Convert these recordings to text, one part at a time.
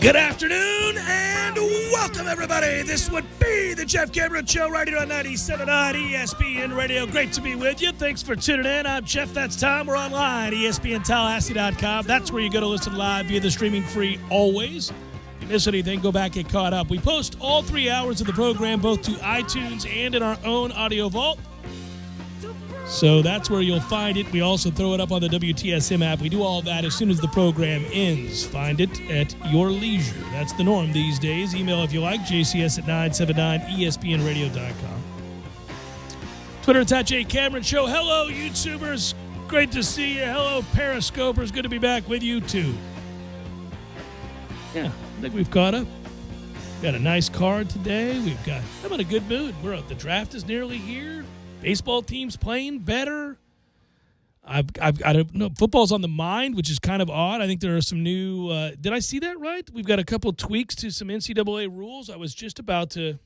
Good afternoon and welcome, everybody. This would be the Jeff Cameron Show right here on 97.9 ESPN Radio. Great to be with you. Thanks for tuning in. I'm Jeff. That's Tom. We're online, ESPNTallahassee.com. That's where you go to listen live via the streaming free always. If you miss anything, go back and get caught up. We post all 3 hours of the program both to iTunes and in our own audio vault. So that's where you'll find it. We also throw it up on the WTSM app. We do all that as soon as the program ends. Find it at your leisure. That's the norm these days. Email if you like, jcs at 979espnradio.com. Twitter, it's at J Cameron Show. Hello, YouTubers. Great to see you. Hello, Periscopers. Good to be back with you, too. Yeah, I think we've caught up. Got a nice card today. I'm in a good mood. The draft is nearly here. Baseball team's playing better. I don't know. Football's on the mind, which is kind of odd. I think there are some new. Did I see that right? We've got a couple tweaks to some NCAA rules. I was about to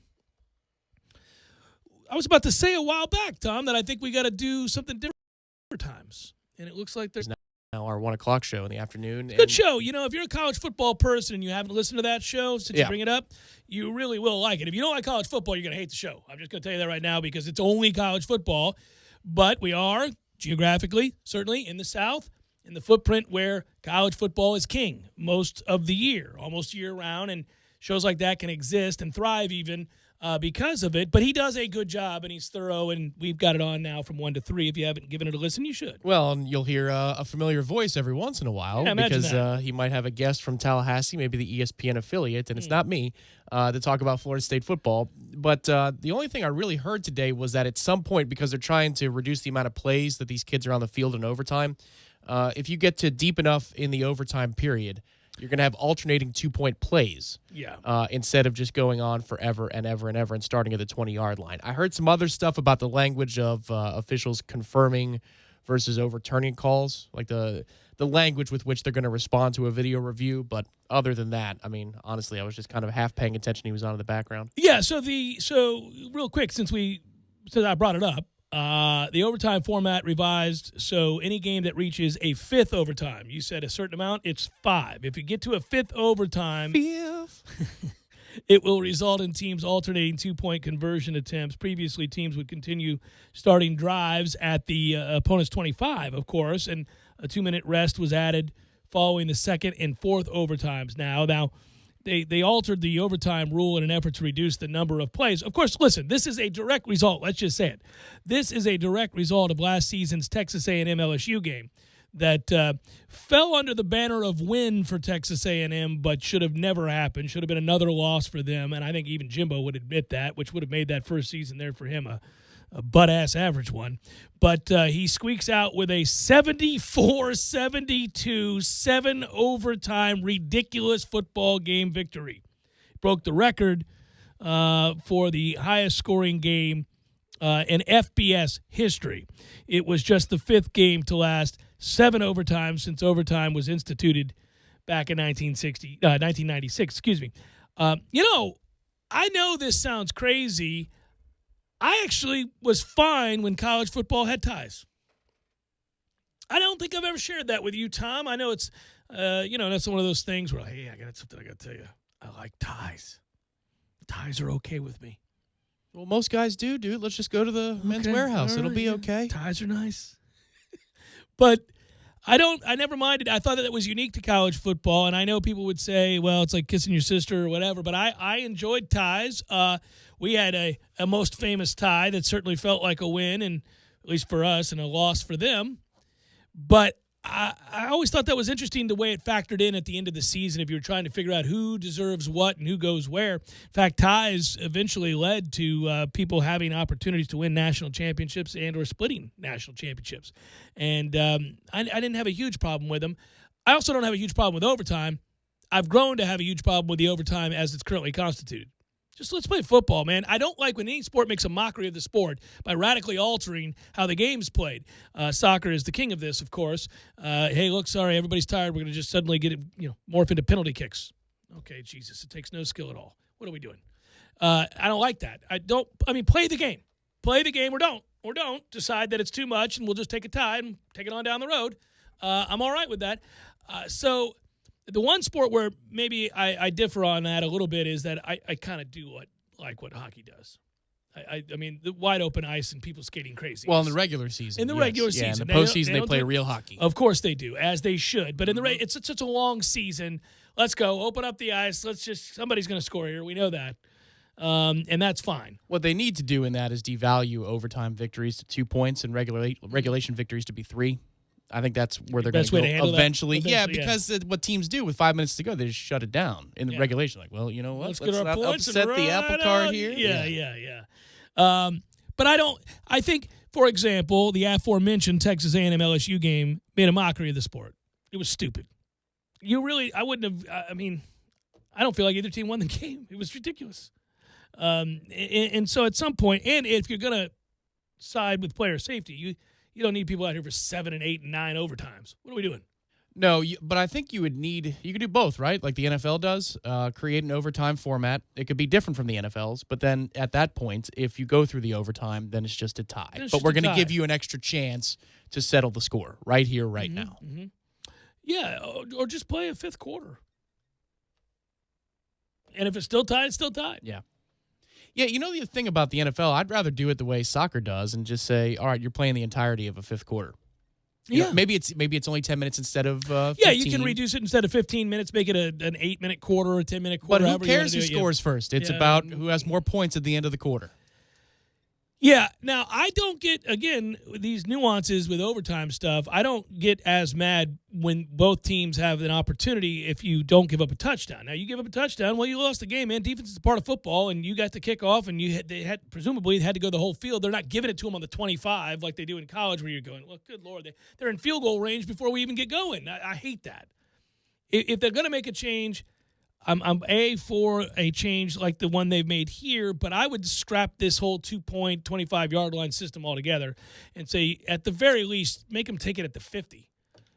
say a while back, Tom, that I think we got to do something different times. And it looks like there's now our 1 o'clock show in the afternoon. Good show. You know, if you're a college football person and you haven't listened to that show since you bring it up, you really will like it. If you don't like college football, you're going to hate the show. I'm just going to tell you that right now because it's only college football. But we are, geographically, certainly in the South, in the footprint where college football is king most of the year, almost year-round, and shows like that can exist and thrive even because of it. But he does a good job, and he's thorough, and we've got it on now from 1 to 3. If you haven't given it a listen, you should. Well, and you'll hear a familiar voice every once in a while because he might have a guest from Tallahassee, maybe the ESPN affiliate, and it's not me, to talk about Florida State football. But the only thing I really heard today was that at some point, because they're trying to reduce the amount of plays that these kids are on the field in overtime, if you get to deep enough in the overtime period, you're going to have alternating 2-point plays instead of just going on forever and ever and ever and starting at the 20-yard line. I heard some other stuff about the language of officials confirming versus overturning calls, like the language with which they're going to respond to a video review. But other than that, I mean, honestly, I was just kind of half paying attention. He was on in the background. Yeah, so real quick, since I brought it up, the overtime format revised, so any game that reaches a fifth overtime, you said a certain amount, it's 5. If you get to a fifth overtime, it will result in teams alternating 2-point conversion attempts. Previously, teams would continue starting drives at the opponent's 25, of course, and a 2-minute rest was added following the second and fourth overtimes now. They altered the overtime rule in an effort to reduce the number of plays. Of course, listen, this is a direct result. Let's just say it. This is a direct result of last season's Texas A&M LSU game that fell under the banner of win for Texas A&M, but should have never happened. Should have been another loss for them, and I think even Jimbo would admit that, which would have made that first season there for him a butt-ass average one. But he squeaks out with a 74-72, 7-overtime, ridiculous football game victory. Broke the record for the highest-scoring game in FBS history. It was just the 5th game to last 7 overtimes since overtime was instituted back in 1996. Excuse me. I know this sounds crazy. I actually was fine when college football had ties. I don't think I've ever shared that with you, Tom. I know it's, that's one of those things where, hey, I got something I got to tell you. I like ties. Ties are okay with me. Well, most guys do, dude. Let's just go to the Men's Warehouse. It'll be okay. Ties are nice. But I never minded. I thought that it was unique to college football, and I know people would say, well, it's like kissing your sister or whatever, but I enjoyed ties. We had a most famous tie that certainly felt like a win, and at least for us, and a loss for them. But I always thought that was interesting the way it factored in at the end of the season if you were trying to figure out who deserves what and who goes where. In fact, ties eventually led to people having opportunities to win national championships and or splitting national championships. And I didn't have a huge problem with them. I also don't have a huge problem with overtime. I've grown to have a huge problem with the overtime as it's currently constituted. Just let's play football, man. I don't like when any sport makes a mockery of the sport by radically altering how the game's played. Soccer is the king of this, of course. Hey, look, sorry, everybody's tired. We're going to just suddenly get it, morph into penalty kicks. Okay, Jesus, it takes no skill at all. What are we doing? I don't like that. Play the game. Play the game or don't. Or don't decide that it's too much and we'll just take a tie and take it on down the road. I'm all right with that. So The one sport where maybe I differ on that a little bit is that I kind of do like what hockey does. I mean, the wide open ice and people skating crazy. Well, in the regular season. In the regular season. In the postseason, they play real hockey. Of course they do, as they should. But in the it's such a long season. Let's go. Open up the ice. Somebody's going to score here. We know that. And that's fine. What they need to do in that is devalue overtime victories to 2 points and regulation victories to be 3. I think that's where they're going to go eventually. Yeah, because what teams do with 5 minutes to go, they just shut it down in the regulation. Like, well, you know what? Let's not upset the apple cart here. Yeah. But I think, for example, the aforementioned Texas A&M LSU game made a mockery of the sport. It was stupid. I wouldn't have, I don't feel like either team won the game. It was ridiculous. And so at some point, and if you're going to side with player safety, you don't need people out here for 7 and 8 and 9 overtimes. What are we doing? No, but I think you could do both, right? Like the NFL does, create an overtime format. It could be different from the NFL's, but then at that point, if you go through the overtime, then it's just a tie. But we're going to give you an extra chance to settle the score right here, right now. Mm-hmm. Yeah, or just play a fifth quarter. And if it's still tied, it's still tied. Yeah. Yeah, you know the thing about the NFL, I'd rather do it the way soccer does and just say, all right, you're playing the entirety of a fifth quarter. You know, maybe it's only 10 minutes instead of 15. Yeah, you can reduce it instead of 15 minutes, make it an 8-minute quarter or a 10-minute quarter. But who cares who scores first? It's about who has more points at the end of the quarter. Yeah. Now, I don't get, again, these nuances with overtime stuff, I don't get as mad when both teams have an opportunity if you don't give up a touchdown. Now, you give up a touchdown, well, you lost the game, man. Defense is a part of football, and you got to kick off, and they presumably had to go the whole field. They're not giving it to them on the 25 like they do in college where you're going, well, good Lord, they're in field goal range before we even get going. I hate that. If they're going to make a change, I'm for a change like the one they've made here, but I would scrap this whole 2-point, 25-yard line system altogether and say, at the very least, make them take it at the 50.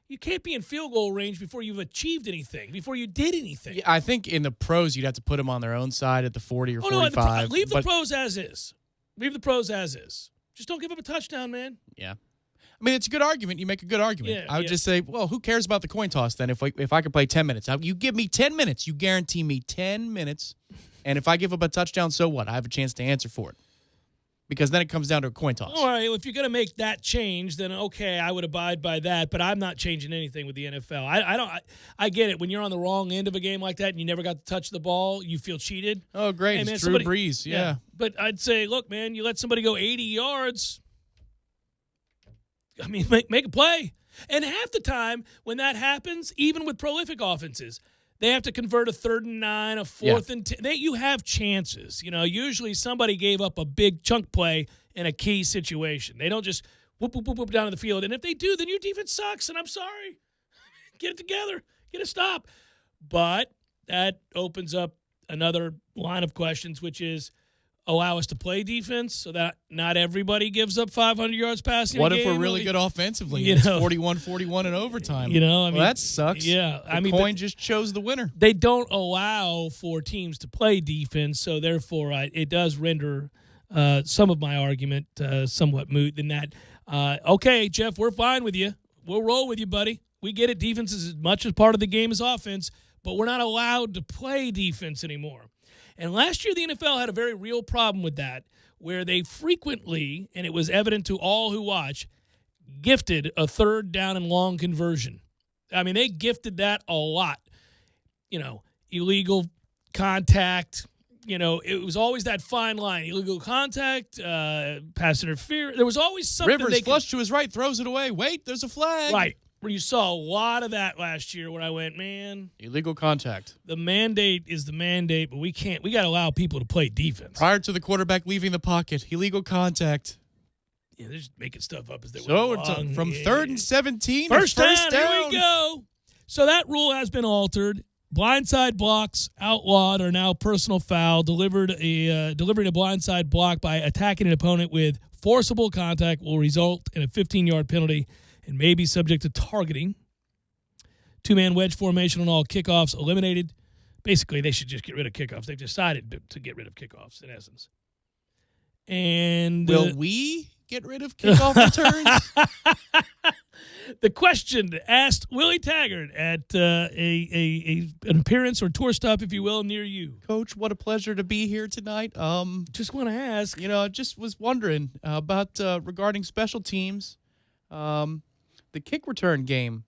You can't be in field goal range before you've achieved anything, before you did anything. Yeah, I think in the pros, you'd have to put them on their own side at the 40 or 45. Leave the pros as is. Leave the pros as is. Just don't give up a touchdown, man. Yeah. I mean, it's a good argument. You make a good argument. I would just say, well, who cares about the coin toss then if I could play 10 minutes? You give me 10 minutes. You guarantee me 10 minutes. And if I give up a touchdown, so what? I have a chance to answer for it. Because then it comes down to a coin toss. All right, well, if you're going to make that change, then okay, I would abide by that. But I'm not changing anything with the NFL. I get it. When you're on the wrong end of a game like that and you never got to touch the ball, you feel cheated. Oh, great. Hey, man, it's Drew Brees. Yeah. But I'd say, look, man, you let somebody go 80 yards. I mean, make a play. And half the time when that happens, even with prolific offenses, they have to convert a 3rd and 9, a 4th and 10. You have chances. You know, usually somebody gave up a big chunk play in a key situation. They don't just whoop, whoop, whoop, whoop down to the field. And if they do, then your defense sucks, and I'm sorry. Get it together. Get a stop. But that opens up another line of questions, which is, allow us to play defense so that not everybody gives up 500 yards passing. What if we're really good offensively? It's 41-41 in overtime. That sucks. Yeah, the coin just chose the winner. They don't allow for teams to play defense, so therefore it does render some of my argument somewhat moot. Than that, okay, Jeff, we're fine with you. We'll roll with you, buddy. We get it. Defense is as much as part of the game as offense, but we're not allowed to play defense anymore. And last year, the NFL had a very real problem with that, where they frequently, and it was evident to all who watch, gifted a 3rd down and long conversion. I mean, they gifted that a lot. Illegal contact. It was always that fine line. Illegal contact, pass interference. There was always something. Rivers flush to his right, throws it away. Wait, there's a flag. Right. Where you saw a lot of that last year where I went, man. Illegal contact. The mandate is the mandate, but we got to allow people to play defense. Prior to the quarterback leaving the pocket, illegal contact. Yeah, they're just making stuff up as they went along. From 3rd and 17 first down. Here we go. So that rule has been altered. Blindside blocks outlawed are now personal foul. Delivering a blindside block by attacking an opponent with forcible contact will result in a 15-yard penalty and may be subject to targeting. 2-man wedge formation on all kickoffs eliminated. Basically, they should just get rid of kickoffs. They've decided to get rid of kickoffs, in essence. And will we get rid of kickoff returns? The question asked Willie Taggart at an appearance or tour stop, if you will, near you. Coach, what a pleasure to be here tonight. Just want to ask. Just was wondering about regarding special teams, the kick return game.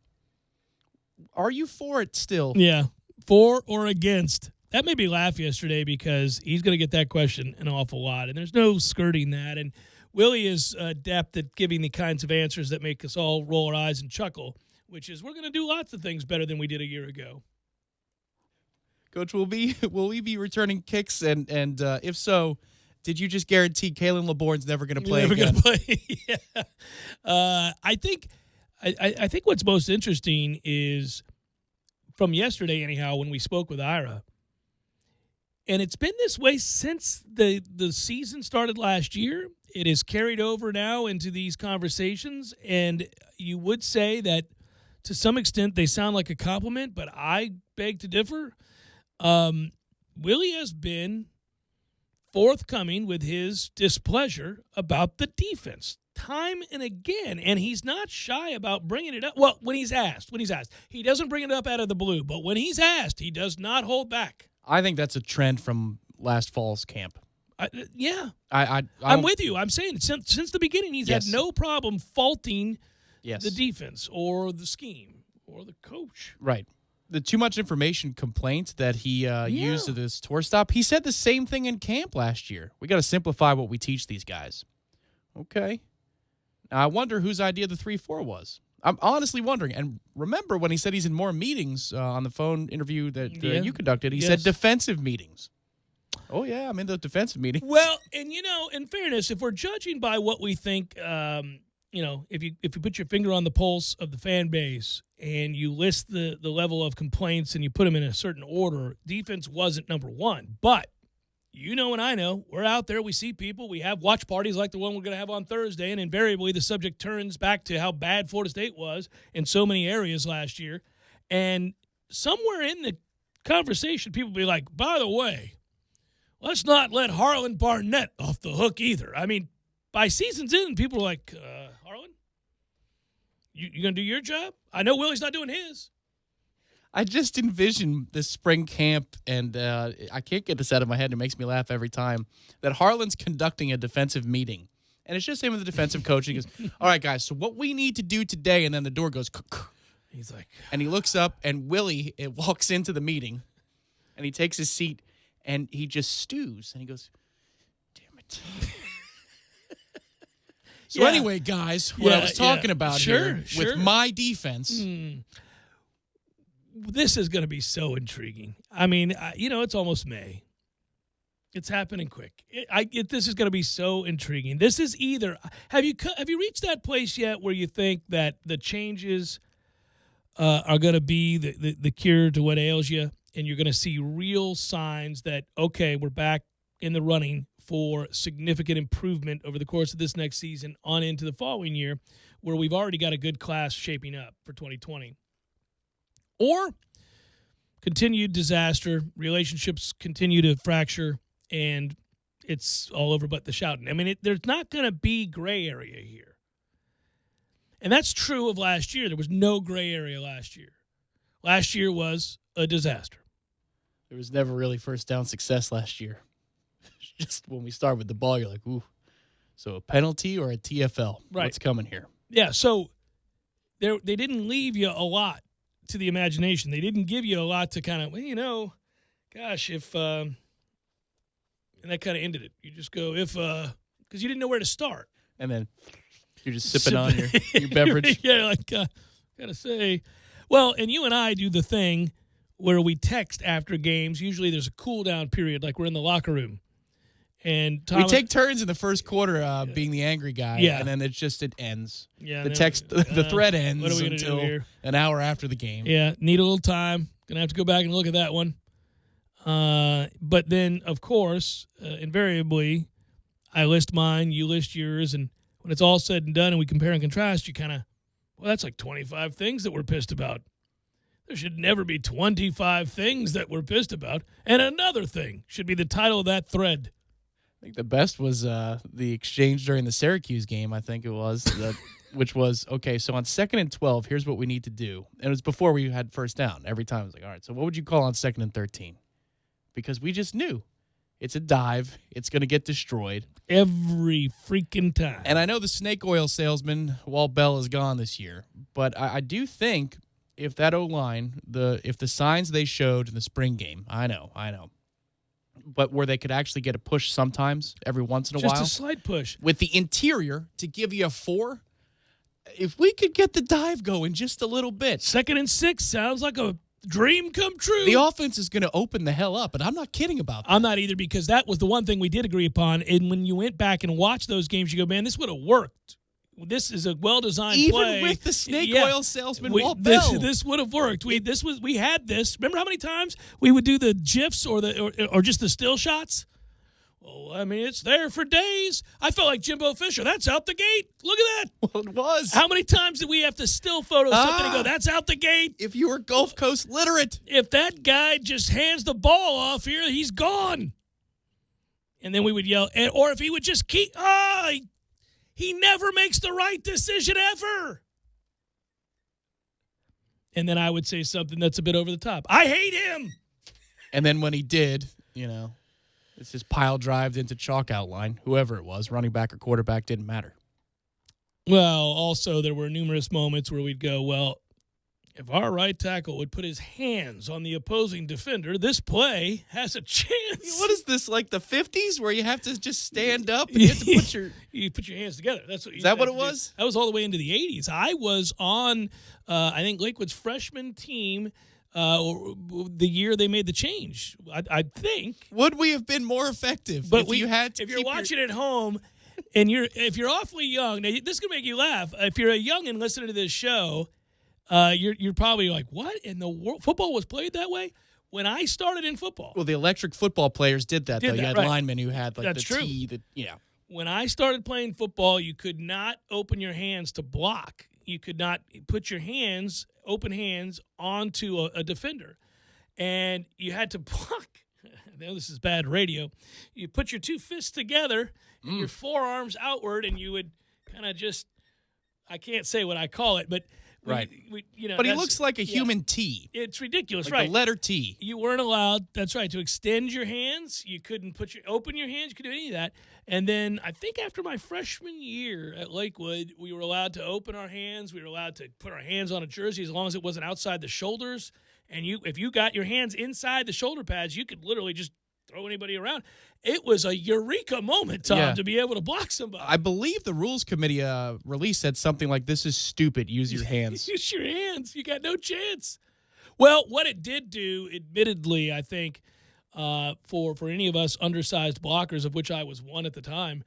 Are you for it still? Yeah, for or against. That made me laugh yesterday because he's going to get that question an awful lot, and there's no skirting that. And Willie is adept at giving the kinds of answers that make us all roll our eyes and chuckle, which is we're going to do lots of things better than we did a year ago. Coach, will we be returning kicks? And if so, did you just guarantee Kalen LeBourne's never going to play again? Yeah. I think what's most interesting is from yesterday, anyhow, when we spoke with Ira. And it's been this way since the season started last year. It is carried over now into these conversations, and you would say that to some extent they sound like a compliment, but I beg to differ. Willie has been forthcoming with his displeasure about the defense time and again, and he's not shy about bringing it up. Well, when he's asked. He doesn't bring it up out of the blue, but when he's asked, he does not hold back. I think that's a trend from last fall's camp. Yeah. I'm with you. I'm saying since the beginning, he's had no problem faulting the defense or the scheme or the coach. Right. The too much information complaint that he used at this tour stop, he said the same thing in camp last year. We got to simplify what we teach these guys. Okay. Now, I wonder whose idea the 3-4 was. I'm honestly wondering. And remember when he said he's in more meetings on the phone interview that you conducted, he said defensive meetings. Oh, yeah, I'm in the defensive meeting. Well, and, in fairness, if we're judging by what we think, if you put your finger on the pulse of the fan base and you list the level of complaints and you put them in a certain order, defense wasn't number one. But and I know, we're out there, we see people, we have watch parties like the one we're going to have on Thursday, and invariably the subject turns back to how bad Florida State was in so many areas last year. And somewhere in the conversation, people be like, by the way, let's not let Harlan Barnett off the hook either. I mean, by season's end, people are like, Harlan, you going to do your job? I know Willie's not doing his. I just envision this spring camp, and I can't get this out of my head. It makes me laugh every time, that Harlan's conducting a defensive meeting. And it's just him with the defensive coach. He goes, all right, guys, so what we need to do today, and then the door goes, he's like, and he looks up, and Willie walks into the meeting, and he takes his seat, and he just stews, and he goes, damn it. So anyway, guys, what I was talking about here with my defense. This is going to be so intriguing. I mean, it's almost May. It's happening quick. This is going to be so intriguing. This is either have you reached that place yet where you think that the changes are going to be the cure to what ails you, and you're going to see real signs that, okay, we're back in the running for significant improvement over the course of this next season on into the following year, where we've already got a good class shaping up for 2020? Or continued disaster, relationships continue to fracture, and it's all over but the shouting. I mean, there's not going to be gray area here. And that's true of last year. There was no gray area last year. Last year was a disaster. There was never really first down success last year. Just when we start with the ball, you're like, ooh, so a penalty or a TFL? Right. What's coming here? Yeah, so they didn't leave you a lot to the imagination. They didn't give you a lot to kind of, gosh, if and that kind of ended it. You just go, if because you didn't know where to start. And then you're just sipping on your beverage. Yeah, like, gotta say. Well, and you and I do the thing where we text after games. Usually there's a cool-down period, like we're in the locker room. And Thomas, we take turns in the first quarter being the angry guy, and then it ends. Yeah, the thread ends until an hour after the game. Yeah, need a little time. Gonna have to go back and look at that one. But then, of course, invariably, I list mine, you list yours, and when it's all said and done and we compare and contrast, you kind of, that's like 25 things that we're pissed about. There should never be 25 things that we're pissed about. And another thing should be the title of that thread. I think the best was the exchange during the Syracuse game, I think it was. which was, okay, so on 2nd and 12, here's what we need to do. And it was before we had first down. Every time I was like, all right, so what would you call on 2nd and 13? Because we just knew. It's a dive. It's going to get destroyed. Every freaking time. And I know the snake oil salesman, Walt Bell, is gone this year. But I do think if that O-line, if the signs they showed in the spring game, I know. But where they could actually get a push sometimes, every once in a while. Just a slight push. With the interior to give you a 4, if we could get the dive going just a little bit. 2nd and 6 sounds like a dream come true. The offense is going to open the hell up, and I'm not kidding about that. I'm not either, because that was the one thing we did agree upon. And when you went back and watched those games, you go, man, this would have worked. This is a well-designed play. Even with the snake oil salesman, Walt Bell. This would have worked. We had this. Remember how many times we would do the GIFs or just the still shots? Well, I mean, it's there for days. I felt like Jimbo Fisher. That's out the gate. Look at that. Well, it was. How many times did we have to still photo something and go, that's out the gate? If you were Gulf Coast literate. If that guy just hands the ball off here, he's gone. And then we would yell, or if he would just keep, he never makes the right decision ever. And then I would say something that's a bit over the top. I hate him. And then when he did, it's just pile drived into chalk outline. Whoever it was, running back or quarterback, didn't matter. Well, also there were numerous moments where we'd go, well, if our right tackle would put his hands on the opposing defender, this play has a chance. What is this, like the 50s where you have to just stand up and you have to put your hands together. Is that what it was? That was all the way into the 80s. I was on, I think, Lakewood's freshman team the year they made the change. I think. Would we have been more effective but if you're watching at home and if you're awfully young, now this could make you laugh. If you're a young and listening to this show, you're probably like, what in the world? Football was played that way? When I started in football. Well, the electric football players did that, though. You had linemen who had like That's the true. T. When I started playing football, you could not open your hands to block. You could not put your open hands, onto a defender. And you had to block. I know this is bad radio. You put your two fists together and your forearms outward, and you would kind of just, I can't say what I call it, but right. But he looks like a human T. It's ridiculous, like right? The letter T. You weren't allowed, that's right, to extend your hands. You couldn't open your hands. You couldn't do any of that. And then I think after my freshman year at Lakewood, we were allowed to open our hands. We were allowed to put our hands on a jersey as long as it wasn't outside the shoulders. And if you got your hands inside the shoulder pads, you could literally just throw anybody around. It was a eureka moment, Tom, to be able to block somebody. I believe the rules committee release said something like, this is stupid, use your hands. Use your hands. You got no chance. Well, what it did do, admittedly, I think, for any of us undersized blockers, of which I was one at the time,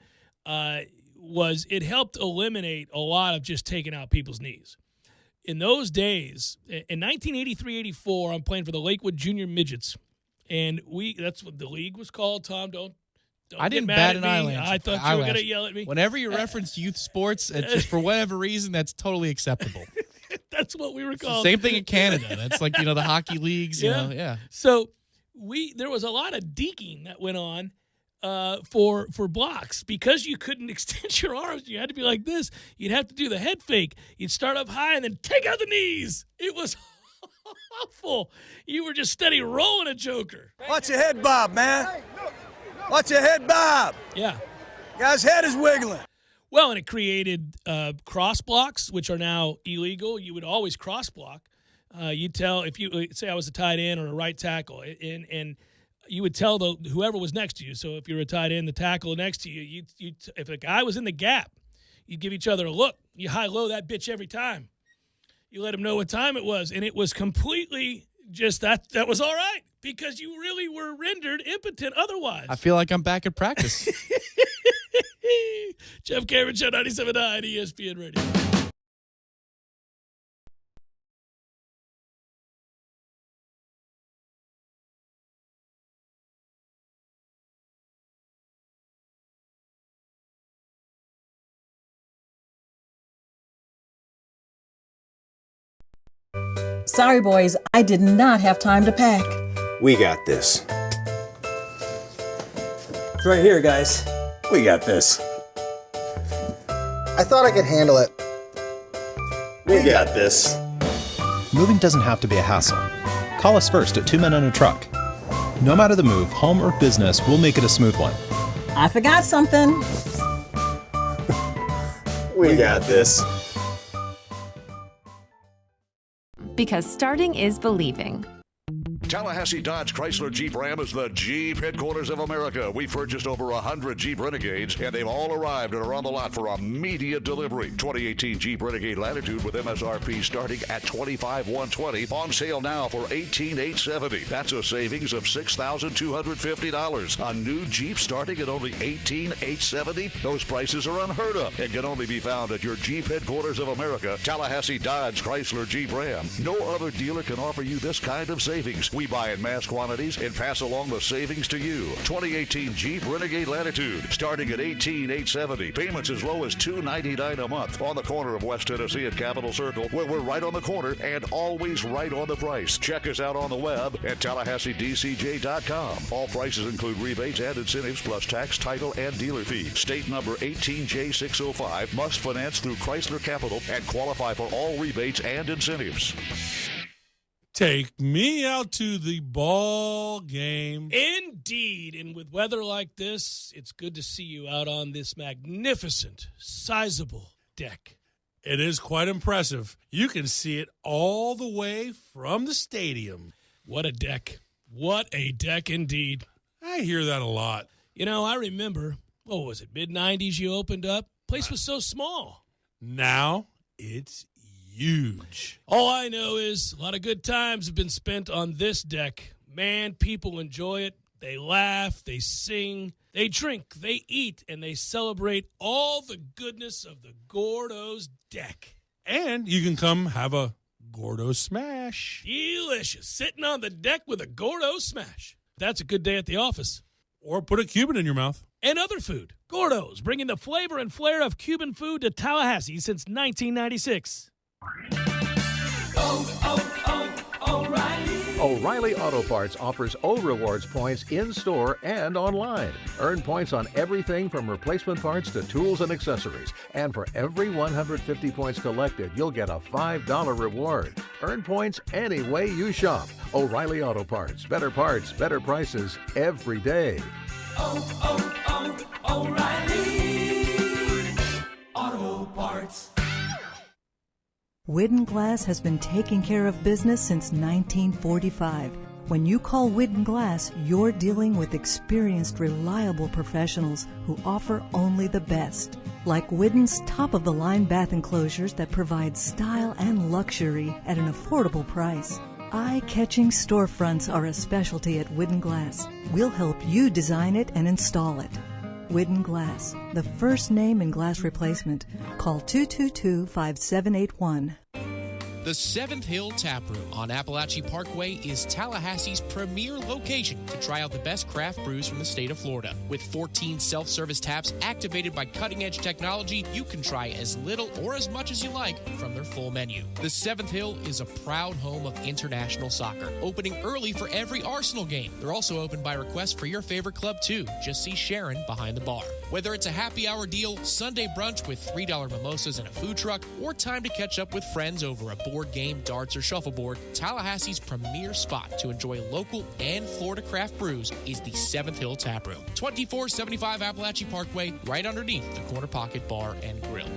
was it helped eliminate a lot of just taking out people's knees. In those days, in 1983-84, I'm playing for the Lakewood Junior Midgets. And that's what the league was called, Tom. Don't I didn't get bat mad an at me. eyelash. I thought you were going to yell at me. Whenever you reference youth sports, just for whatever reason, that's totally acceptable. That's what we were called. Same thing in Canada. That's like, the hockey leagues, yeah. So there was a lot of deking that went on for blocks. Because you couldn't extend your arms, you had to be like this. You'd have to do the head fake. You'd start up high and then take out the knees. It was awful. You were just steady rolling a joker. Watch your head bob, man. Watch your head bob. Yeah. Guy's head is wiggling. Well, and it created cross blocks, which are now illegal. You would always cross block. You'd tell, if you say I was a tight end or a right tackle, and you would tell whoever was next to you. So if you're a tight end, the tackle next to you, if a guy was in the gap, you'd give each other a look. You high-low that bitch every time. You let him know what time it was, and it was completely just that was all right because you really were rendered impotent otherwise. I feel like I'm back at practice. Jeff Cameron Show, 97.9 ESPN Radio. Sorry, boys, I did not have time to pack. We got this. It's right here, guys. We got this. I thought I could handle it. We got this. Moving doesn't have to be a hassle. Call us first at 2 Men and a Truck. No matter the move, home or business, we'll make it a smooth one. I forgot something. We got this. Because starting is believing. Tallahassee Dodge Chrysler Jeep Ram is the Jeep headquarters of America. We've purchased over 100 Jeep Renegades, and they've all arrived and are on the lot for immediate delivery. 2018 Jeep Renegade Latitude with MSRP starting at $25,120. On sale now for $18,870. That's a savings of $6,250. A new Jeep starting at only $18,870. Those prices are unheard of and can only be found at your Jeep headquarters of America, Tallahassee Dodge Chrysler Jeep Ram. No other dealer can offer you this kind of savings. We buy in mass quantities and pass along the savings to you. 2018 Jeep Renegade Latitude, starting at $18,870. Payments as low as $299 a month. On the corner of West Tennessee and Capitol Circle, where we're right on the corner and always right on the price. Check us out on the web at TallahasseeDCJ.com. All prices include rebates and incentives plus tax, title, and dealer fees. State number 18J605. Must finance through Chrysler Capital and qualify for all rebates and incentives. Take me out to the ball game. Indeed. And with weather like this, it's good to see you out on this magnificent, sizable deck. It is quite impressive. You can see it all the way from the stadium. What a deck. What a deck indeed. I hear that a lot. You know, I remember, what was it, mid-90s you opened up? Place was so small. Now it's huge. All I know is a lot of good times have been spent on this deck. Man, people enjoy it. They laugh, they sing, they drink, they eat, and they celebrate all the goodness of the Gordo's deck. And you can come have a Gordo Smash. Delicious. Sitting on the deck with a Gordo Smash. That's a good day at the office. Or put a Cuban in your mouth. And other food. Gordo's, bringing the flavor and flair of Cuban food to Tallahassee since 1996. O'Reilly Auto Parts offers O-Rewards points in-store and online. Earn points on everything from replacement parts to tools and accessories. And for every 150 points collected, you'll get a $5 reward. Earn points any way you shop. O'Reilly Auto Parts. Better prices every day. O'Reilly Auto Parts. Widden Glass has been taking care of business since 1945. When you call Widden Glass, you're dealing with experienced, reliable professionals who offer only the best. Like Widden's top-of-the-line bath enclosures that provide style and luxury at an affordable price. Eye-catching storefronts are a specialty at Widden Glass. We'll help you design it and install it. Widden Glass, the first name in glass replacement. Call 222-5781. The 7th Hill Tap Room on Appalachia Parkway is Tallahassee's premier location to try out the best craft brews from the state of Florida. With 14 self-service taps activated by cutting-edge technology, you can try as little or as much as you like from their full menu. The 7th Hill is a proud home of international soccer, opening early for every Arsenal game. They're also open by request for your favorite club, too. Just see Sharon behind the bar. Whether it's a happy hour deal, Sunday brunch with $3 mimosas and a food truck, or time to catch up with friends over a board game, darts, or shuffleboard, Tallahassee's premier spot to enjoy local and Florida craft brews is the 7th Hill Tap Room. 2475 Appalachia Parkway, right underneath the Corner Pocket Bar and Grill.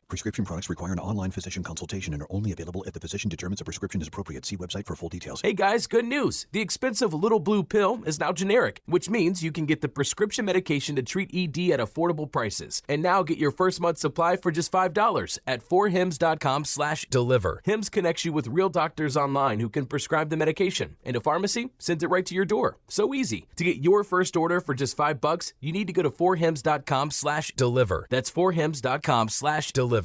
Prescription products require an online physician consultation and are only available if the physician determines a prescription is appropriate. See website for full details. Hey guys, good news. The expensive Little Blue pill is now generic, which means you can get the prescription medication to treat ED at affordable prices. And now get your first month's supply for just $5 at 4hims.com/deliver. Hims connects you with real doctors online who can prescribe the medication, and a pharmacy sends it right to your door. So easy. To get your first order for just $5, you need to go to 4hims.com/deliver. That's 4hims.com/deliver.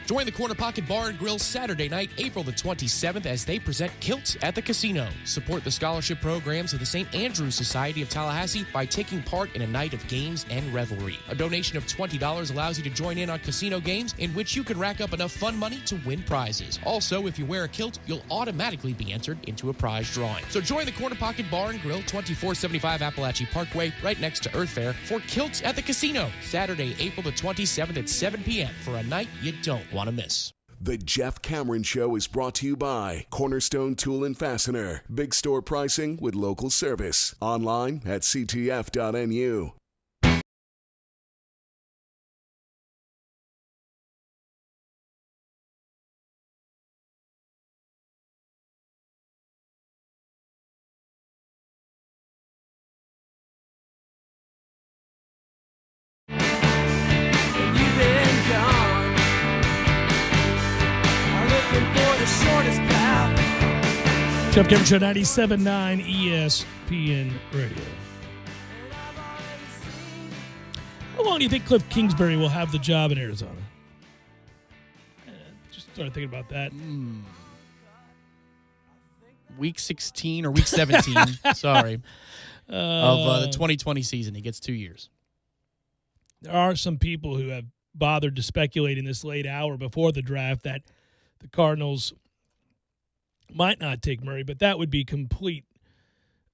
Join the Corner Pocket Bar and Grill Saturday night, April the 27th, as they present Kilt at the Casino. Support the scholarship programs of the St. Andrews Society of Tallahassee by taking part in a night of games and revelry. A donation of $20 allows you to join in on casino games in which you can rack up enough fun money to win prizes. Also, if you wear a kilt, you'll automatically be entered into a prize drawing. So join the Corner Pocket Bar and Grill, 2475 Appalachia Parkway, right next to Earth Fair, for Kilt at the Casino, Saturday, April the 27th at 7 p.m. for a night you don't want to miss. The Jeff Cameron Show is brought to you by Cornerstone Tool and Fastener. Big store pricing with local service. Online at ctf.nu. Jeff Cameron Show, 97.9 ESPN Radio. How long do you think Cliff Kingsbury will have the job in Arizona? Just started thinking about that. Week 16 or week 17, sorry, of the 2020 season. He gets 2 years. There are some people who have bothered to speculate in this late hour before the draft that the Cardinals might not take Murray, but that would be complete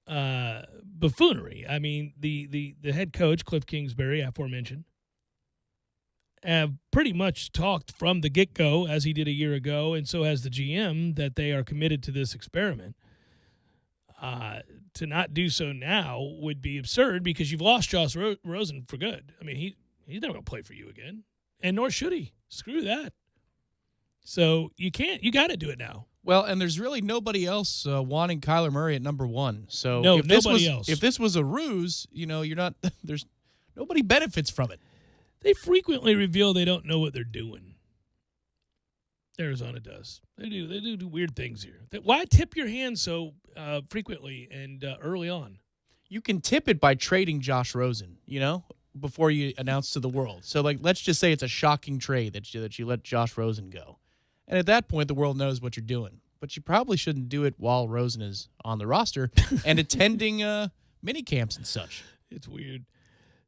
buffoonery. I mean, the head coach, Cliff Kingsbury, aforementioned, have pretty much talked from the get-go, as he did a year ago, and so has the GM, that they are committed to this experiment. To not do so now would be absurd because you've lost Josh Rosen for good. I mean, he's never going to play for you again, and nor should he. Screw that. So you got to do it now. Well, and there's really nobody else wanting Kyler Murray at number one. So no, nobody else. If this was a ruse, you're not. There's nobody benefits from it. They frequently reveal they don't know what they're doing. Arizona does. They do weird things here. Why tip your hand so frequently and early on? You can tip it by trading Josh Rosen, before you announce to the world. So, let's just say it's a shocking trade that you let Josh Rosen go. And at that point, the world knows what you're doing. But you probably shouldn't do it while Rosen is on the roster and attending mini camps and such. It's weird.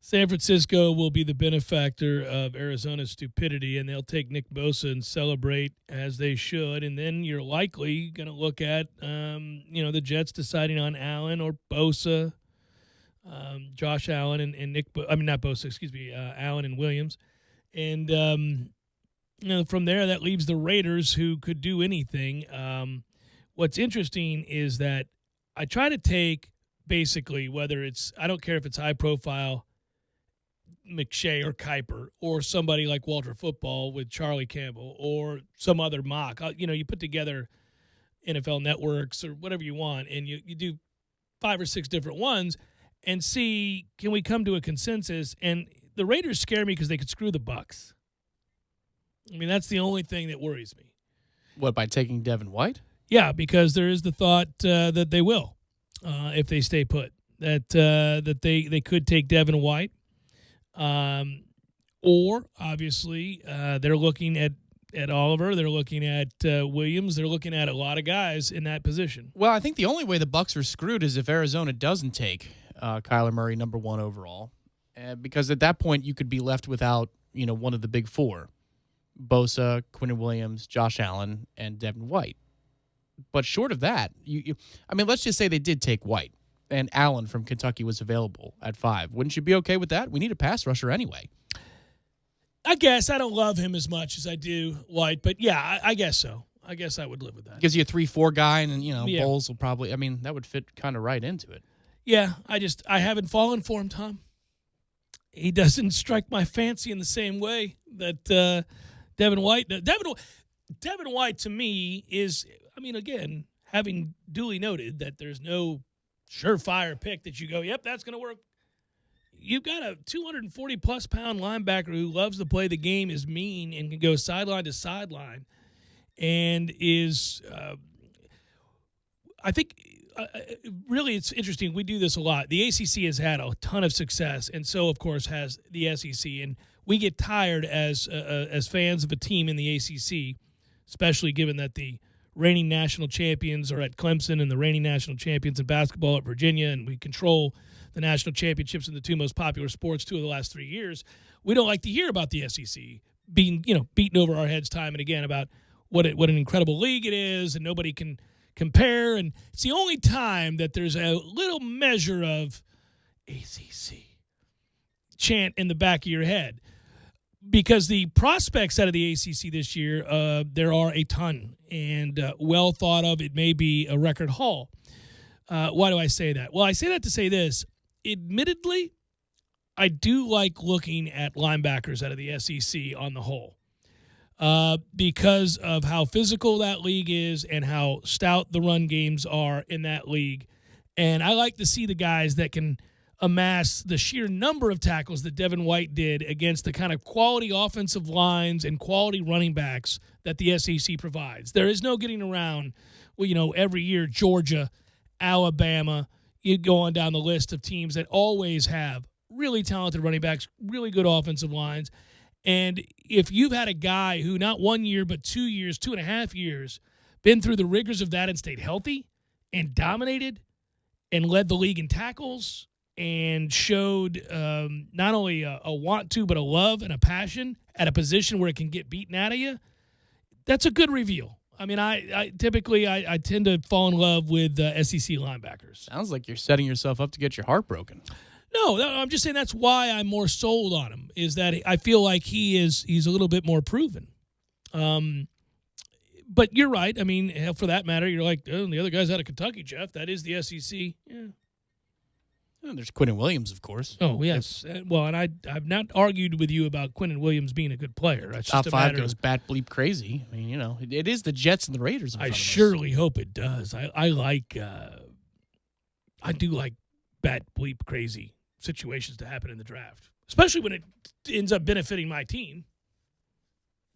San Francisco will be the benefactor of Arizona's stupidity, and they'll take Nick Bosa and celebrate as they should. And then you're likely going to look at, the Jets deciding on Allen or Bosa, Josh Allen and Allen and Williams. And, from there, that leaves the Raiders, who could do anything. What's interesting is that I try to take basically whether it's, I don't care if it's high profile McShay or Kuiper or somebody like Walter Football with Charlie Campbell or some other mock. You put together NFL networks or whatever you want, and you do 5 or 6 different ones and see, can we come to a consensus? And the Raiders scare me because they could screw the Bucs. I mean, that's the only thing that worries me. What, by taking Devin White? Yeah, because there is the thought that they will, if they stay put, that they could take Devin White. Or, obviously, they're looking at Oliver. They're looking at Williams. They're looking at a lot of guys in that position. Well, I think the only way the Bucs are screwed is if Arizona doesn't take Kyler Murray number 1 overall. Because at that point, you could be left without, one of the big 4. Bosa, Quinnen Williams, Josh Allen, and Devin White. But short of that, let's just say they did take White, and Allen from Kentucky was available at 5. Wouldn't you be okay with that? We need a pass rusher anyway. I guess. I don't love him as much as I do White, but yeah, I guess so. I guess I would live with that. Gives you a 3-4 guy, and Bowles will probably, that would fit kind of right into it. Yeah, I haven't fallen for him, Tom. He doesn't strike my fancy in the same way that Devin White. Devin White to me is, again, having duly noted that there's no surefire pick that you go, yep, that's going to work. You've got a 240-plus pound linebacker who loves to play the game, is mean, and can go sideline to sideline, and is, I think, really it's interesting. We do this a lot. The ACC has had a ton of success, and so, of course, has the SEC, and we get tired as fans of a team in the ACC, especially given that the reigning national champions are at Clemson and the reigning national champions in basketball at Virginia, and we control the national championships in the 2 most popular sports 2 of the last 3 years. We don't like to hear about the SEC being, beaten over our heads time and again about what an incredible league it is, and nobody can compare. And it's the only time that there's a little measure of ACC chant in the back of your head. because the prospects out of the ACC this year, there are a ton, and well thought of. It may be a record haul. Why do I say that? Well, I say that to say this. Admittedly, I do like looking at linebackers out of the SEC on the whole because of how physical that league is and how stout the run games are in that league. And I like to see the guys that can amass the sheer number of tackles that Devin White did against the kind of quality offensive lines and quality running backs that the SEC provides. There is no getting around, every year, Georgia, Alabama, you go on down the list of teams that always have really talented running backs, really good offensive lines. And if you've had a guy who not 1 year but 2 years, 2.5 years, been through the rigors of that and stayed healthy and dominated and led the league in tackles and showed not only a want to but a love and a passion at a position where it can get beaten out of you, that's a good reveal. I mean, I typically tend to fall in love with SEC linebackers. Sounds like you're setting yourself up to get your heart broken. No, I'm just saying that's why I'm more sold on him, is that I feel like he's a little bit more proven. But you're right. I mean, hell, for that matter, you're like, oh, the other guy's out of Kentucky, Jeff. That is the SEC. Yeah. And there's Quinnen Williams, of course. Oh, yes. Well, and I've not argued with you about Quinnen Williams being a good player. That's Top just five goes bat bleep crazy. I mean, it is the Jets and the Raiders. I surely hope it does. I do like bat bleep crazy situations to happen in the draft, especially when it ends up benefiting my team.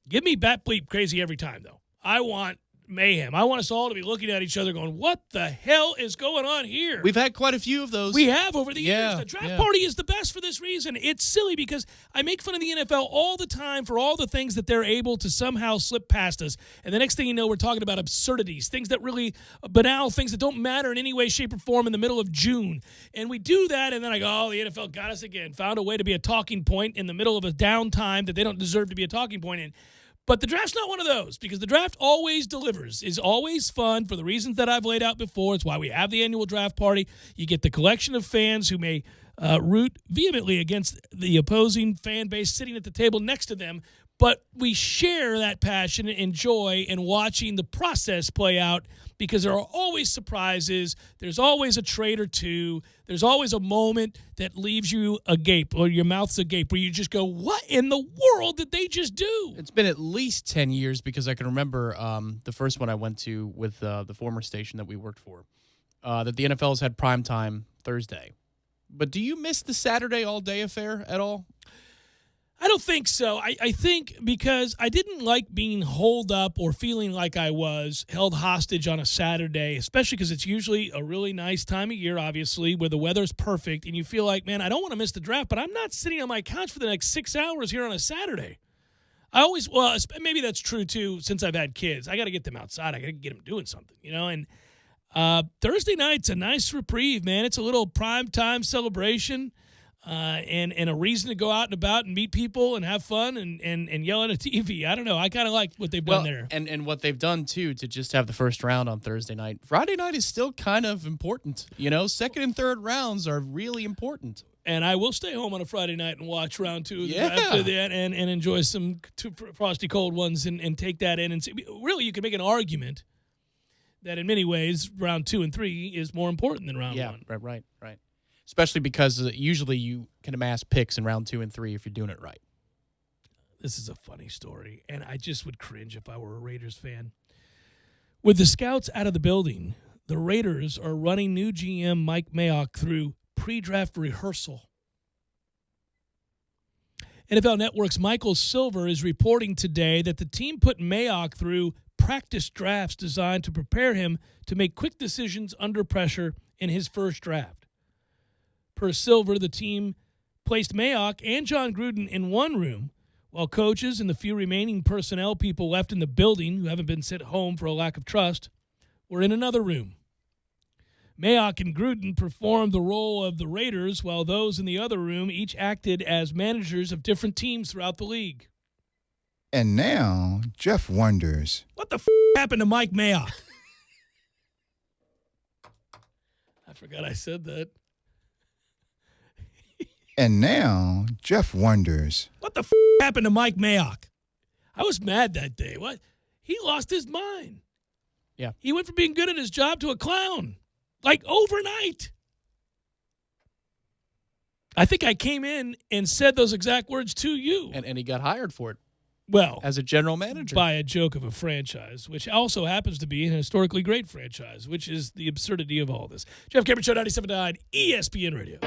Give me bat bleep crazy every time, though. I want mayhem. I want us all to be looking at each other going, what the hell is going on here? We've had quite a few of those. We have over the years. The draft party is the best for this reason. It's silly because I make fun of the NFL all the time for all the things that they're able to somehow slip past us. And the next thing you know, we're talking about absurdities, things that really banal, things that don't matter in any way, shape, or form in the middle of June. And we do that, and then I go, oh, the NFL got us again. Found a way to be a talking point in the middle of a downtime that they don't deserve to be a talking point in. But the draft's not one of those because the draft always delivers, is always fun for the reasons that I've laid out before. It's why we have the annual draft party. You get the collection of fans who may root vehemently against the opposing fan base sitting at the table next to them, but we share that passion and joy in watching the process play out because there are always surprises. There's always a trade or two. There's always a moment that leaves you agape or your mouth's agape where you just go, what in the world did they just do? It's been at least 10 years because I can remember the first one I went to with the former station that we worked for, that the NFL's had primetime Thursday. But do you miss the Saturday all-day affair at all? I don't think so. I think because I didn't like being holed up or feeling like I was held hostage on a Saturday, especially because it's usually a really nice time of year, obviously, where the weather's perfect, and you feel like, man, I don't want to miss the draft, but I'm not sitting on my couch for the next 6 hours here on a Saturday. Maybe that's true, too, since I've had kids. I got to get them outside. I got to get them doing something, and Thursday night's a nice reprieve, man. It's a little primetime celebration. And a reason to go out and about and meet people and have fun and yell at a TV. I don't know. I kind of like what they've done there. And what they've done, too, to just have the first round on Thursday night. Friday night is still kind of important. Second and third rounds are really important. And I will stay home on a Friday night and watch round two after that and enjoy some frosty cold ones and take that in. And see. Really, you can make an argument that in many ways round 2 and 3 is more important than round 1. Yeah, right. Especially because usually you can amass picks in round 2 and 3 if you're doing it right. This is a funny story, and I just would cringe if I were a Raiders fan. With the scouts out of the building, the Raiders are running new GM Mike Mayock through pre-draft rehearsal. NFL Network's Michael Silver is reporting today that the team put Mayock through practice drafts designed to prepare him to make quick decisions under pressure in his first draft. Per Silver, the team placed Mayock and John Gruden in one room, while coaches and the few remaining personnel people left in the building who haven't been sent home for a lack of trust were in another room. Mayock and Gruden performed the role of the Raiders, while those in the other room each acted as managers of different teams throughout the league. And now, Jeff wonders, what the happened to Mike Mayock? I forgot I said that. And now, Jeff wonders, what the happened to Mike Mayock? I was mad that day. What? He lost his mind. Yeah. He went from being good at his job to a clown, like overnight. I think I came in and said those exact words to you. And he got hired for it. Well, as a general manager. By a joke of a franchise, which also happens to be an historically great franchise, which is the absurdity of all this. Jeff Cameron Show, 97.9 ESPN Radio.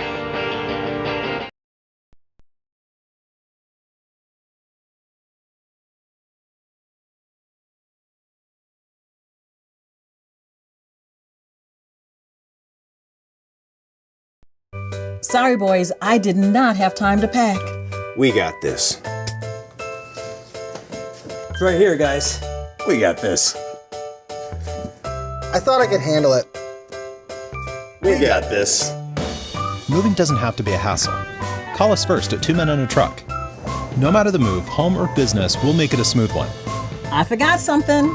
Sorry, boys, I did not have time to pack. We got this. It's right here, guys. We got this. I thought I could handle it. We got this. Moving doesn't have to be a hassle. Call us first at 2 Men and a Truck. No matter the move, home or business, we'll make it a smooth one. I forgot something.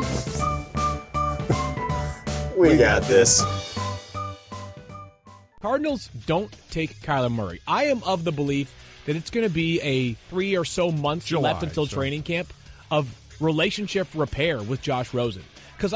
We got this. Cardinals don't take Kyler Murray. I am of the belief that it's going to be a 3 or so months left until training camp of relationship repair with Josh Rosen. Because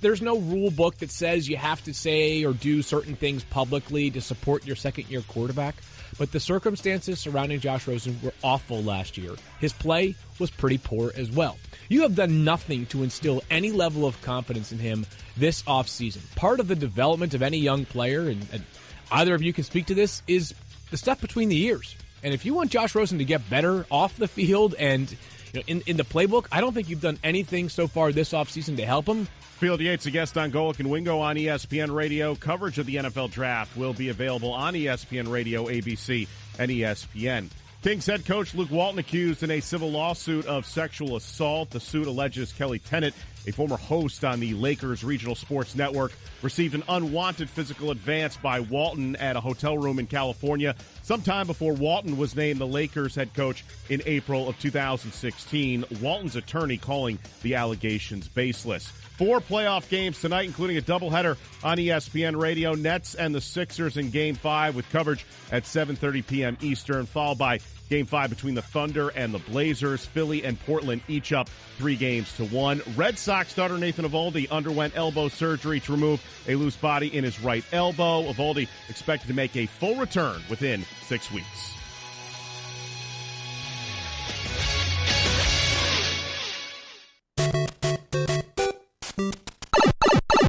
there's no rule book that says you have to say or do certain things publicly to support your second-year quarterback. But the circumstances surrounding Josh Rosen were awful last year. His play was pretty poor as well. You have done nothing to instill any level of confidence in him this offseason. Part of the development of any young player, and either of you can speak to this, is the stuff between the ears. And if you want Josh Rosen to get better off the field and in the playbook, I don't think you've done anything so far this offseason to help him. Field Yates, a guest on Golic and Wingo on ESPN Radio. Coverage of the NFL Draft will be available on ESPN Radio, ABC, and ESPN. Kings head coach Luke Walton accused in a civil lawsuit of sexual assault. The suit alleges Kelly Tennant, a former host on the Lakers Regional Sports Network, received an unwanted physical advance by Walton at a hotel room in California sometime before Walton was named the Lakers head coach in April of 2016. Walton's attorney calling the allegations baseless. 4 playoff games tonight, including a doubleheader on ESPN Radio. Nets and the Sixers in Game 5 with coverage at 7:30 p.m. Eastern, followed by Game 5 between the Thunder and the Blazers. Philly and Portland each up 3-1. Red Sox starter Nathan Eovaldi underwent elbow surgery to remove a loose body in his right elbow. Eovaldi expected to make a full return within 6 weeks.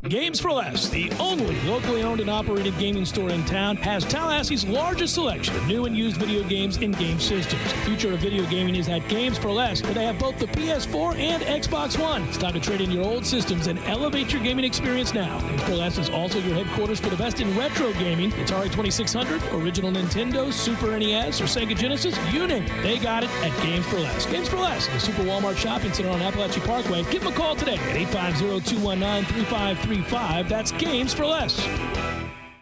Games for Less, the only locally owned and operated gaming store in town, has Tallahassee's largest selection of new and used video games and game systems. The future of video gaming is at Games for Less, where they have both the PS4 and Xbox One. It's time to trade in your old systems and elevate your gaming experience now. Games for Less is also your headquarters for the best in retro gaming. Atari 2600, original Nintendo, Super NES, or Sega Genesis, you name it. They got it at Games for Less. Games for Less, the Super Walmart Shopping Center on Appalachia Parkway. Give them a call today at 850-219-3535. That's Games for Less.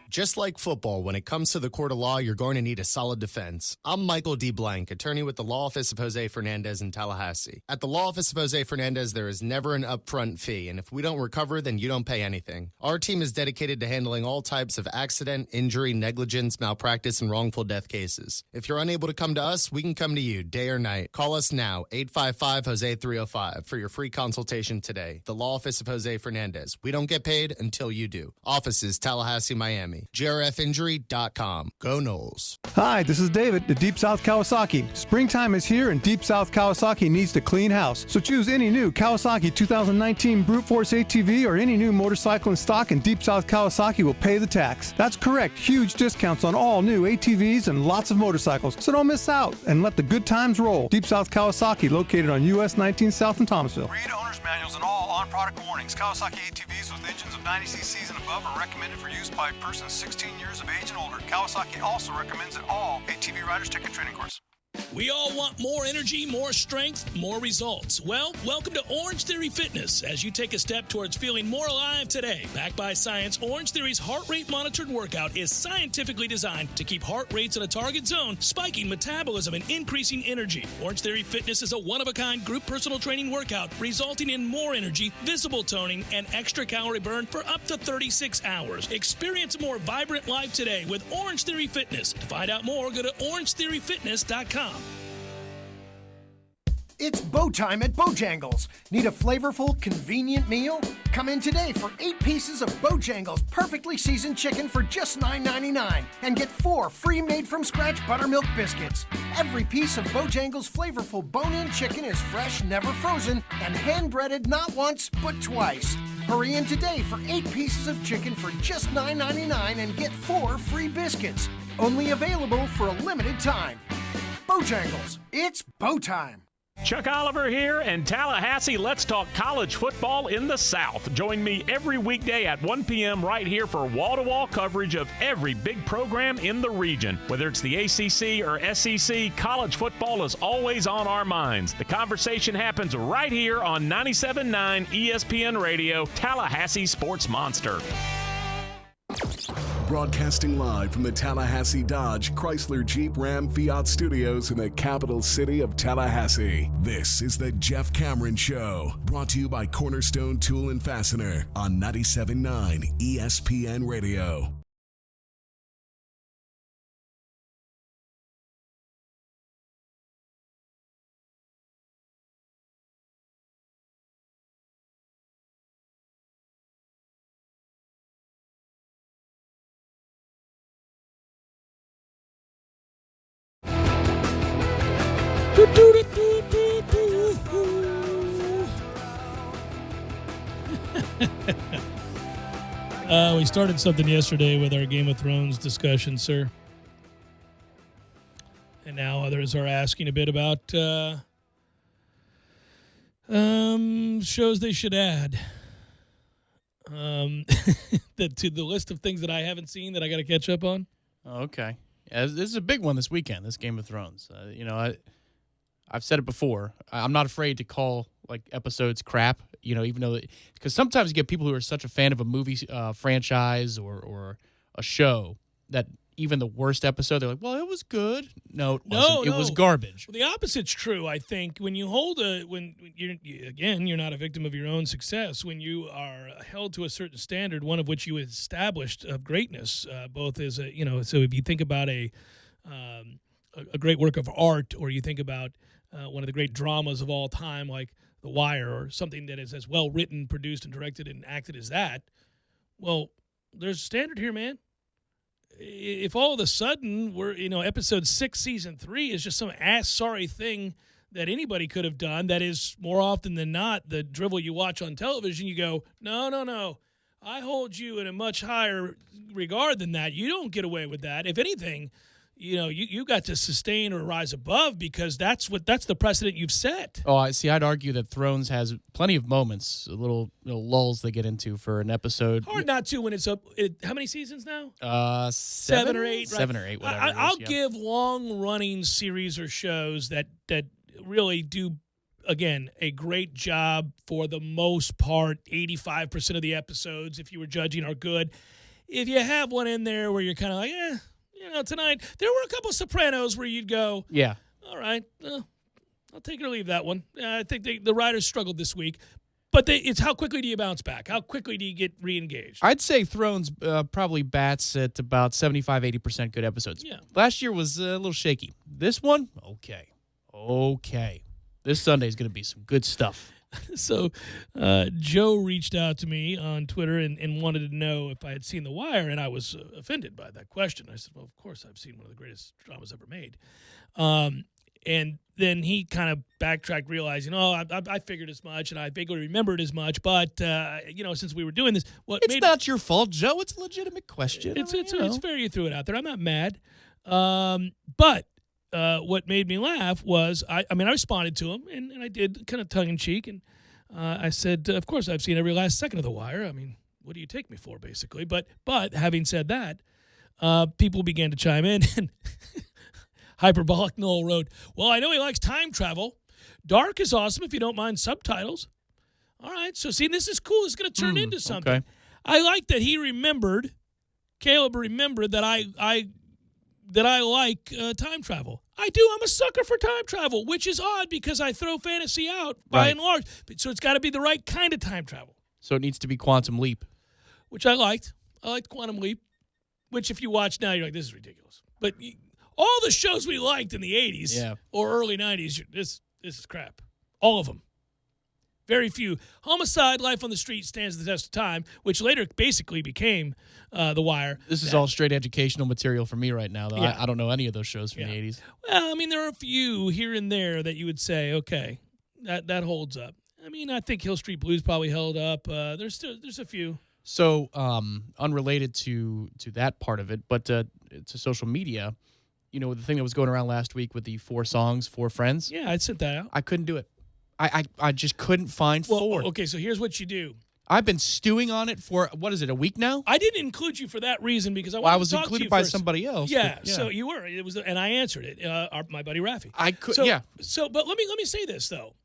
Just like football, when it comes to the court of law, you're going to need a solid defense. I'm Michael D. Blank, attorney with the Law Office of Jose Fernandez in Tallahassee. At the Law Office of Jose Fernandez, there is never an upfront fee, and if we don't recover, then you don't pay anything. Our team is dedicated to handling all types of accident, injury, negligence, malpractice, and wrongful death cases. If you're unable to come to us, we can come to you day or night. Call us now, 855-HOSE-305, for your free consultation today. The Law Office of Jose Fernandez. We don't get paid until you do. Offices, Tallahassee, Miami. GRFinjury.com. Go Noles. Hi, this is David at Deep South Kawasaki. Springtime is here and Deep South Kawasaki needs to clean house. So choose any new Kawasaki 2019 Brute Force ATV or any new motorcycle in stock and Deep South Kawasaki will pay the tax. That's correct. Huge discounts on all new ATVs and lots of motorcycles. So don't miss out and let the good times roll. Deep South Kawasaki, located on US 19 South in Thomasville. Read owner's manuals and all on-product warnings. Kawasaki ATVs with engines of 90 cc's and above are recommended for use by persons 16 years of age and older. Kawasaki also recommends that all ATV riders take a training course. We all want more energy, more strength, more results. Well, welcome to Orange Theory Fitness as you take a step towards feeling more alive today. Backed by science, Orange Theory's heart rate monitored workout is scientifically designed to keep heart rates in a target zone, spiking metabolism and increasing energy. Orange Theory Fitness is a one-of-a-kind group personal training workout resulting in more energy, visible toning, and extra calorie burn for up to 36 hours. Experience a more vibrant life today with Orange Theory Fitness. To find out more, go to orangetheoryfitness.com. It's bow time at Bojangles. Need a flavorful, convenient meal? Come in today for 8 pieces of Bojangles perfectly seasoned chicken for just $9.99 and get 4 free made-from-scratch buttermilk biscuits. Every piece of Bojangles flavorful bone-in chicken is fresh, never frozen, and hand-breaded not once, but twice. Hurry in today for 8 pieces of chicken for just $9.99 and get 4 free biscuits. Only available for a limited time. Bojangles, it's bow time. Chuck Oliver here, and Tallahassee, let's talk college football in the South. Join me every weekday at 1 p.m. right here for wall-to-wall coverage of every big program in the region. Whether it's the ACC or SEC, college football is always on our minds. The conversation happens right here on 97.9 ESPN Radio, Tallahassee Sports Monster. Broadcasting live from the Tallahassee Dodge, Chrysler, Jeep, Ram, Fiat studios in the capital city of Tallahassee. This is the Jeff Cameron Show, brought to you by Cornerstone Tool and Fastener on 97.9 ESPN Radio. We started something yesterday with our Game of Thrones discussion, sir. And now others are asking a bit about shows they should add to the list of things that I haven't seen that I got to catch up on. Okay. Yeah, this is a big one this weekend, this Game of Thrones. I've said it before. I'm not afraid to call episodes crap, even though because sometimes you get people who are such a fan of a movie franchise or a show that even the worst episode, they're like, well, it was good. No, it wasn't. It was garbage. Well, the opposite's true, I think. When you hold when you're not a victim of your own success. When you are held to a certain standard, one of which you established of greatness, both as a, so if you think about a great work of art, or you think about one of the great dramas of all time, like The Wire, or something that is as well written, produced, and directed and acted as that, well, there's a standard here, man. If all of a sudden we're, episode 6, season 3 is just some sorry thing that anybody could have done, that is more often than not the drivel you watch on television, you go, no, I hold you in a much higher regard than that. You don't get away with that. If anything, you got to sustain or rise above, because that's the precedent you've set. Oh, I see. I'd argue that Thrones has plenty of moments, little lulls they get into for an episode. Hard not to when it's up. How many seasons now? 7 or 8. Right? 7 or 8, whatever. I'll give long-running series or shows that really do, again, a great job for the most part. 85% of the episodes, if you were judging, are good. If you have one in there where you're kind of like, tonight, there were a couple Sopranos where you'd go, yeah, all right, I'll take it or leave that one. I think the writers struggled this week. But it's how quickly do you bounce back? How quickly do you get re-engaged? I'd say Thrones probably bats at about 75-80% good episodes. Yeah. Last year was a little shaky. This one, okay. This Sunday is going to be some good stuff. So Joe reached out to me on Twitter and wanted to know if I had seen The Wire, and I was offended by that question. I said, well, of course I've seen one of the greatest dramas ever made. And then he kind of backtracked, realizing, I figured as much, and I vaguely remembered as much, but, since we were doing this. It's not your fault, Joe. It's a legitimate question. It's fair you threw it out there. I'm not mad. But what made me laugh was, I responded to him, and I did kind of tongue-in-cheek, and I said, of course, I've seen every last second of The Wire. I mean, what do you take me for, basically? But having said that, people began to chime in, and Hyperbolic Noel wrote, well, I know he likes time travel. Dark is awesome if you don't mind subtitles. All right, so see, this is cool. It's going to turn into something. Okay. I like that he remembered, Caleb remembered that I like time travel. I do. I'm a sucker for time travel, which is odd because I throw fantasy out by and large. So it's got to be the right kind of time travel. So it needs to be Quantum Leap. Which I liked. I liked Quantum Leap, which if you watch now, you're like, this is ridiculous. But all the shows we liked in the 80s or early 90s, this is crap. All of them. Very few. Homicide, Life on the Street stands the test of time, which later basically became The Wire. This is all straight educational material for me right now, though. I don't know any of those shows from the 80s. Well, I mean, there are a few here and there that you would say, okay, that holds up. I mean, I think Hill Street Blues probably held up. There's a few. So, unrelated to that part of it, but to social media, you know, the thing that was going around last week with the 4 songs, 4 friends. Yeah, I sent that out. I couldn't do it. I just couldn't find 4. Okay, so here's what you do. I've been stewing on it for, what is it, a week now? I didn't include you for that reason because I was included by somebody else. Yeah, but, so you were. It was, and I answered it. My buddy Rafi. I could. But let me say this though.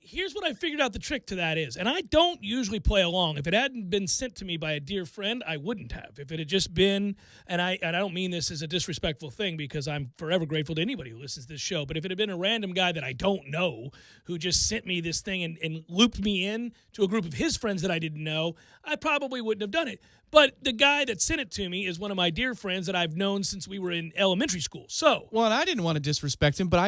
Here's what I figured out the trick to that is, and I don't usually play along. If it hadn't been sent to me by a dear friend, I wouldn't have. If it had just been, and I don't mean this as a disrespectful thing because I'm forever grateful to anybody who listens to this show, but if it had been a random guy that I don't know who just sent me this thing and looped me in to a group of his friends that I didn't know, I probably wouldn't have done it. But the guy that sent it to me is one of my dear friends that I've known since we were in elementary school. So, well, and I didn't want to disrespect him, but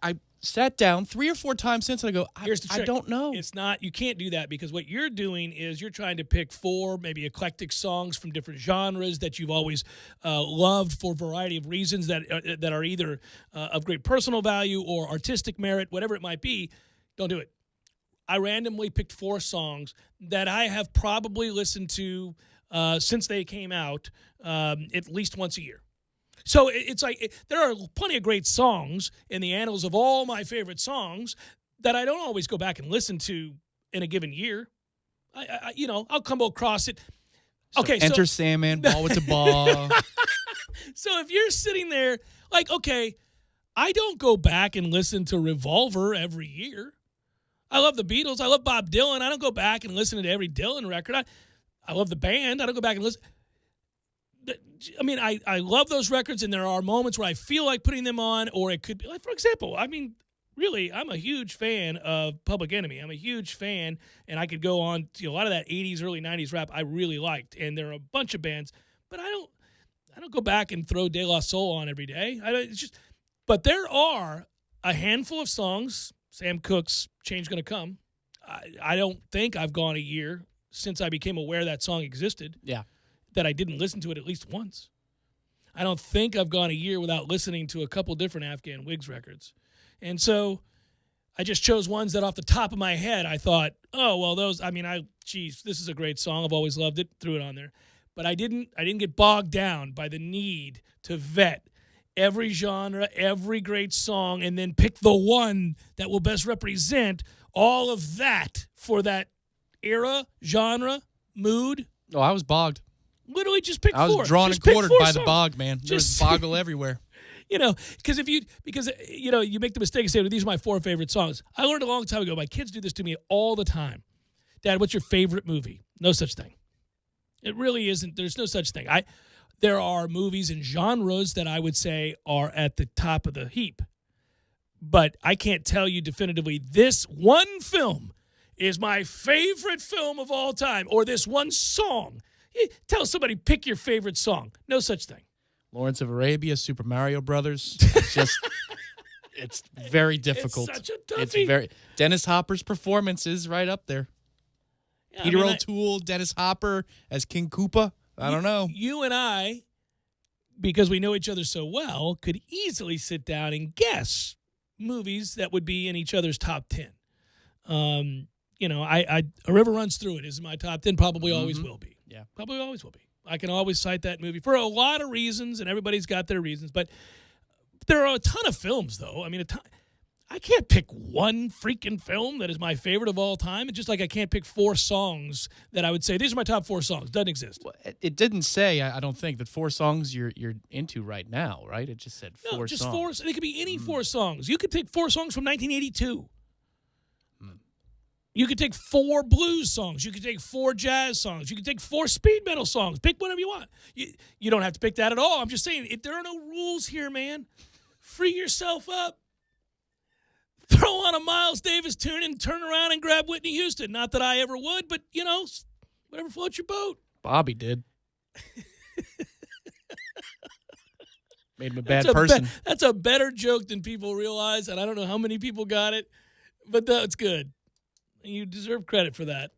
I sat down 3 or 4 times since and I go, here's the trick. I don't know. It's not, you can't do that because what you're doing is you're trying to pick 4 maybe eclectic songs from different genres that you've always loved for a variety of reasons that are either of great personal value or artistic merit, whatever it might be. Don't do it. I randomly picked 4 songs that I have probably listened to since they came out at least once a year. So it's like there are plenty of great songs in the annals of all my favorite songs that I don't always go back and listen to in a given year. I'll come across it. Okay, Enter Sandman, Ball with the Ball. So if you're sitting there like, okay, I don't go back and listen to Revolver every year. I love the Beatles. I love Bob Dylan. I don't go back and listen to every Dylan record. I love the band. I don't go back and listen. I mean, I love those records, and there are moments where I feel like putting them on, or it could be, like, for example, I mean, really, I'm a huge fan of Public Enemy. I'm a huge fan, and I could go on to a lot of that 80s, early 90s rap I really liked, and there are a bunch of bands, but I don't go back and throw De La Soul on every day. But there are a handful of songs, Sam Cooke's Change Gonna Come. I don't think I've gone a year since I became aware that song existed. Yeah. That I didn't listen to it at least once. I don't think I've gone a year without listening to a couple different Afghan Wigs records. And so I just chose ones that off the top of my head I thought, oh, well, those, I mean, this is a great song. I've always loved it, threw it on there. But I didn't get bogged down by the need to vet every genre, every great song, and then pick the one that will best represent all of that for that era, genre, mood. Oh, I was bogged. Literally just pick 4. I was drawn and quartered by the bog, man. There's boggle everywhere. Because you make the mistake of saying, these are my 4 favorite songs. I learned a long time ago, my kids do this to me all the time. Dad, what's your favorite movie? No such thing. It really isn't. There's no such thing. There are movies and genres that I would say are at the top of the heap. But I can't tell you definitively this one film is my favorite film of all time, or this one song. Tell somebody, pick your favorite song. No such thing. Lawrence of Arabia, Super Mario Brothers. It's very difficult. It's such a toughie. Dennis Hopper's performance is right up there. Yeah, Peter O'Toole, Dennis Hopper as King Koopa. I don't know. You and I, because we know each other so well, could easily sit down and guess movies that would be in each other's top 10. A River Runs Through It is in my top 10, probably always will be. Yeah. Probably always will be. I can always cite that movie for a lot of reasons, and everybody's got their reasons. But there are a ton of films, though. I mean, I can't pick one freaking film that is my favorite of all time. It's just like I can't pick 4 songs that I would say, these are my top 4 songs. Doesn't exist. Well, it didn't say, I don't think, that 4 songs you're into right now, right? It just said 4 songs. No, just 4. It could be any 4 songs. You could take 4 songs from 1982. You could take 4 blues songs. You could take 4 jazz songs. You could take 4 speed metal songs. Pick whatever you want. You don't have to pick that at all. I'm just saying, there are no rules here, man. Free yourself up. Throw on a Miles Davis tune and turn around and grab Whitney Houston. Not that I ever would, but, whatever floats your boat. Bobby did. Made him a bad person. That's a better joke than people realize, and I don't know how many people got it, but that's good. You deserve credit for that.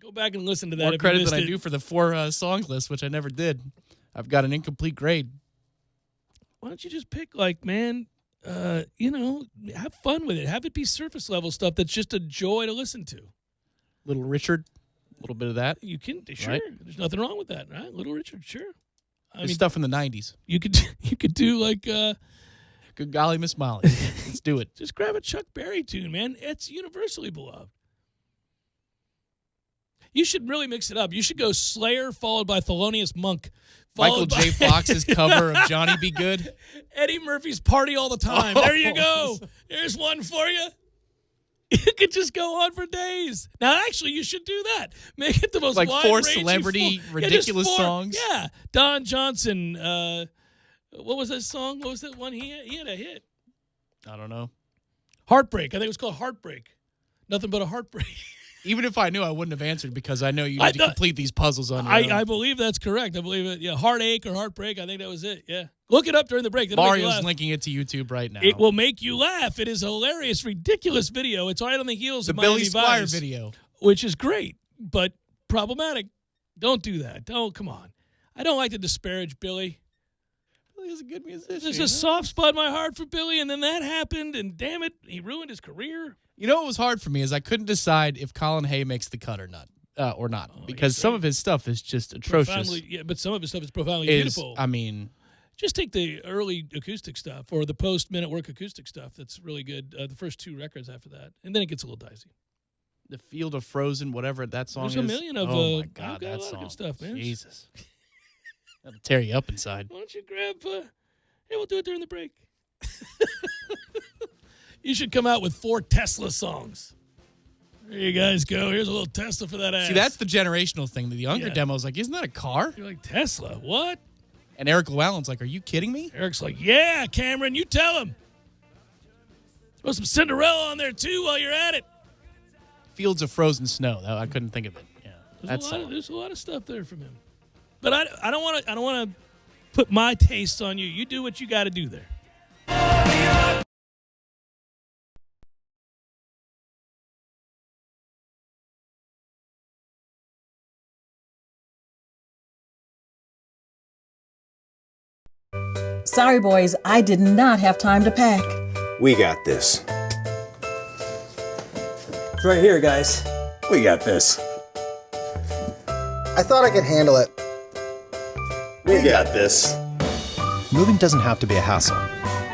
Go back and listen to that. More credit than I do for the 4 songs list, which I never did. I've got an incomplete grade. Why don't you just pick, have fun with it. Have it be surface level stuff that's just a joy to listen to. Little Richard, a little bit of that. You can, sure. Right? There's nothing wrong with that, right? Little Richard, sure. There's stuff from the 90s. You could do like Good golly, Miss Molly. Let's do it. Just grab a Chuck Berry tune, man. It's universally beloved. You should really mix it up. You should go Slayer followed by Thelonious Monk. Michael J. Fox's cover of Johnny Be Good. Eddie Murphy's Party All the Time. There you go. There's one for you. You could just go on for days. Now, actually, you should do that. Make it the most like 4 wide-ranging celebrity, ridiculous 4 songs. Yeah. Don Johnson. What was that song? What was that one he had? He had a hit. I don't know. Heartbreak. I think it was called Heartbreak. Nothing but a heartbreak. Even if I knew, I wouldn't have answered because I know you need to complete these puzzles on your own. I believe that's correct. I believe it. Yeah, Heartache or Heartbreak. I think that was it. Yeah. Look it up during the break. Mario's linking it to YouTube right now. It will make you laugh. It is a hilarious, ridiculous video. It's right on the heels of the Billy Miami Squire Vice, video. Which is great, but problematic. Don't do that. Come on. I don't like to disparage Billy. Billy is a good musician. There's a soft spot in my heart for Billy, and then that happened, and damn it, he ruined his career. You know what was hard for me is I couldn't decide if Colin Hay makes the cut or not, because some of his stuff is just atrocious. Yeah, but some of his stuff is profoundly beautiful. I mean, just take the early acoustic stuff or the post-minute work acoustic stuff. That's really good. The first 2 records after that, and then it gets a little dicey. The Field of Frozen, whatever that song There's is. A million of. Oh my God, that that song. Good stuff, man. Jesus, that'll tear you up inside. Why don't you grab? Hey, we'll do it during the break. You should come out with 4 Tesla songs. There you guys go. Here's a little Tesla for that ass. See, that's the generational thing. The younger demo's like, isn't that a car? You're like, Tesla, what? And Eric Llewellyn's like, are you kidding me? Eric's like, yeah, Cameron, you tell him. Throw some Cinderella on there, too, while you're at it. Fields of Frozen Snow. I couldn't think of it. Yeah, there's a lot of stuff there from him. But I don't want to put my tastes on you. You do what you got to do there. Sorry, boys, I did not have time to pack. We got this. It's right here, guys. We got this. I thought I could handle it. We got this. Moving doesn't have to be a hassle.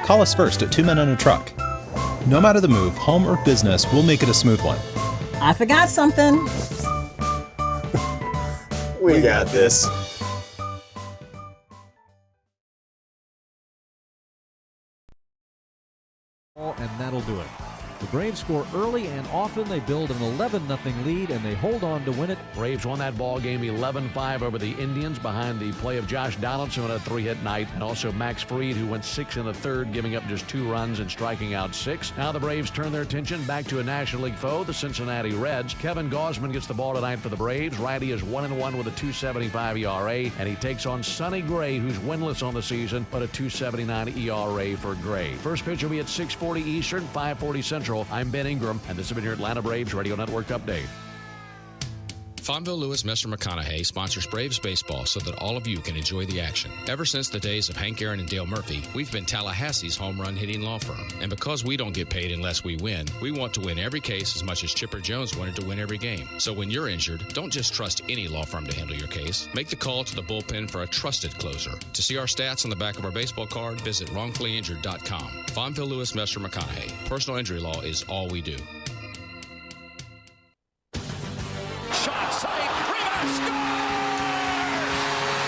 Call us first at 2 Men and a Truck. No matter the move, home or business, we'll make it a smooth one. I forgot something. We got this. And that'll do it. The Braves score early, and often they build an 11-0 lead, and they hold on to win it. Braves won that ball game 11-5 over the Indians behind the play of Josh Donaldson on a 3-hit night, and also Max Fried, who went 6 in the third, giving up just 2 runs and striking out 6. Now the Braves turn their attention back to a National League foe, the Cincinnati Reds. Kevin Gausman gets the ball tonight for the Braves. Righty is 1-1 with a 2.75 ERA, and he takes on Sonny Gray, who's winless on the season, but a 2.79 ERA for Gray. First pitch will be at 6:40 Eastern, 5:40 Central. I'm Ben Ingram, and this has been your Atlanta Braves Radio Network update. Fonville Lewis Messer McConaughey sponsors Braves baseball so that all of you can enjoy the action. Ever since the days of Hank Aaron and Dale Murphy, we've been Tallahassee's home run hitting law firm. And because we don't get paid unless we win, we want to win every case as much as Chipper Jones wanted to win every game. So when you're injured, don't just trust any law firm to handle your case. Make the call to the bullpen for a trusted closer. To see our stats on the back of our baseball card, visit wrongfullyinjured.com. Fonville Lewis Messer McConaughey. Personal injury law is all we do.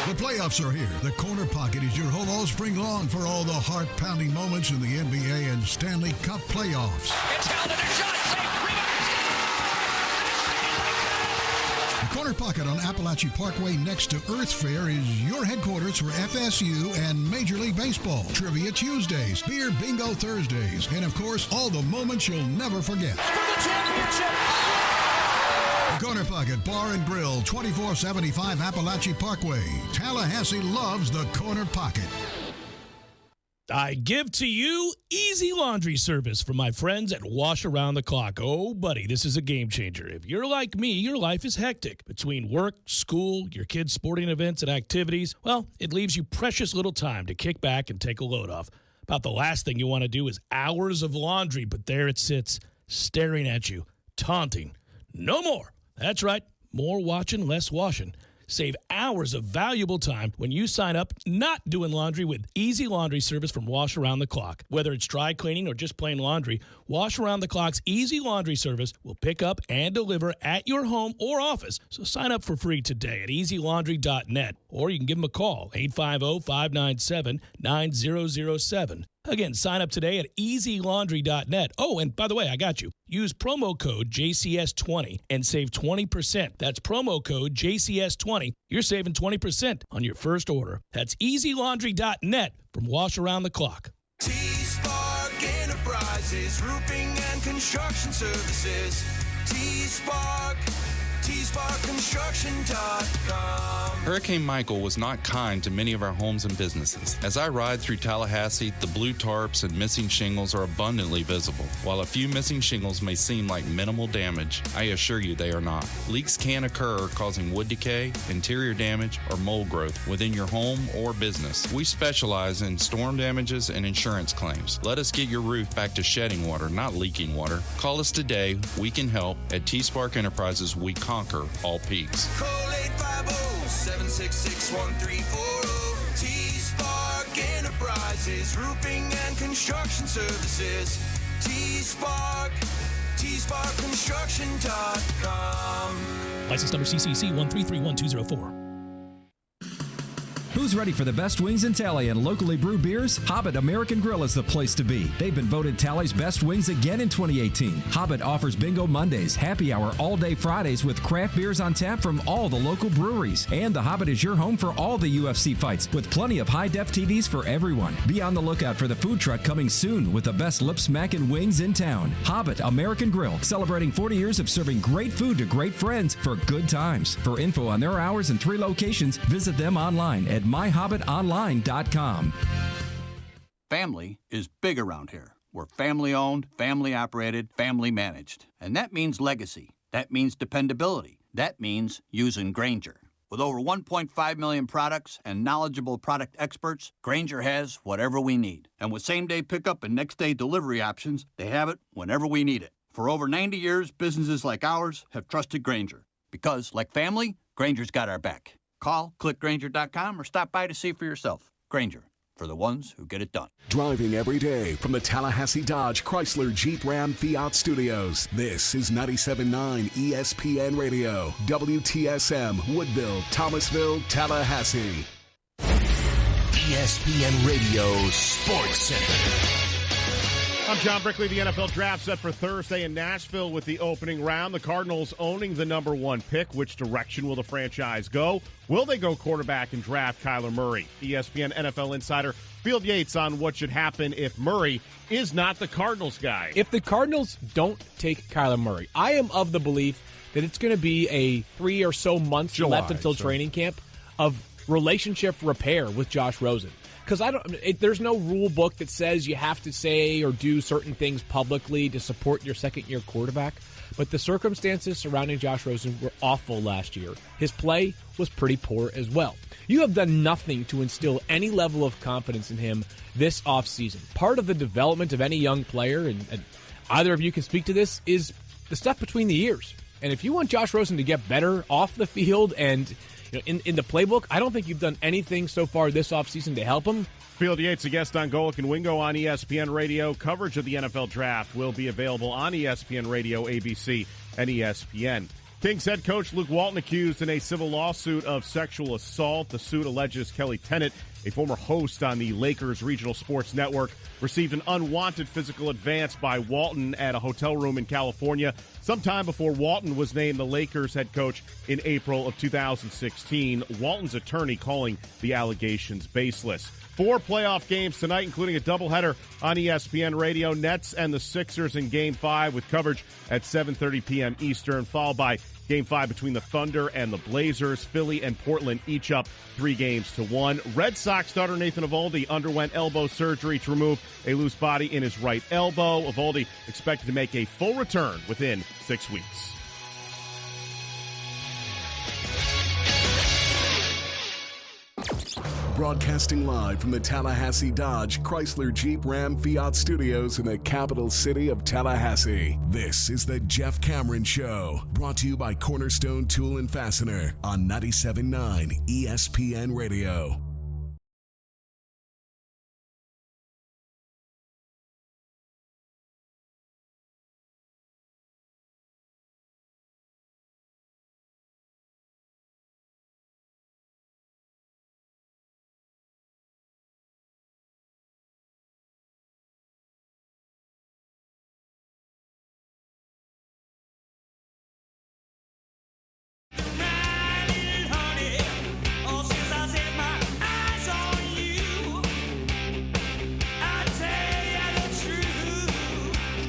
The playoffs are here. The Corner Pocket is your home all-spring long for all the heart-pounding moments in the NBA and Stanley Cup playoffs. It's held in a shot. The Corner Pocket on Appalachian Parkway next to Earth Fair is your headquarters for FSU and Major League Baseball. Trivia Tuesdays, Beer Bingo Thursdays, and of course, all the moments you'll never forget. For the championship! The Corner Pocket Bar and Grill, 2475 Appalachian Parkway. Tallahassee loves the Corner Pocket. I give to you easy laundry service from my friends at Wash Around the Clock. Oh, buddy, this is a game changer. If you're like me, your life is hectic. Between work, school, your kids' sporting events and activities, well, it leaves you precious little time to kick back and take a load off. About the last thing you want to do is hours of laundry, but there it sits, staring at you, taunting. No more. That's right. More watching, less washing. Save hours of valuable time when you sign up not doing laundry with easy laundry service from Wash Around the Clock. Whether it's dry cleaning or just plain laundry, Wash Around the Clock's easy laundry service will pick up and deliver at your home or office. So sign up for free today at easylaundry.net, or you can give them a call, 850-597-9007. Again, sign up today at easylaundry.net. Oh, and by the way, I got you. Use promo code JCS20 and save 20%. That's promo code JCS20. You're saving 20% on your first order. That's easylaundry.net from Wash Around the Clock. T-Spark Enterprises, roofing and construction services. T-Spark, TSparkConstruction.com. Hurricane Michael was not kind to many of our homes and businesses. As I ride through Tallahassee, the blue tarps and missing shingles are abundantly visible. While a few missing shingles may seem like minimal damage, I assure you they are not. Leaks can occur, causing wood decay, interior damage, or mold growth within your home or business. We specialize in storm damages and insurance claims. Let us get your roof back to shedding water, not leaking water. Call us today. We can help. At T-Spark Enterprises, we conquer all peaks. Call 850-766-1340. T-Spark Enterprises, roofing and construction services. T-Spark, TSparkConstruction.com. License number CCC 1331204. Who's ready for the best wings in Tally and locally brewed beers? Hobbit American Grill is the place to be. They've been voted Tally's best wings again in 2018. Hobbit offers Bingo Mondays, happy hour all-day Fridays with craft beers on tap from all the local breweries. And the Hobbit is your home for all the UFC fights with plenty of high-def TVs for everyone. Be on the lookout for the food truck coming soon with the best lip-smacking wings in town. Hobbit American Grill, celebrating 40 years of serving great food to great friends for good times. For info on their hours and 3 locations, visit them online at myhobbitonline.com. Family is big around here. We're family-owned, family-operated, family-managed. And that means legacy. That means dependability. That means using Grainger. With over 1.5 million products and knowledgeable product experts, Grainger has whatever we need. And with same-day pickup and next-day delivery options, they have it whenever we need it. For over 90 years, businesses like ours have trusted Grainger. Because, like family, Grainger's got our back. Call, click Grainger.com, or stop by to see for yourself. Grainger, for the ones who get it done. Driving every day from the Tallahassee Dodge Chrysler Jeep Ram Fiat Studios. This is 97.9 ESPN Radio, WTSM, Woodville, Thomasville, Tallahassee. ESPN Radio Sports Center. I'm John Brickley. The NFL draft set for Thursday in Nashville with the opening round. The Cardinals owning the number 1 pick. Which direction will the franchise go? Will they go quarterback and draft Kyler Murray? ESPN NFL insider Field Yates on what should happen if Murray is not the Cardinals guy. If the Cardinals don't take Kyler Murray, I am of the belief that it's going to be a 3 or so months left until training camp of relationship repair with Josh Rosen. because there's no rule book that says you have to say or do certain things publicly to support your second-year quarterback. But the circumstances surrounding Josh Rosen were awful last year. His play was pretty poor as well. You have done nothing to instill any level of confidence in him this offseason. Part of the development of any young player, and either of you can speak to this, is the stuff between the ears. And if you want Josh Rosen to get better off the field and in the playbook, I don't think you've done anything so far this offseason to help him. Field Yates, a guest on Golic and Wingo on ESPN Radio. Coverage of the NFL Draft will be available on ESPN Radio, ABC, and ESPN. Kings head coach Luke Walton accused in a civil lawsuit of sexual assault. The suit alleges Kelly Tennant, a former host on the Lakers Regional Sports Network, received an unwanted physical advance by Walton at a hotel room in California sometime before Walton was named the Lakers head coach in April of 2016. Walton's attorney calling the allegations baseless. 4 playoff games tonight, including a doubleheader on ESPN Radio. Nets and the Sixers in Game 5 with coverage at 7:30 p.m. Eastern, followed by Game 5 between the Thunder and the Blazers. Philly and Portland each up 3-1. Red Sox starter Nathan Eovaldi underwent elbow surgery to remove a loose body in his right elbow. Eovaldi expected to make a full return within 6 weeks. Broadcasting live from the Tallahassee Dodge Chrysler Jeep Ram Fiat Studios in the capital city of Tallahassee. This is the Jeff Cameron Show, brought to you by Cornerstone Tool and Fastener on 97.9 ESPN Radio.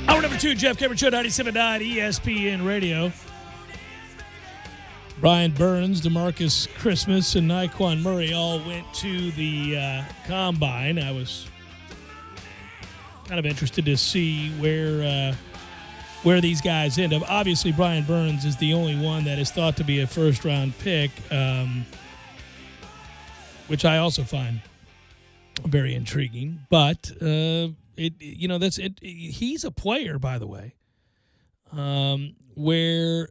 Hour number 2, Jeff Cameron Show, 97.9 ESPN Radio. Brian Burns, DeMarcus Christmas, and Naquan Murray all went to the Combine. I was kind of interested to see where these guys end up. Obviously, Brian Burns is the only one that is thought to be a first-round pick, which I also find very intriguing. But he's a player, by the way, where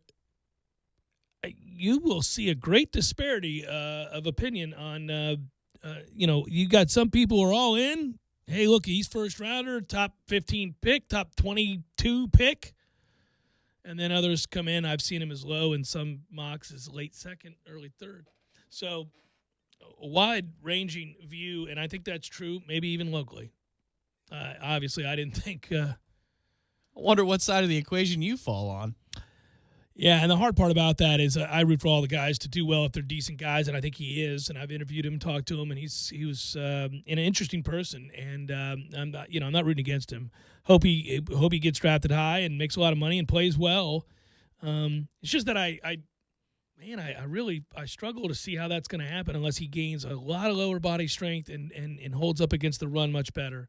you will see a great disparity of opinion on. You got some people who are all in. Hey, look, he's first rounder, top 15 pick, top 22 pick. And then others come in. I've seen him as low in some mocks as late second, early third. So a wide-ranging view, and I think that's true, maybe even locally. Obviously, I didn't think. I wonder what side of the equation you fall on. Yeah, and the hard part about that is I root for all the guys to do well if they're decent guys, and I think he is. And I've interviewed him, talked to him, and he was an interesting person. And I'm not rooting against him. Hope he gets drafted high and makes a lot of money and plays well. It's just that I really struggle to see how that's going to happen unless he gains a lot of lower body strength and holds up against the run much better.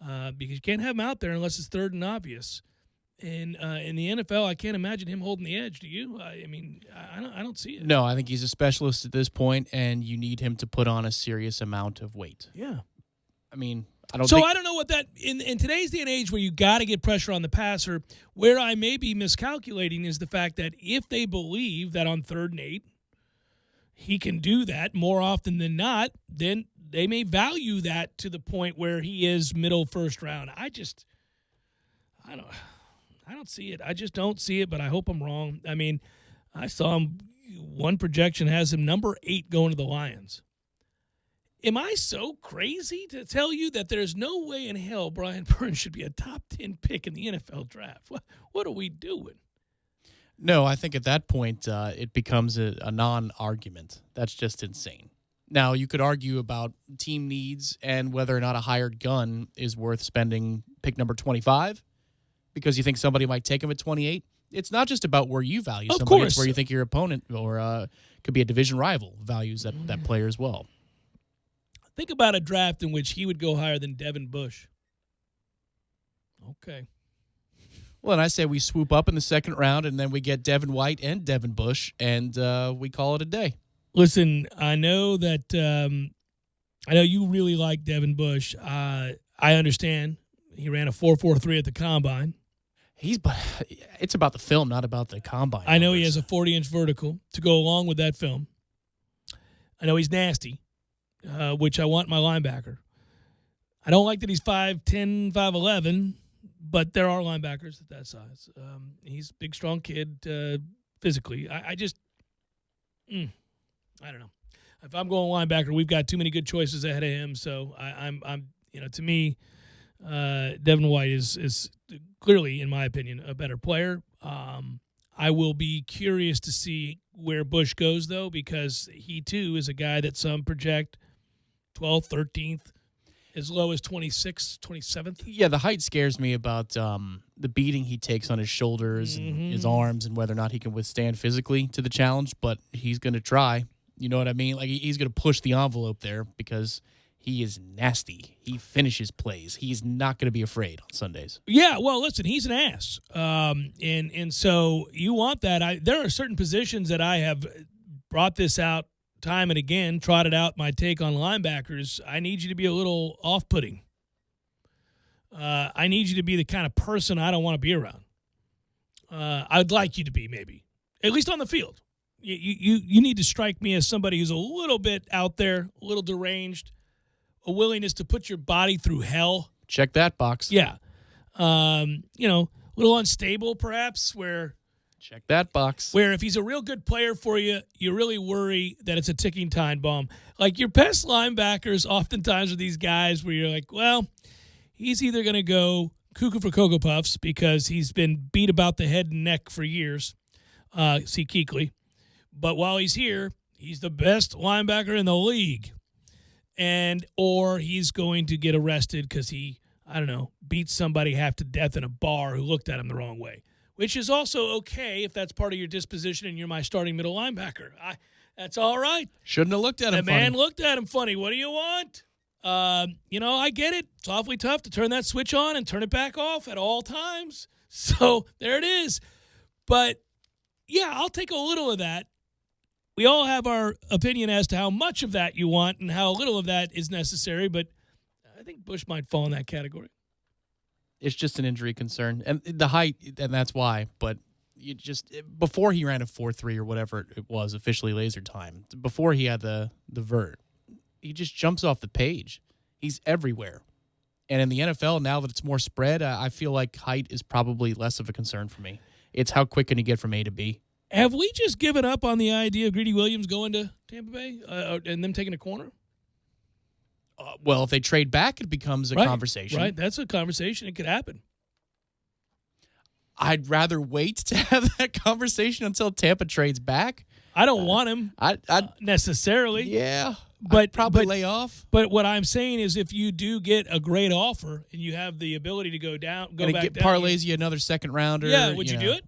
Because you can't have him out there unless it's third and obvious. And in the NFL, I can't imagine him holding the edge. Do you? I don't see it. No, I think he's a specialist at this point, and you need him to put on a serious amount of weight. Yeah. I don't know what that in today's day and age where you got to get pressure on the passer. Where I may be miscalculating is the fact that if they believe that on 3rd and 8 he can do that more often than not, then they may value that to the point where he is middle first round. I don't see it. I just don't see it, but I hope I'm wrong. I mean, I saw him, one projection has him number 8 going to the Lions. Am I so crazy to tell you that there's no way in hell Brian Burns should be a top 10 pick in the NFL draft? What are we doing? No, I think at that point it becomes a non-argument. That's just insane. Now, you could argue about team needs and whether or not a hired gun is worth spending pick number 25 because you think somebody might take him at 28. It's not just about where you value somebody. It's where you think your opponent or could be a division rival values that player as well. Think about a draft in which he would go higher than Devin Bush. Okay. Well, and I say we swoop up in the second round, and then we get Devin White and Devin Bush, and we call it a day. Listen, I know that I know you really like Devin Bush. I understand. He ran a 4.43 at the combine. It's about the film, not about the combine. I know he has a 40-inch vertical to go along with that film. I know he's nasty, which I want my linebacker. I don't like that he's 5'10", 5'11", but there are linebackers at that size. He's a big, strong kid physically. I just, I don't know. If I'm going linebacker, we've got too many good choices ahead of him. So I'm to me, Devin White is clearly, in my opinion, a better player. I will be curious to see where Bush goes, though, because he, too, is a guy that some project 12th, 13th, as low as 26th, 27th. Yeah, the height scares me about the beating he takes on his shoulders and his arms and whether or not he can withstand physically to the challenge, but he's going to try. You know what I mean? Like, he's going to push the envelope there because he is nasty. He finishes plays. He's not going to be afraid on Sundays. Yeah, well, listen, he's an ass. And so you want that. There are certain positions that I have brought this out time and again, trotted out my take on linebackers. I need you to be a little off-putting. I need you to be the kind of person I don't want to be around. I'd like you to be, maybe, at least on the field. You need to strike me as somebody who's a little bit out there, a little deranged, a willingness to put your body through hell. Check that box. Yeah. A little unstable perhaps, where check that box. Where if he's a real good player for you, you really worry that it's a ticking time bomb. Like your best linebackers oftentimes are these guys where you're like, well, he's either going to go cuckoo for Cocoa Puffs because he's been beat about the head and neck for years. See Kuechly. But while he's here, he's the best linebacker in the league. Or he's going to get arrested because he, beat somebody half to death in a bar who looked at him the wrong way, which is also okay if that's part of your disposition and you're my starting middle linebacker. That's all right. Shouldn't have looked at him funny. The man looked at him funny. What do you want? I get it. It's awfully tough to turn that switch on and turn it back off at all times. So there it is. But, yeah, I'll take a little of that. We all have our opinion as to how much of that you want and how little of that is necessary, but I think Bush might fall in that category. It's just an injury concern. And the height, and that's why. But before he ran a 4.3 or whatever it was, officially laser time, before he had the vert, he just jumps off the page. He's everywhere. And in the NFL, now that it's more spread, I feel like height is probably less of a concern for me. It's how quick can you get from A to B. Have we just given up on the idea of Greedy Williams going to Tampa Bay and them taking a corner? Well, if they trade back, it becomes a conversation. Right, that's a conversation. It could happen. I'd rather wait to have that conversation until Tampa trades back. I don't want him necessarily. Yeah, but I'd probably lay off. But what I'm saying is, if you do get a great offer and you have the ability to go down, parlays you another second rounder. Yeah, would you do it?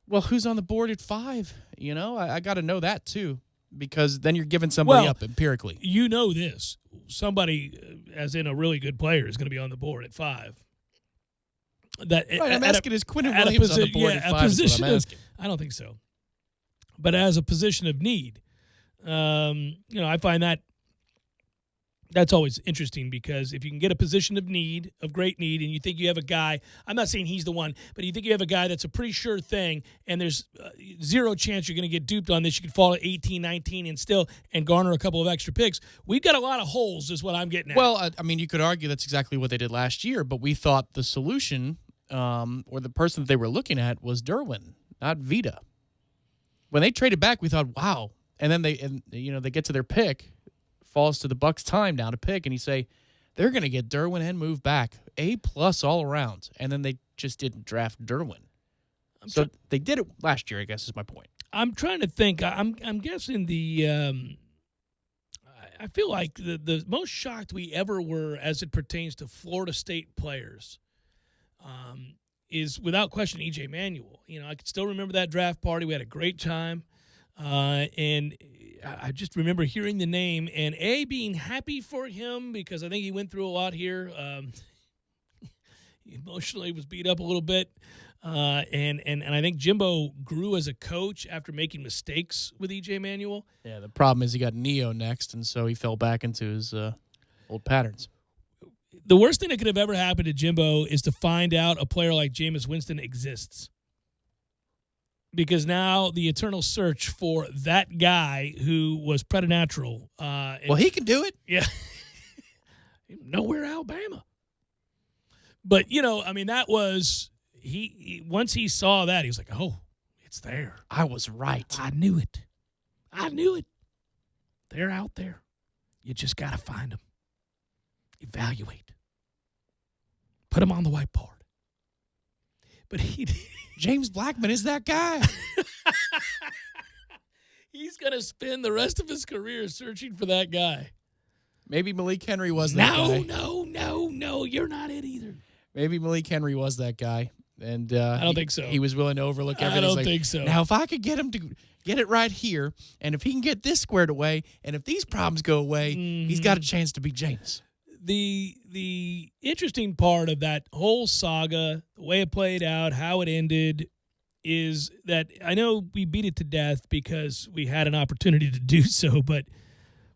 Well, who's on the board at 5? I got to know that too, because then you're giving somebody up empirically. You know this. Somebody, as in a really good player, is going to be on the board at 5. I'm asking, is Quinton Williams on the board at 5? Is what I'm asking. I don't think so. But as a position of need, I find that's always interesting, because if you can get a position of need, of great need, and you think you have a guy, I'm not saying he's the one, but you think you have a guy that's a pretty sure thing, and there's zero chance you're going to get duped on this. You could fall at 18, 19 and garner a couple of extra picks. We've got a lot of holes is what I'm getting at. Well, you could argue that's exactly what they did last year, but we thought the solution or the person that they were looking at was Derwin, not Vita. When they traded back, we thought, wow. And then they get to their pick, falls to the Bucs' time now to pick, and you say they're going to get Derwin and move back A+ all around, and then they just didn't draft Derwin. They did it last year, I guess, is my point. I'm trying to think. I'm guessing I feel like the most shocked we ever were as it pertains to Florida State players is without question E.J. Manuel. I can still remember that draft party. We had a great time, and I just remember hearing the name and being happy for him because I think he went through a lot here. He emotionally was beat up a little bit. And I think Jimbo grew as a coach after making mistakes with E.J. Manuel. Yeah, the problem is he got Neo next, and so he fell back into his old patterns. The worst thing that could have ever happened to Jimbo is to find out a player like Jameis Winston exists. Because now the eternal search for that guy who was preternatural. Well, he can do it. Yeah. Nowhere, Alabama. But, that was, once he saw that, he was like, oh, it's there. I was right. I knew it. They're out there. You just got to find them. Evaluate. Put them on the whiteboard. But James Blackman is that guy. He's going to spend the rest of his career searching for that guy. Maybe Malik Henry was that guy. No, you're not it either. Maybe Malik Henry was that guy. And I don't think so. He was willing to overlook everything. I don't think so. Now, if I could get him to get it right here, and if he can get this squared away, and if these problems go away, he's got a chance to beat James. The interesting part of that whole saga, the way it played out, how it ended, is that I know we beat it to death because we had an opportunity to do so, but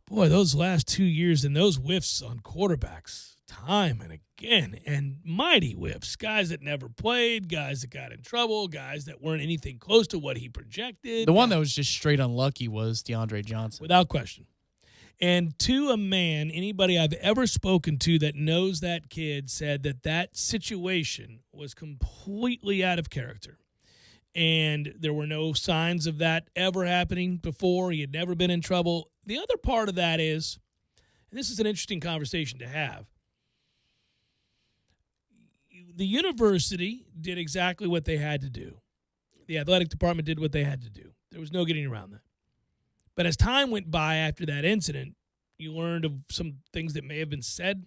boy, those last 2 years and those whiffs on quarterbacks, time and again, and mighty whiffs, guys that never played, guys that got in trouble, guys that weren't anything close to what he projected. The one that was just straight unlucky was DeAndre Johnson. Without question. And to a man, anybody I've ever spoken to that knows that kid said that situation was completely out of character. And there were no signs of that ever happening before. He had never been in trouble. The other part of that is, and this is an interesting conversation to have, the university did exactly what they had to do. The athletic department did what they had to do. There was no getting around that. But as time went by after that incident, you learned of some things that may have been said,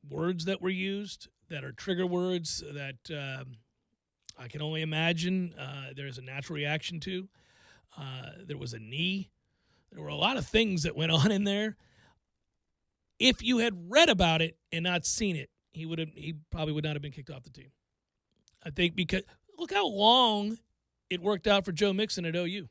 words that were used that are trigger words that I can only imagine there's a natural reaction to. There was a knee. There were a lot of things that went on in there. If you had read about it and not seen it, he probably would not have been kicked off the team. I think because look how long it worked out for Joe Mixon at OU.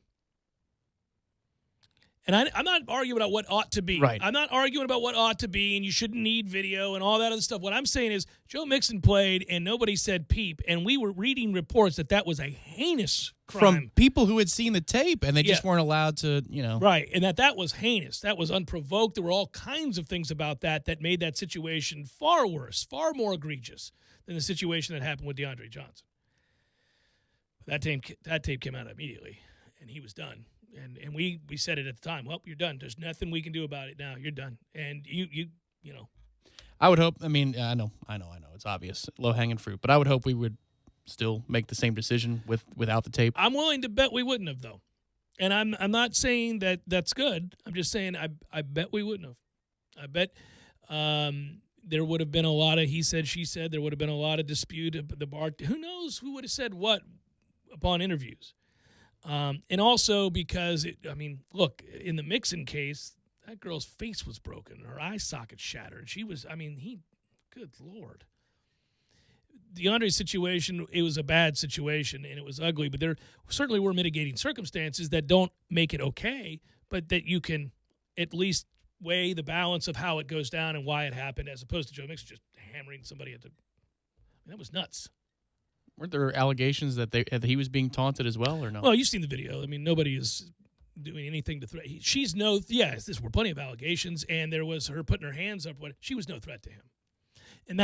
And I'm not arguing about what ought to be. Right. I'm not arguing about what ought to be, and you shouldn't need video and all that other stuff. What I'm saying is Joe Mixon played, and nobody said peep, and we were reading reports that was a heinous crime. From people who had seen the tape, and they just weren't allowed to, Right, and that was heinous. That was unprovoked. There were all kinds of things about that made that situation far worse, far more egregious than the situation that happened with DeAndre Johnson. That tape came out immediately, and he was done. And we said it at the time. Well, you're done. There's nothing we can do about it now. You're done. And you know. I would hope. I mean, I know. It's obvious, low-hanging fruit. But I would hope we would still make the same decision without the tape. I'm willing to bet we wouldn't have, though. And I'm not saying that that's good. I'm just saying I bet we wouldn't have. I bet there would have been a lot of he said, she said. There would have been a lot of dispute at the bar. Who knows who would have said what upon interviews. And also because, look, in the Mixon case, that girl's face was broken. Her eye socket shattered. She was, good Lord. DeAndre's situation, it was a bad situation, and it was ugly, but there certainly were mitigating circumstances that don't make it okay, but that you can at least weigh the balance of how it goes down and why it happened, as opposed to Joe Mixon just hammering somebody that was nuts. Weren't there allegations that he was being taunted as well, or no? Well, you've seen the video. Nobody is doing anything to threat. There were plenty of allegations, and there was her putting her hands up. She was no threat to him. And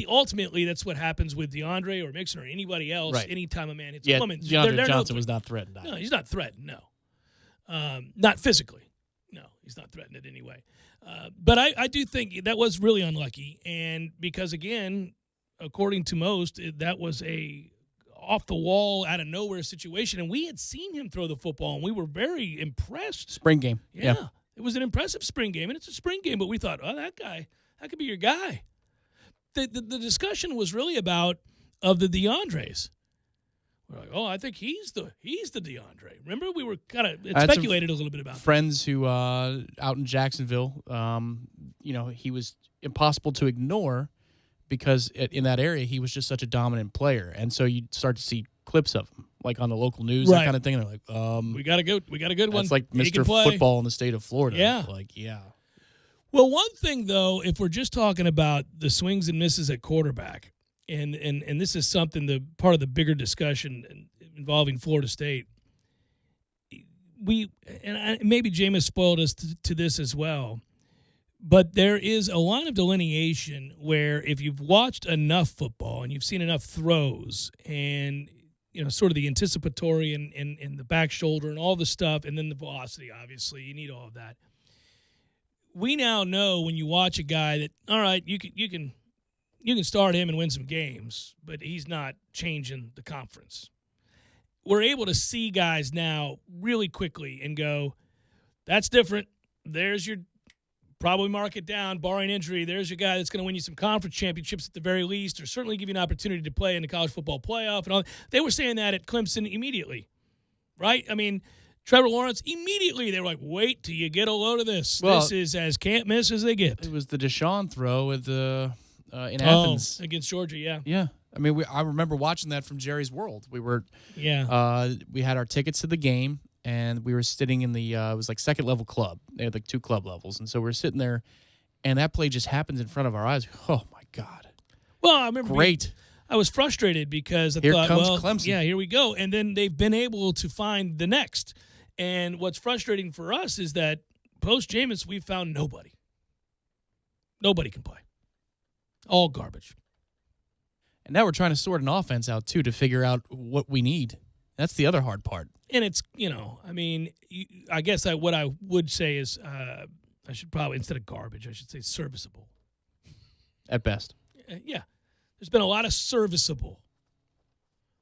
ultimately, that's what happens with DeAndre or Mixon or anybody else. Right. Anytime a man hits a woman. DeAndre Johnson was not threatened. No, he's not threatened, no. Not physically. No, he's not threatened in any way. But I do think that was really unlucky. And because, again, according to most, that was a off-the-wall, out-of-nowhere situation. And we had seen him throw the football, and we were very impressed. Spring game. Yeah. It was an impressive spring game, and it's a spring game. But we thought, that could be your guy. The discussion was really of the DeAndres. We're like, oh, I think he's the DeAndre. Remember, we were kind of speculated a little bit about friends who out in Jacksonville. He was impossible to ignore because in that area he was just such a dominant player, and so you start to see clips of him like on the local news, that kind of thing. And they're like, we got a good one. It's like Mr. Football in the state of Florida. Yeah, yeah. Well, one thing though, if we're just talking about the swings and misses at quarterback. And this is something part of the bigger discussion involving Florida State. Maybe Jameis spoiled us to this as well, but there is a line of delineation where if you've watched enough football and you've seen enough throws and sort of the anticipatory and the back shoulder and all the stuff, and then the velocity, obviously you need all of that. We now know when you watch a guy that all right, you can start him and win some games, but he's not changing the conference. We're able to see guys now really quickly and go, that's different. There's your probably mark it down, barring injury. There's your guy that's going to win you some conference championships at the very least, or certainly give you an opportunity to play in the college football playoff. And all. They were saying that at Clemson immediately, right? I mean, Trevor Lawrence, immediately they were like, wait till you get a load of this. Well, this is as can't miss as they get. It was the Deshaun throw with the in Athens against Georgia, yeah. Yeah. I mean, I remember watching that from Jerry's World. We were, we had our tickets to the game, and we were sitting in the, it was like second level club. They had like 2 club levels, and so we're sitting there, and that play just happens in front of our eyes. Oh my God! Well, I remember. Great. I was frustrated because I here thought, comes well, Clemson. Yeah, here we go, and then they've been able to find the next. And what's frustrating for us is that post Jameis, we've found nobody. Nobody can play. All garbage. And now we're trying to sort an offense out, too, to figure out what we need. That's the other hard part. And it's, I mean, I guess what I would say is I should probably, instead of garbage, I should say serviceable. At best. Yeah. There's been a lot of serviceable.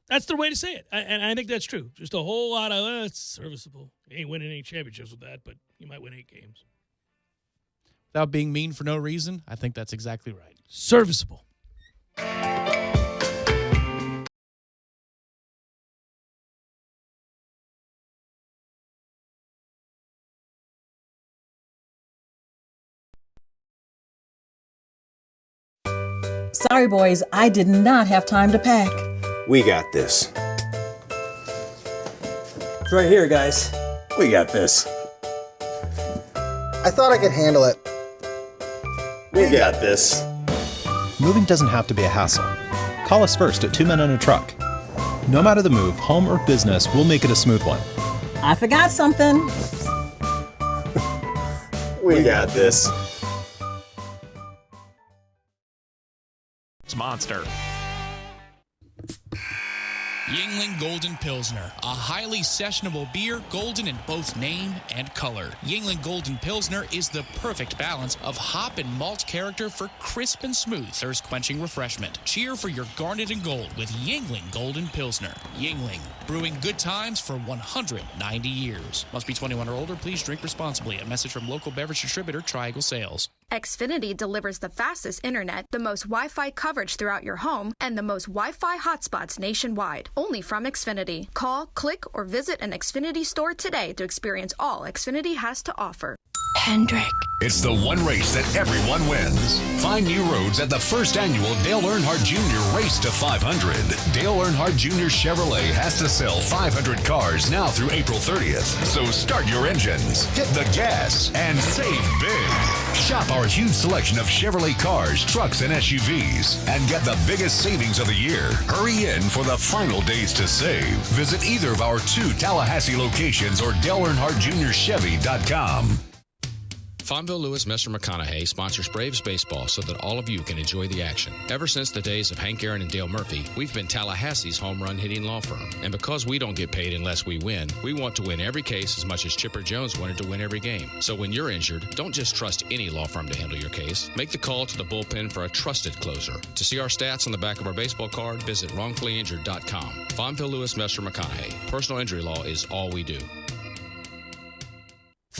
That's the way to say it. And I think that's true. Just a whole lot of, it's serviceable. You ain't winning any championships with that, but you might win 8 games. Without being mean for no reason, I think that's exactly right. Serviceable. Sorry, boys, I did not have time to pack. We got this. It's right here, guys. We got this. I thought I could handle it. We got this. Moving doesn't have to be a hassle. Call us first at 2 Men and a Truck. No matter the move, home or business, we'll make it a smooth one. I forgot something. We got this. It's Monster. Yuengling Golden Pilsner, a highly sessionable beer, golden in both name and color. Yuengling Golden Pilsner is the perfect balance of hop and malt character for crisp and smooth thirst-quenching refreshment. Cheer for your garnet and gold with Yuengling Golden Pilsner. Yuengling, brewing good times for 190 years. Must be 21 or older. Please drink responsibly. A message from local beverage distributor Triangle Sales. Xfinity delivers the fastest internet, the most Wi-Fi coverage throughout your home, and the most Wi-Fi hotspots nationwide. Only from Xfinity. Call, click, or visit an Xfinity store today to experience all Xfinity has to offer. Hendrick. It's the one race that everyone wins. Find new roads at the first annual Dale Earnhardt Jr. Race to 500. Dale Earnhardt Jr. Chevrolet has to sell 500 cars now through April 30th. So start your engines, hit the gas, and save big. Shop our huge selection of Chevrolet cars, trucks, and SUVs, and get the biggest savings of the year. Hurry in for the final days to save. Visit either of our 2 Tallahassee locations or DaleEarnhardtJr.Chevy.com. Fonville Lewis Messer McConaughey sponsors Braves baseball so that all of you can enjoy the action. Ever since the days of Hank Aaron and Dale Murphy, we've been Tallahassee's home run hitting law firm. And because we don't get paid unless we win, we want to win every case as much as Chipper Jones wanted to win every game. So when you're injured, don't just trust any law firm to handle your case. Make the call to the bullpen for a trusted closer. To see our stats on the back of our baseball card, visit wrongfullyinjured.com. Fonville Lewis Messer McConaughey. Personal injury law is all we do.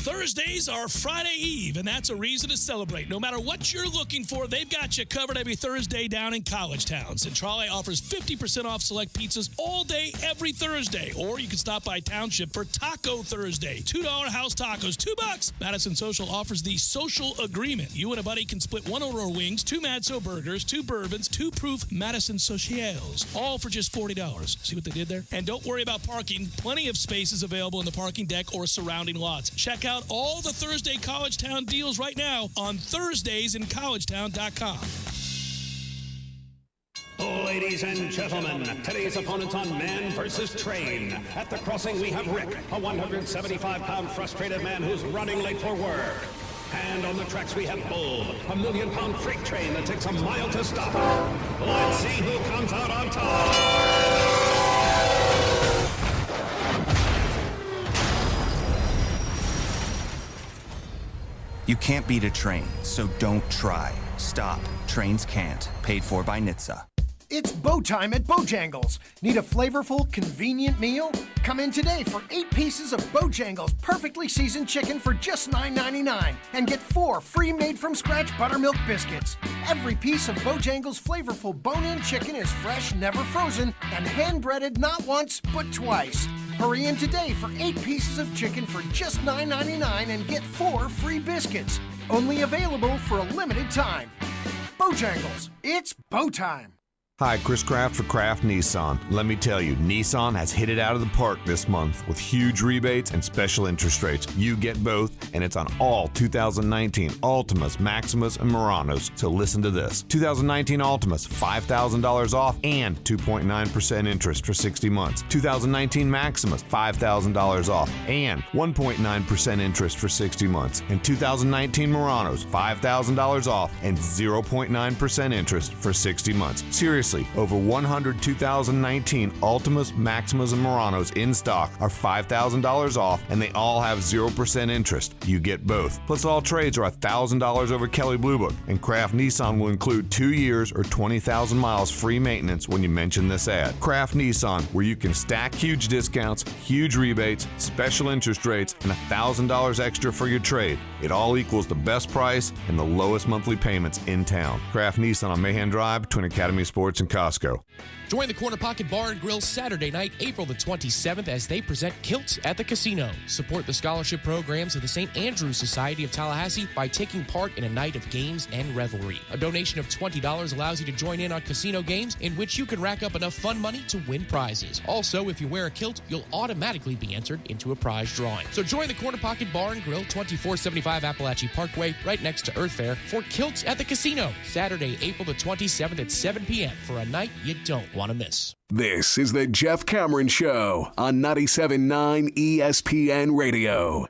Thursdays are Friday Eve, and that's a reason to celebrate. No matter what you're looking for, they've got you covered every Thursday down in College Town. Centrale offers 50% off select pizzas all day, every Thursday. Or you can stop by Township for Taco Thursday. $2 house tacos, $2. Madison Social offers the Social Agreement. You and a buddy can split one Aurora wings, 2 Madso burgers, 2 bourbons, 2 proof Madison Socials, all for just $40. See what they did there? And don't worry about parking. Plenty of spaces available in the parking deck or surrounding lots. Check out all the Thursday College Town deals right now on ThursdaysInCollegetown.com. Ladies and gentlemen, today's opponents on Man versus Train. At the crossing, we have Rick, a 175-pound frustrated man who's running late for work. And on the tracks, we have Bull, a 1 million-pound freight train that takes a mile to stop. Let's see who comes out on top. You can't beat a train, so don't try. Stop. Trains can't. Paid for by NHTSA. It's bow time at Bojangles. Need a flavorful, convenient meal? Come in today for 8 pieces of Bojangles perfectly seasoned chicken for just $9.99 and get 4 free made-from-scratch buttermilk biscuits. Every piece of Bojangles flavorful bone-in chicken is fresh, never frozen, and hand-breaded not once, but twice. Hurry in today for 8 pieces of chicken for just $9.99 and get 4 free biscuits. Only available for a limited time. Bojangles, it's bow time. Hi, Chris Kraft for Kraft Nissan. Let me tell you, Nissan has hit it out of the park this month with huge rebates and special interest rates. You get both, and it's on all 2019 Altimas, Maximas, and Muranos. So listen to this. 2019 Altimas, $5,000 off and 2.9% interest for 60 months. 2019 Maximas, $5,000 off and 1.9% interest for 60 months. And 2019 Muranos, $5,000 off and 0.9% interest for 60 months. Seriously, over 100 2019 Altimas, Maximas, and Muranos in stock are $5,000 off, and they all have 0% interest. You get both. Plus, all trades are $1,000 over Kelley Blue Book, and Kraft Nissan will include 2 years or 20,000 miles free maintenance when you mention this ad. Kraft Nissan, where you can stack huge discounts, huge rebates, special interest rates, and $1,000 extra for your trade. It all equals the best price and the lowest monthly payments in town. Kraft Nissan on Mahan Drive between Academy Sports and Costco. Join the Corner Pocket Bar and Grill Saturday night, April the 27th, as they present Kilt at the Casino. Support the scholarship programs of the St. Andrew's Society of Tallahassee by taking part in a night of games and revelry. A donation of $20 allows you to join in on casino games in which you can rack up enough fun money to win prizes. Also, if you wear a kilt, you'll automatically be entered into a prize drawing. So join the Corner Pocket Bar and Grill, 2475 Appalachia Parkway, right next to Earth Fair, for Kilt at the Casino, Saturday, April the 27th at 7 p.m. for a night you don't want to miss. This is the Jeff Cameron Show on 97.9 ESPN Radio.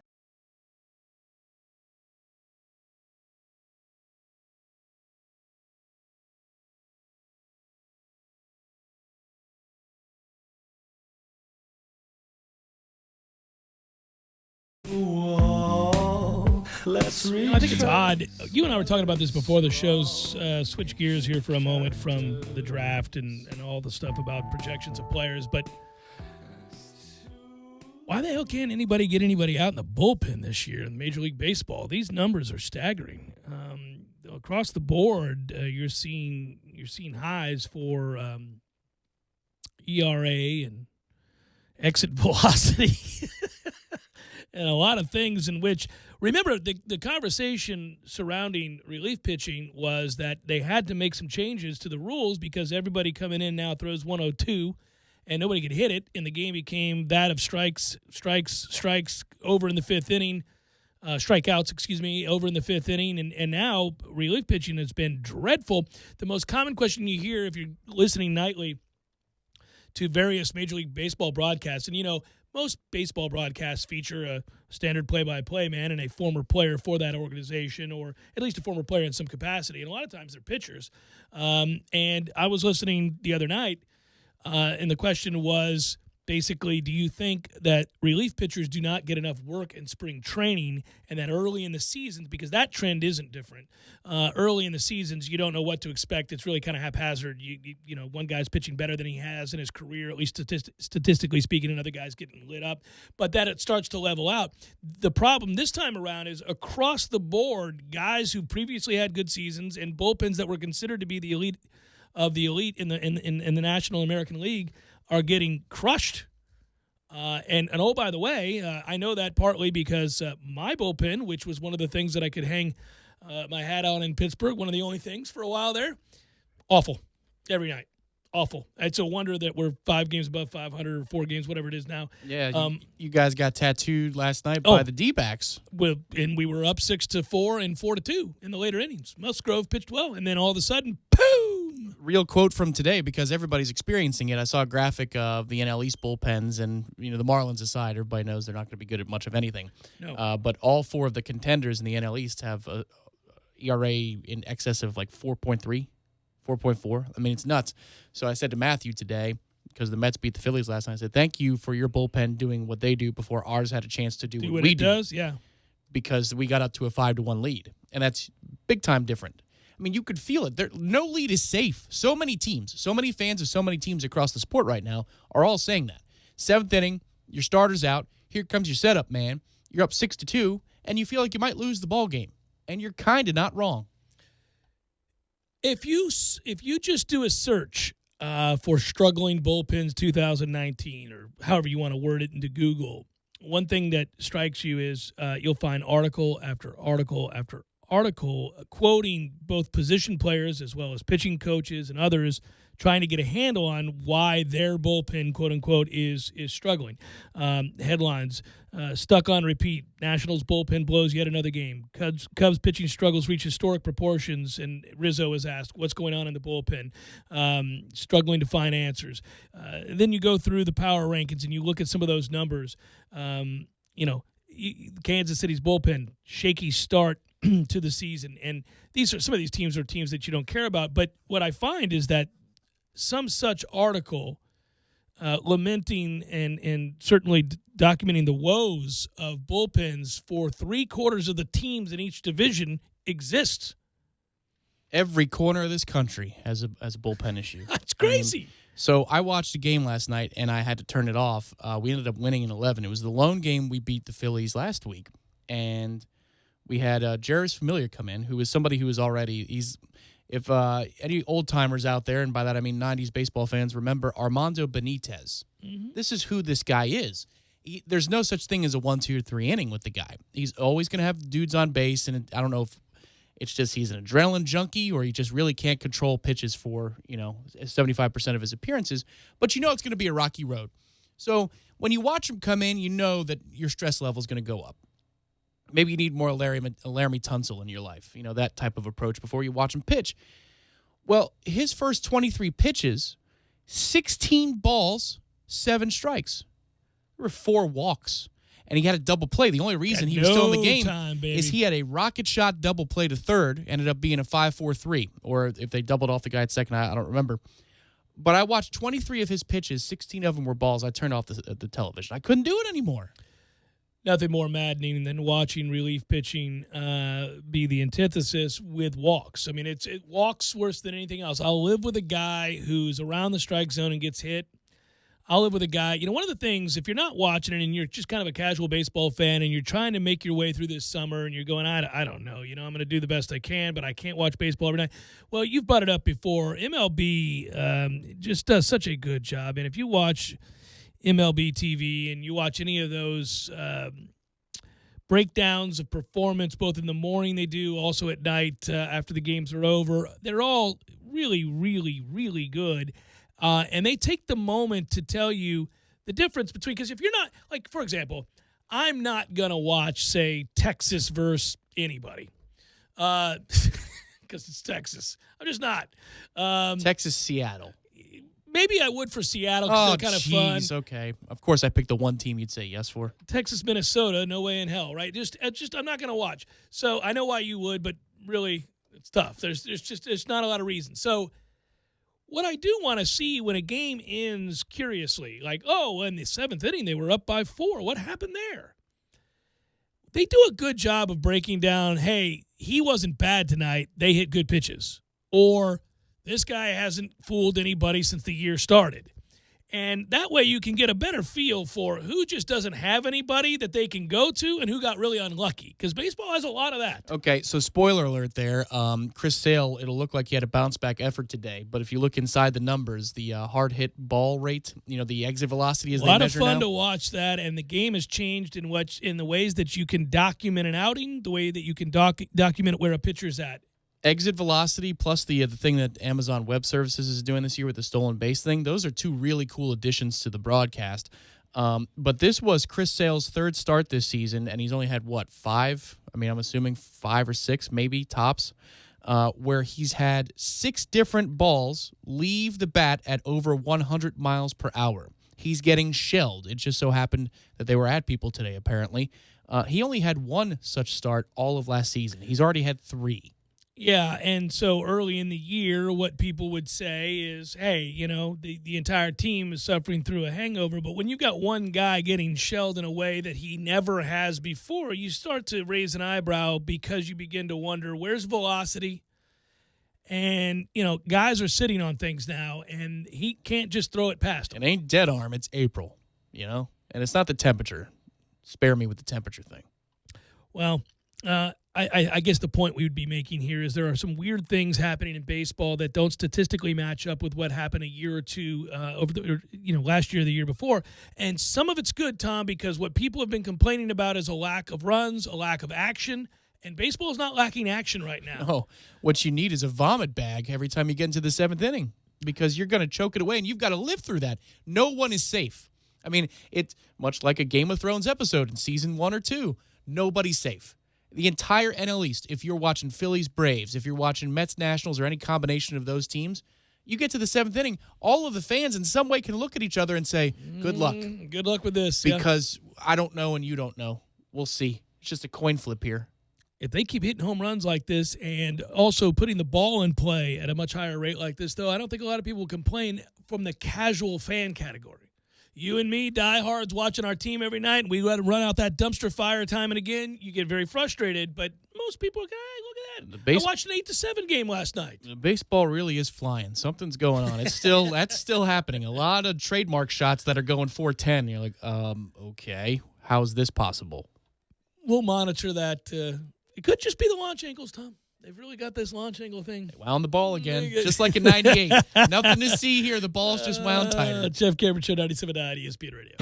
I think it's odd. You and I were talking about this before the show's switch gears here for a moment from the draft and all the stuff about projections of players. But why the hell can't anybody get anybody out in the bullpen this year in Major League Baseball? These numbers are staggering. Across the board, you're seeing highs for ERA and exit velocity and a lot of things in which, remember, the conversation surrounding relief pitching was that they had to make some changes to the rules because everybody coming in now throws 102 and nobody could hit it, and the game became that of strikes over in the fifth inning, strikeouts, over in the fifth inning, and now relief pitching has been dreadful. The most common question you hear if you're listening nightly to various Major League Baseball broadcasts, and most baseball broadcasts feature a standard play-by-play man and a former player for that organization, or at least a former player in some capacity, and a lot of times they're pitchers. And I was listening the other night, and the question was, Basically, do you think that relief pitchers do not get enough work in spring training, and that early in the seasons, because that trend isn't different, early in the seasons you don't know what to expect. It's really kind of haphazard. You know, one guy's pitching better than he has in his career, at least statistically speaking, and other guys getting lit up, but that it starts to level out. The problem this time around is across the board, guys who previously had good seasons and bullpens that were considered to be the elite of the elite in the National American League are getting crushed. And oh, by the way, I know that partly because my bullpen, which was one of the things that I could hang my hat on in Pittsburgh, one of the only things for a while there, awful every night. Awful. It's a wonder that we're 5 games above 500 or 4 games, whatever it is now. Yeah, you guys got tattooed last night by the D-backs. And we were up 6-4 and 4-2 in the later innings. Musgrove pitched well, and then all of a sudden, boom! Real quote from today, because everybody's experiencing it. I saw a graphic of the NL East bullpens, and the Marlins aside, everybody knows they're not going to be good at much of anything. No. But all 4 of the contenders in the NL East have a ERA in excess of like 4.3. 4.4. I mean, it's nuts. So I said to Matthew today, because the Mets beat the Phillies last night, I said, thank you for your bullpen doing what they do before ours had a chance to do what we do. Does, yeah. Because we got up to a 5-1 lead. And that's big time different. I mean, you could feel it. No lead is safe. So many teams, so many fans of so many teams across the sport right now are all saying that. 7th inning, your starter's out. Here comes your setup, man. You're up 6-2, and you feel like you might lose the ball game. And you're kind of not wrong. If you just do a search for struggling bullpens 2019, or however you want to word it, into Google, one thing that strikes you is you'll find article after article after article quoting both position players as well as pitching coaches and others trying to get a handle on why their bullpen, quote unquote, is struggling. Headlines: stuck on repeat. Nationals bullpen blows yet another game. Cubs pitching struggles reach historic proportions. And Rizzo is asked, what's going on in the bullpen? Struggling to find answers. Then you go through the power rankings and you look at some of those numbers. Kansas City's bullpen, shaky start to the season. And some of these teams are teams that you don't care about. But what I find is that some such article lamenting and certainly documenting the woes of bullpens for 3/4 of the teams in each division exists. Every corner of this country has a bullpen issue. That's crazy. So I watched a game last night, and I had to turn it off. We ended up winning in 11. It was the lone game we beat the Phillies last week. And we had Jarvis Familiar come in, who is somebody who is already – if any old-timers out there, and by that I mean 90s baseball fans, remember Armando Benitez. Mm-hmm. This is who this guy is. There's no such thing as a 1, 2, or 3 inning with the guy. He's always going to have dudes on base, and I don't know if it's just he's an adrenaline junkie or he just really can't control pitches for 75% of his appearances. But it's going to be a rocky road. So when you watch him come in, you know that your stress level is going to go up. Maybe you need more Laramie Tunsil in your life, that type of approach before you watch him pitch. Well, his first 23 pitches, 16 balls, 7 strikes. There were 4 walks, and he had a double play. The only reason he was still in the game is he had a rocket shot double play to third, ended up being a 5-4-3, or if they doubled off the guy at second, I don't remember. But I watched 23 of his pitches, 16 of them were balls. I turned off the television. I couldn't do it anymore. Nothing more maddening than watching relief pitching be the antithesis with walks. I mean, it walks worse than anything else. I'll live with a guy who's around the strike zone and gets hit. I'll live with a guy. One of the things, if you're not watching it and you're just kind of a casual baseball fan and you're trying to make your way through this summer and you're going, I don't know, I'm going to do the best I can, but I can't watch baseball every night. Well, you've brought it up before. MLB just does such a good job. And if you watch MLB TV and you watch any of those breakdowns of performance, both in the morning they do, also at night after the games are over, they're all really, really, really good. And they take the moment to tell you the difference between, because if you're not, like, for example, I'm not going to watch, say, Texas versus anybody because it's Texas. I'm just not. Texas, Seattle. Maybe I would for Seattle because they're kind of fun. Okay. Of course, I picked the one team you'd say yes for. Texas, Minnesota, no way in hell, right? Just I'm not going to watch. So I know why you would, but really, it's tough. There's not a lot of reasons. So What I do want to see when a game ends curiously, like, oh, in the 7th inning, they were up by 4. What happened there? They do a good job of breaking down, hey, he wasn't bad tonight. They hit good pitches. Or this guy hasn't fooled anybody since the year started. And that way you can get a better feel for who just doesn't have anybody that they can go to and who got really unlucky. Because baseball has a lot of that. Okay, so spoiler alert there. Chris Sale, it'll look like he had a bounce-back effort today. But if you look inside the numbers, the hard-hit ball rate, the exit velocity as they measure now. A lot of fun to watch that, and the game has changed in the ways that you can document an outing, the way that you can document where a pitcher's at. Exit velocity plus the thing that Amazon Web Services is doing this year with the stolen base thing, those are two really cool additions to the broadcast. But this was Chris Sale's 3rd start this season, and he's only had, 5? I mean, I'm assuming 5 or 6 maybe, tops, where he's had 6 different balls leave the bat at over 100 miles per hour. He's getting shelled. It just so happened that they were at people today, apparently. He only had 1 such start all of last season. He's already had 3. Yeah, and so early in the year, what people would say is, hey, the entire team is suffering through a hangover. But when you've got one guy getting shelled in a way that he never has before, you start to raise an eyebrow because you begin to wonder, where's velocity? And, guys are sitting on things now, and he can't just throw it past them. It ain't dead arm, it's April, and it's not the temperature. Spare me with the temperature thing. Well, I guess the point we would be making here is there are some weird things happening in baseball that don't statistically match up with what happened a year or two last year or the year before. And some of it's good, Tom, because what people have been complaining about is a lack of runs, a lack of action, and baseball is not lacking action right now. No, what you need is a vomit bag every time you get into the 7th inning because you're going to choke it away, and you've got to live through that. No one is safe. I mean, it's much like a Game of Thrones episode in season 1 or 2. Nobody's safe. The entire NL East, if you're watching Phillies, Braves, if you're watching Mets, Nationals, or any combination of those teams, you get to the 7th inning, all of the fans in some way can look at each other and say, good luck. Good luck with this. Because I don't know and you don't know. We'll see. It's just a coin flip here. If they keep hitting home runs like this and also putting the ball in play at a much higher rate like this, though, I don't think a lot of people will complain from the casual fan category. You and me, diehards, watching our team every night, and we let them run out that dumpster fire time and again. You get very frustrated, but most people are like, hey, look at that. I watched an 8-7 game last night. The baseball really is flying. Something's going on. That's still happening. A lot of trademark shots that are going 410. You're like, okay, how is this possible? We'll monitor that. It could just be the launch angles, Tom. They've really got this launch angle thing. They wound the ball again, just like in 98. Nothing to see here. The ball's just wound tighter. Jeff Cameron Show, 97.9 ESPN Radio.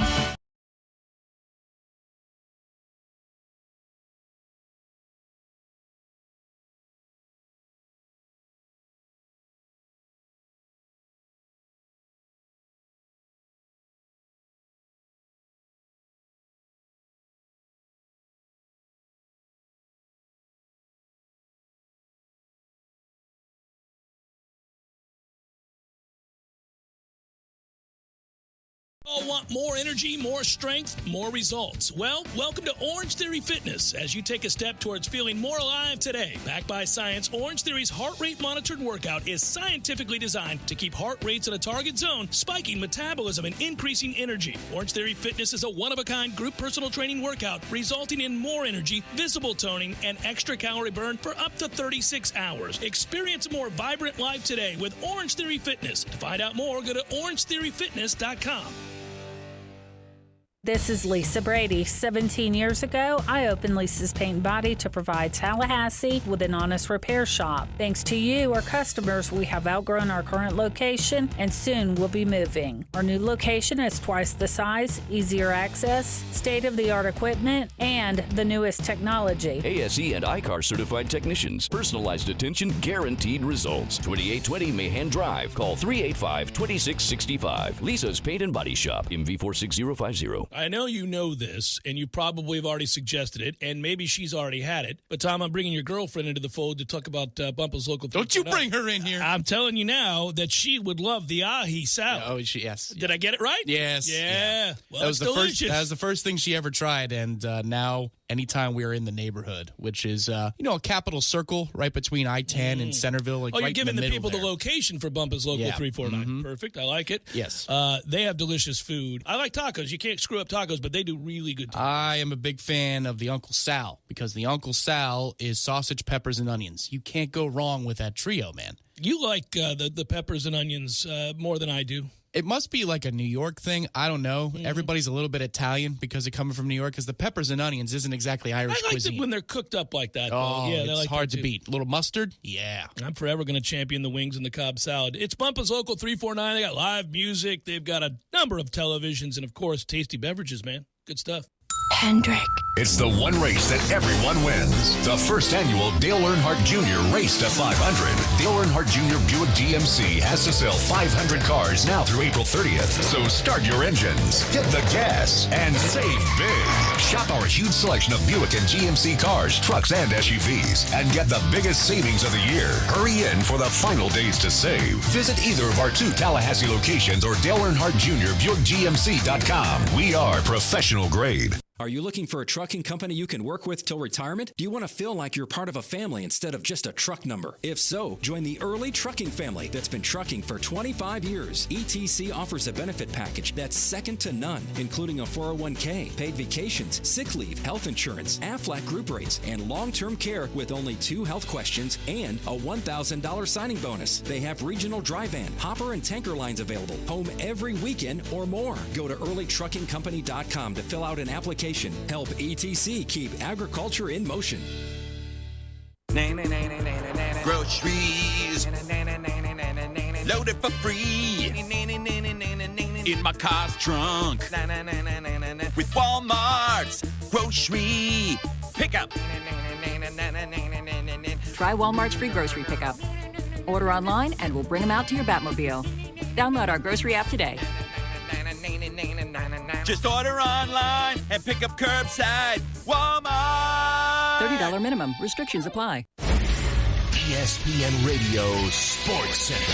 All want more energy, more strength, more results. Well, welcome to Orange Theory Fitness as you take a step towards feeling more alive today. Backed by science, Orange Theory's heart rate monitored workout is scientifically designed to keep heart rates in a target zone, spiking metabolism and increasing energy. Orange Theory Fitness is a one-of-a-kind group personal training workout resulting in more energy, visible toning, and extra calorie burn for up to 36 hours. Experience a more vibrant life today with Orange Theory Fitness. To find out more, go to orangetheoryfitness.com. This is Lisa Brady. 17 years ago, I opened Lisa's Paint and Body to provide Tallahassee with an honest repair shop. Thanks to you, our customers, we have outgrown our current location and soon we'll be moving. Our new location is twice the size, easier access, state-of-the-art equipment, and the newest technology. ASE and ICAR certified technicians. Personalized attention, guaranteed results. 2820 Mahan Drive. Call 385-2665. Lisa's Paint and Body Shop, MV46050. I know you know this, and you probably have already suggested it, and maybe she's already had it. But, Tom, I'm bringing your girlfriend into the fold to talk about Bumpa's Local. Don't you bring her in here. I'm telling you now that she would love the ahi salad. Oh, yes. Did I get it right? Yes. Yeah. Well, that was delicious. That was the first thing she ever tried, and now anytime we are in the neighborhood, which is, a capital circle right between I-10 and Centerville. Like you're right giving in the people there. the location for Bumpus Local 349. Mm-hmm. Perfect. I like it. Yes. They have delicious food. I like tacos. You can't screw up tacos, but they do really good tacos. I am a big fan of the Uncle Sal because the Uncle Sal is sausage, peppers, and onions. You can't go wrong with that trio, man. You like the peppers and onions more than I do. It must be like a New York thing. I don't know. Mm-hmm. Everybody's a little bit Italian because they're coming from New York because the peppers and onions isn't exactly Irish I like cuisine. It when they're cooked up like that. Oh, yeah, it's like hard to beat. A little mustard? Yeah. I'm forever going to champion the wings and the Cobb salad. It's Bumpus Local 349. They got live music. They've got a number of televisions and, of course, tasty beverages, man. Good stuff. Hendrick. It's the one race that everyone wins. The first annual Dale Earnhardt Jr. Race to 500. Dale Earnhardt Jr. Buick GMC has to sell 500 cars now through April 30th. So start your engines, hit the gas, and save big. Shop our huge selection of Buick and GMC cars, trucks, and SUVs, and get the biggest savings of the year. Hurry in for the final days to save. Visit either of our 2 Tallahassee locations or Dale Earnhardt Jr. BuickGMC.com. We are professional grade. Are you looking for a trucking company you can work with till retirement? Do you want to feel like you're part of a family instead of just a truck number? If so, join the Early Trucking family that's been trucking for 25 years. ETC offers a benefit package that's second to none, including a 401k, paid vacations, sick leave, health insurance, Aflac group rates, and long-term care with only 2 health questions and a $1,000 signing bonus. They have regional dry van, hopper, and tanker lines available, home every weekend or more. Go to earlytruckingcompany.com to fill out an application. Help ETC keep agriculture in motion. Groceries loaded for free in my car's trunk with Walmart's grocery pickup. Try Walmart's free grocery pickup. Order online and we'll bring them out to your Batmobile. Download our grocery app today. Just order online and pick up curbside. Walmart! $30 minimum. Restrictions apply. ESPN Radio Sports Center.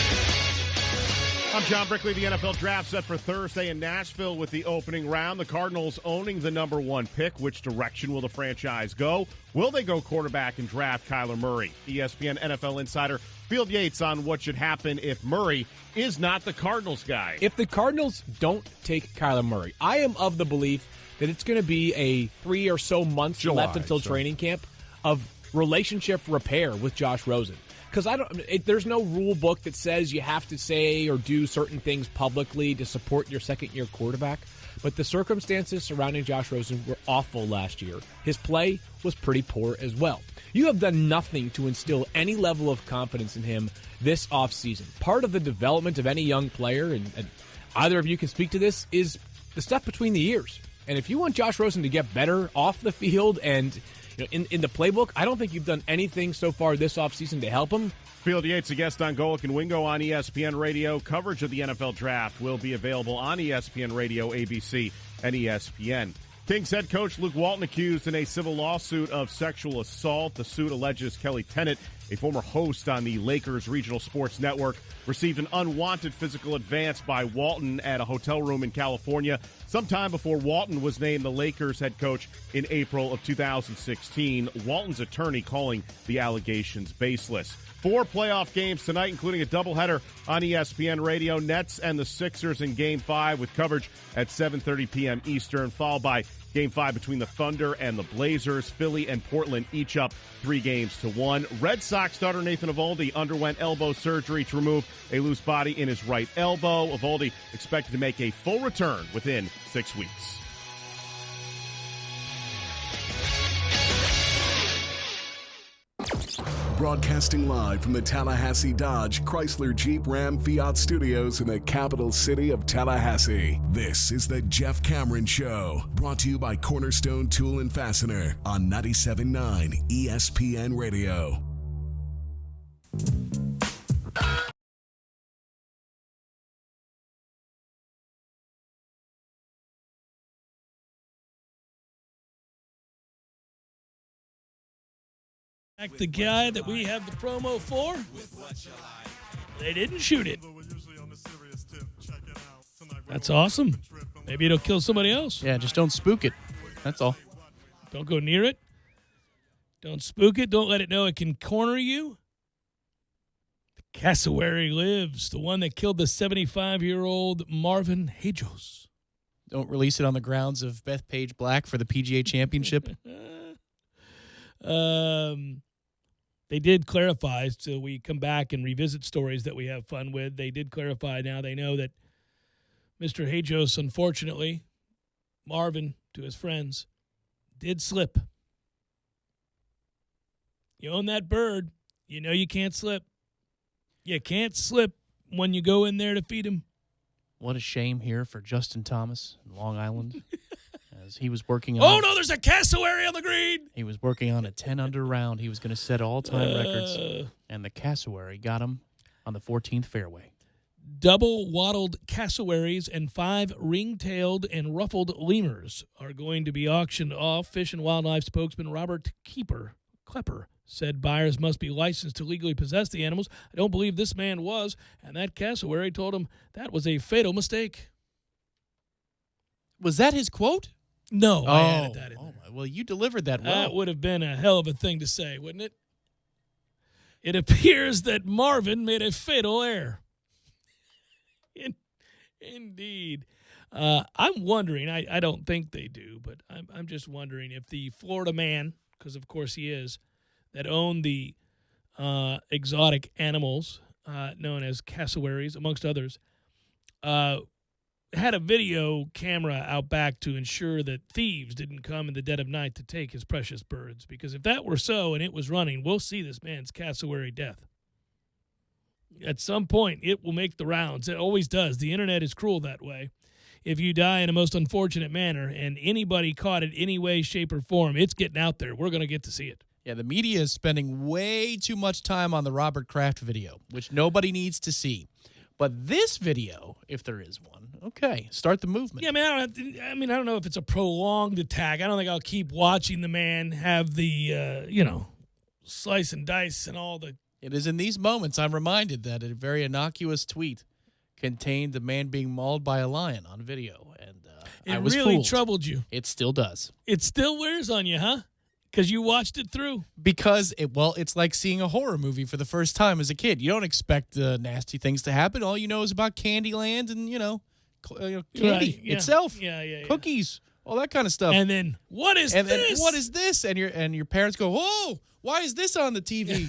I'm John Brickley. The NFL draft set for Thursday in Nashville with the opening round. The Cardinals owning the number 1 pick. Which direction will the franchise go? Will they go quarterback and draft Kyler Murray? ESPN NFL insider Field Yates on what should happen if Murray is not the Cardinals guy. If the Cardinals don't take Kyler Murray, I am of the belief that it's going to be a 3 or so months left until training camp of relationship repair with Josh Rosen. Because there's no rule book that says you have to say or do certain things publicly to support your second-year quarterback. But the circumstances surrounding Josh Rosen were awful last year. His play was pretty poor as well. You have done nothing to instill any level of confidence in him this offseason. Part of the development of any young player, and either of you can speak to this, is the stuff between the ears. And if you want Josh Rosen to get better off the field and in the playbook, I don't think you've done anything so far this offseason to help him. Field Yates, a guest on Golic and Wingo on ESPN Radio. Coverage of the NFL Draft will be available on ESPN Radio, ABC, and ESPN. Kings head coach Luke Walton accused in a civil lawsuit of sexual assault. The suit alleges Kelly Tennant, a former host on the Lakers Regional Sports Network, received an unwanted physical advance by Walton at a hotel room in California sometime before Walton was named the Lakers head coach in April of 2016. Walton's attorney calling the allegations baseless. 4 playoff games tonight, including a doubleheader on ESPN Radio. Nets and the Sixers in Game 5 with coverage at 7:30 p.m. Eastern, followed by Game 5 between the Thunder and the Blazers. Philly and Portland each up 3-1. Red Sox starter Nathan Eovaldi underwent elbow surgery to remove a loose body in his right elbow. Eovaldi expected to make a full return within 6 weeks. Broadcasting live from the Tallahassee Dodge, Chrysler, Jeep, Ram, Fiat studios in the capital city of Tallahassee. This is the Jeff Cameron Show, brought to you by Cornerstone Tool and Fastener on 97.9 ESPN Radio. The guy that we have the promo for, they didn't shoot it. That's awesome. Maybe it'll kill somebody else. Yeah, just don't spook it. That's all. Don't go near it. Don't spook it. Don't let it know it can corner you. The cassowary lives, the one that killed the 75-year-old Marvin Hajos. Don't release it on the grounds of Bethpage Black for the PGA Championship. They did clarify, so we come back and revisit stories that we have fun with. They did clarify now. They know that Mr. Hajos, unfortunately, Marvin, to his friends, did slip. You own that bird, you know you can't slip. You can't slip when you go in there to feed him. What a shame here for Justin Thomas in Long Island. As he was working on... Oh, no, there's a cassowary on the green! He was working on a 10-under round. He was going to set all-time records. And the cassowary got him on the 14th fairway. Double wattled cassowaries and 5 ring-tailed and ruffled lemurs are going to be auctioned off. Fish and Wildlife spokesman Robert Klepper said buyers must be licensed to legally possess the animals. I don't believe this man was, and that cassowary told him that was a fatal mistake. Was that his quote? No, I added that in there. Well, you delivered that well. That would have been a hell of a thing to say, wouldn't it? It appears that Marvin made a fatal error. Indeed. I'm wondering, I don't think they do, but I'm just wondering if the Florida man, because of course he is, that owned the exotic animals known as cassowaries, amongst others, had a video camera out back to ensure that thieves didn't come in the dead of night to take his precious birds. Because if that were so and it was running, we'll see this man's cassowary death. At some point, it will make the rounds. It always does. The internet is cruel that way. If you die in a most unfortunate manner and anybody caught it any way, shape, or form, it's getting out there. We're going to get to see it. Yeah, the media is spending way too much time on the Robert Kraft video, which nobody needs to see. But this video, if there is one, okay, start the movement. Yeah, I don't know if it's a prolonged attack. I don't think I'll keep watching the man have the, slice and dice and all the... It is in these moments I'm reminded that a very innocuous tweet contained the man being mauled by a lion on video, and I was really fooled. Troubled you. It still does. It still wears on you, huh? Because you watched it through. Because, it's like seeing a horror movie for the first time as a kid. You don't expect nasty things to happen. All you know is about Candyland and, candy itself. Yeah. Cookies, all that kind of stuff. And then, what is this? Then, what is this? And your parents go, whoa, why is this on the TV?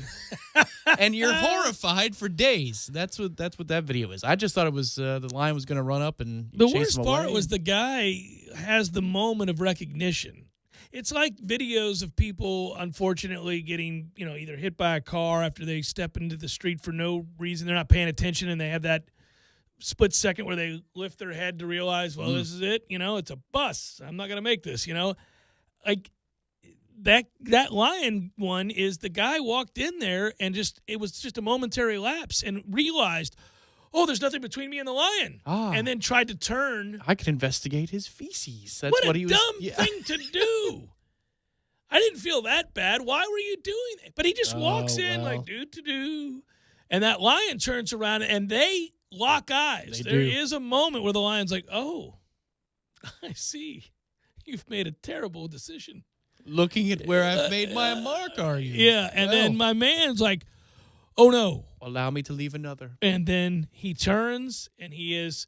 And you're horrified for days. That's what that video is. I just thought it was the lion was going to run up and the chase worst him part away. was the guy has the moment of recognition. It's like videos of people, unfortunately, getting, either hit by a car after they step into the street for no reason. They're not paying attention, and they have that split second where they lift their head to realize, well, this is it. It's a bus. I'm not going to make this, Like, that lion one is the guy walked in there and it was just a momentary lapse and realized, oh, there's nothing between me and the lion. And then tried to turn. I could investigate his feces. That's what he a was. Dumb thing to do. I didn't feel that bad. Why were you doing it? But he just walks in like do. And that lion turns around and they lock eyes. There is a moment where the lion's like, oh, I see. You've made a terrible decision. Looking at where I've made my mark, are you? Yeah, and then my man's like, oh, no. Allow me to leave another. And then he turns, and he is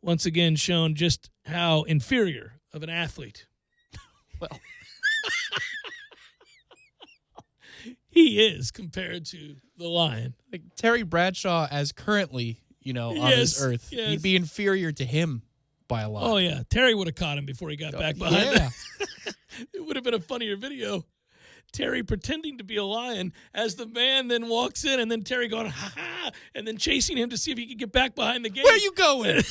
once again shown just how inferior of an athlete. Well, he is compared to the lion. Like Terry Bradshaw, as currently, on this earth, he'd be inferior to him by a lot. Oh, yeah. Terry would have caught him before he got back behind him. It would have been a funnier video. Terry pretending to be a lion as the man then walks in, and then Terry going, ha ha, and then chasing him to see if he could get back behind the gate. Where are you going? One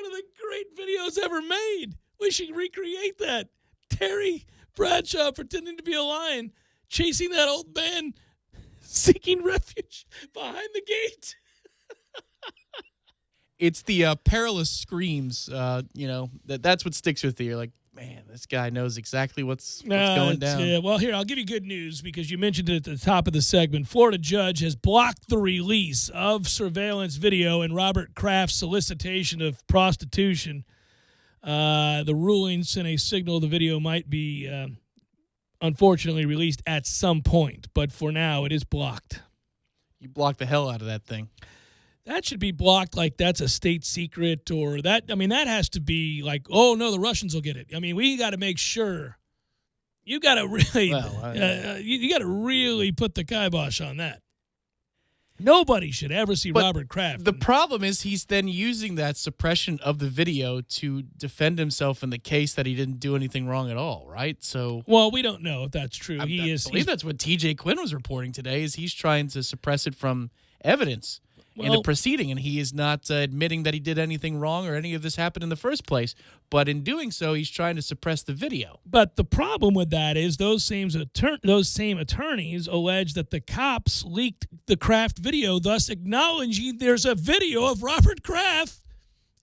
of the great videos ever made. We should recreate that. Terry Bradshaw pretending to be a lion, chasing that old man, seeking refuge behind the gate. It's the perilous screams, that's what sticks with you. You're like, man, this guy knows exactly what's going down. Yeah, well, here, I'll give you good news because you mentioned it at the top of the segment. Florida judge has blocked the release of surveillance video and Robert Kraft's solicitation of prostitution. The ruling sent a signal the video might be, unfortunately, released at some point. But for now, it is blocked. You blocked the hell out of that thing. That should be blocked like that's a state secret or that. I mean, that has to be like, oh, no, the Russians will get it. I mean, we got to make sure. You got to really, you got to really put the kibosh on that. Nobody should ever see Robert Kraft. The problem is he's then using that suppression of the video to defend himself in the case that he didn't do anything wrong at all, right? So, well, we don't know if that's true. I believe that's what TJ Quinn was reporting today. Is he's trying to suppress it from evidence in the proceeding, and he is not admitting that he did anything wrong or any of this happened in the first place. But in doing so, he's trying to suppress the video. But the problem with that is those same attorneys allege that the cops leaked the Kraft video, thus acknowledging there's a video of Robert Kraft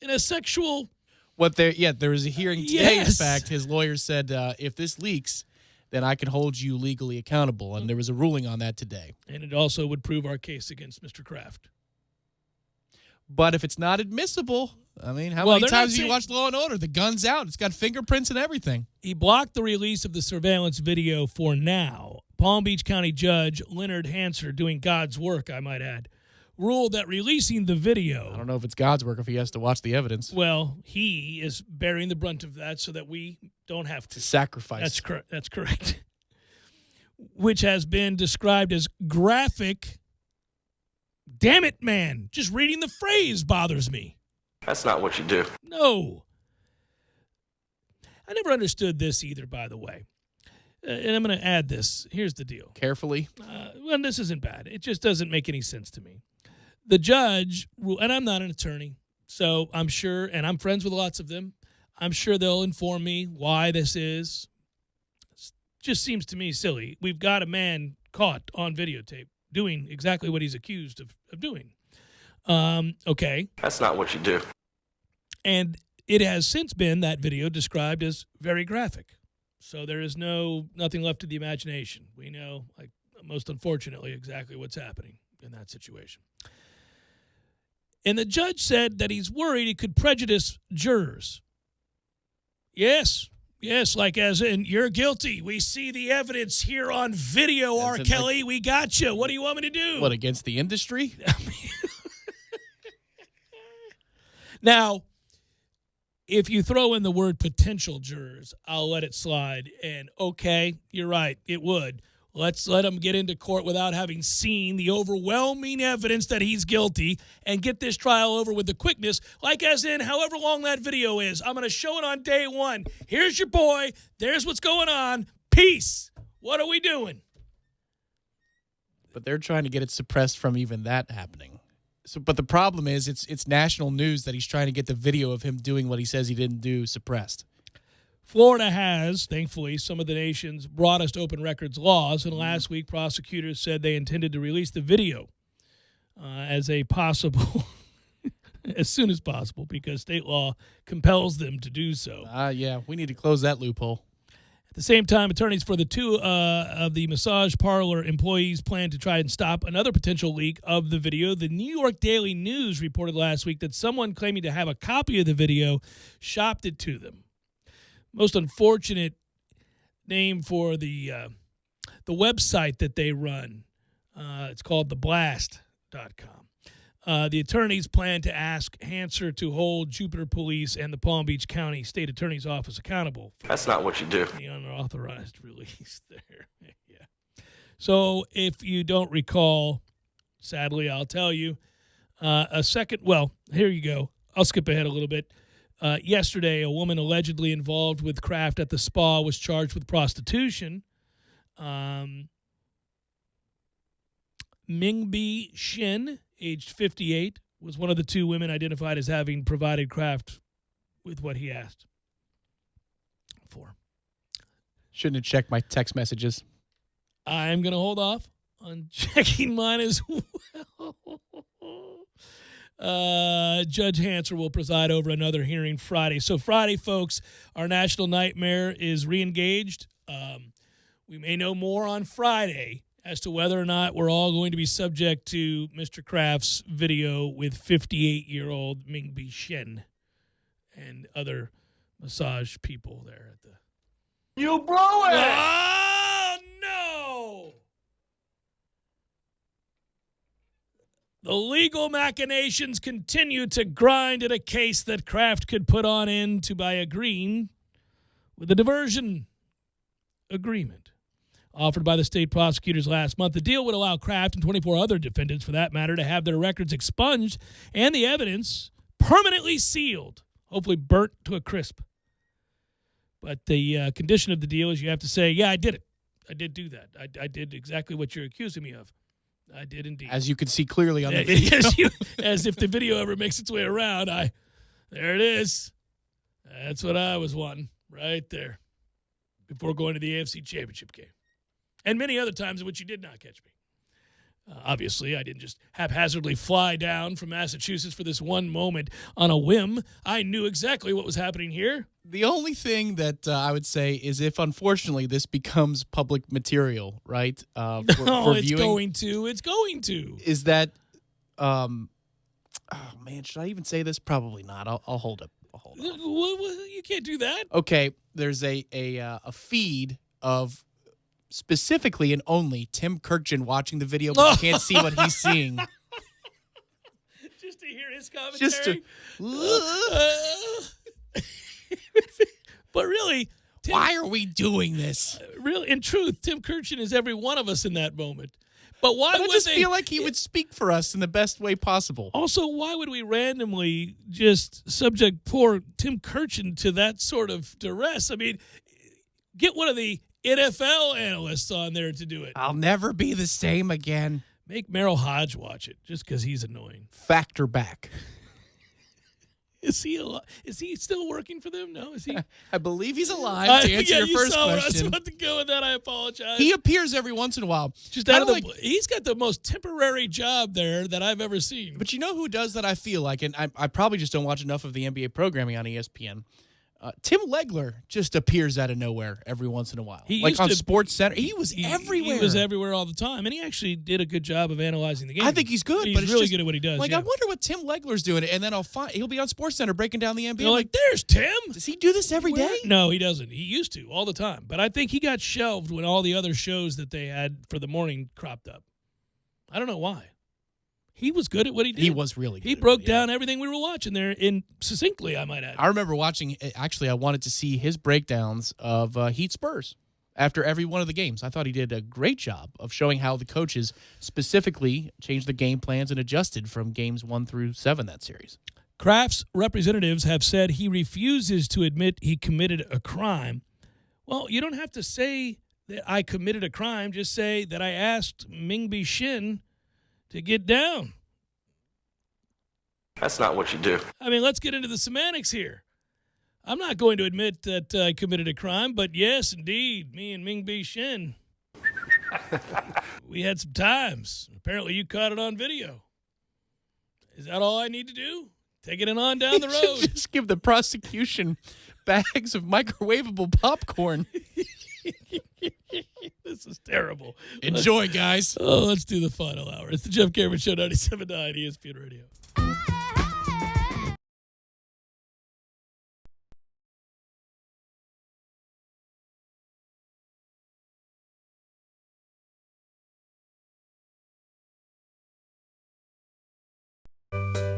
in a sexual. There was a hearing today. Yes. In fact, his lawyer said if this leaks, then I can hold you legally accountable, and there was a ruling on that today. And it also would prove our case against Mr. Kraft. But if it's not admissible, I mean, how many times have you watched Law & Order? The gun's out. It's got fingerprints and everything. He blocked the release of the surveillance video for now. Palm Beach County Judge Leonard Hanser, doing God's work, I might add, ruled that releasing the video. I don't know if it's God's work if he has to watch the evidence. Well, he is bearing the brunt of that so that we don't have to. Sacrifice. That's correct. Which has been described as graphic. Damn it, man. Just reading the phrase bothers me. That's not what you do. No. I never understood this either, by the way. And I'm going to add this. Here's the deal. Carefully. Well, this isn't bad. It just doesn't make any sense to me. The judge, and I'm not an attorney, so I'm sure, and I'm friends with lots of them, I'm sure they'll inform me why this is. It just seems to me silly. We've got a man caught on videotape doing exactly what he's accused of doing. Okay. That's not what you do. And it has since been, that video, described as very graphic. So there is nothing left to the imagination. We know, like, most unfortunately, exactly what's happening in that situation. And the judge said that he's worried it could prejudice jurors. Yes, like as in, you're guilty. We see the evidence here on video, R. Kelly. We got you. What do you want me to do? What, against the industry? Now, if you throw in the word potential jurors, I'll let it slide. And, okay, you're right, it would. Let's let him get into court without having seen the overwhelming evidence that he's guilty and get this trial over with the quickness, like as in however long that video is. I'm going to show it on day one. Here's your boy. There's what's going on. Peace. What are we doing? But they're trying to get it suppressed from even that happening. But the problem is it's national news that he's trying to get the video of him doing what he says he didn't do suppressed. Florida has, thankfully, some of the nation's broadest open records laws, and last week prosecutors said they intended to release the video as a possible, as soon as possible, because state law compels them to do so. Yeah, we need to close that loophole. At the same time, attorneys for the two of the massage parlor employees plan to try and stop another potential leak of the video. The New York Daily News reported last week that someone claiming to have a copy of the video shopped it to them. Most unfortunate name for the website that they run. It's called theblast.com. The attorneys plan to ask Hanser to hold Jupiter Police and the Palm Beach County State Attorney's Office accountable. That's not what you do. The unauthorized release there. Yeah. So if you don't recall, sadly, I'll tell you, here you go. I'll skip ahead a little bit. Yesterday, a woman allegedly involved with Kraft at the spa was charged with prostitution. Mingbi Shin, aged 58, was one of the two women identified as having provided Kraft with what he asked for. Shouldn't have checked my text messages. I'm going to hold off on checking mine as well. Judge Hanser will preside over another hearing Friday. So Friday, folks, our national nightmare is reengaged. We may know more on Friday as to whether or not we're all going to be subject to Mr. Kraft's video with 58-year-old Mingbi Shen and other massage people there at the. You blew it! Oh, no! The legal machinations continue to grind in a case that Kraft could put on end to by agreeing with a diversion agreement offered by the state prosecutors last month. The deal would allow Kraft and 24 other defendants, for that matter, to have their records expunged and the evidence permanently sealed, hopefully burnt to a crisp. But the condition of the deal is you have to say, yeah, I did it. I did do that. I did exactly what you're accusing me of. I did indeed. As you can see clearly on the video. As if the video ever makes its way around. There it is. That's what I was wanting right there before going to the AFC Championship game. And many other times in which you did not catch me. Obviously, I didn't just haphazardly fly down from Massachusetts for this one moment on a whim. I knew exactly what was happening here. The only thing that I would say is if, unfortunately, this becomes public material, right? For it's viewing, It's going to. Is that, oh, man, should I even say this? Probably not. I'll hold it. You can't do that. Okay, there's a feed of specifically and only Tim Kirkjian watching the video, but you can't see what he's seeing. Just to hear his commentary. But really, why are we doing this? Really, in truth, Tim Kirkjian is every one of us in that moment. But why would I just feel like he would speak for us in the best way possible? Also, why would we randomly just subject poor Tim Kirkjian to that sort of duress? I mean, get one of the NFL analysts on there to do it. I'll never be the same again. Make Merrill Hodge watch it just because he's annoying. Factor back. Is he still working for them? No, is he? I believe he's alive. To answer your first question, I was about to go with that. I apologize. He appears every once in a while. Just out of the. He's got the most temporary job there that I've ever seen. But you know who does that? I feel like, and I probably just don't watch enough of the NBA programming on ESPN. Tim Legler just appears out of nowhere every once in a while. Like on Sports Center. He was everywhere. He was everywhere all the time. And he actually did a good job of analyzing the game. I think he's good. He's but it's really just, good at what he does. Like, I wonder what Tim Legler's doing. And then he'll be on Sports Center breaking down the NBA. You're like, there's Tim. Does he do this every day? No, he doesn't. He used to all the time. But I think he got shelved when all the other shows that they had for the morning cropped up. I don't know why. He was good at what he did. He was really good. He broke down everything we were watching there succinctly, I might add. I remember watching, actually, I wanted to see his breakdowns of Heat Spurs after every one of the games. I thought he did a great job of showing how the coaches specifically changed the game plans and adjusted from games 1 through 7 that series. Kraft's representatives have said he refuses to admit he committed a crime. Well, you don't have to say that I committed a crime. Just say that I asked Mingbi Shin to get down. That's not what you do. I mean, let's get into the semantics here. I'm not going to admit that I committed a crime, but yes, indeed, me and Mingbi Shin, we had some times. Apparently, you caught it on video. Is that all I need to do? Taking it on down the road. Just give the prosecution bags of microwavable popcorn. This is terrible. Enjoy, guys. Oh, let's do the final hour. It's the Jeff Cameron Show, 97.9 ESPN Radio.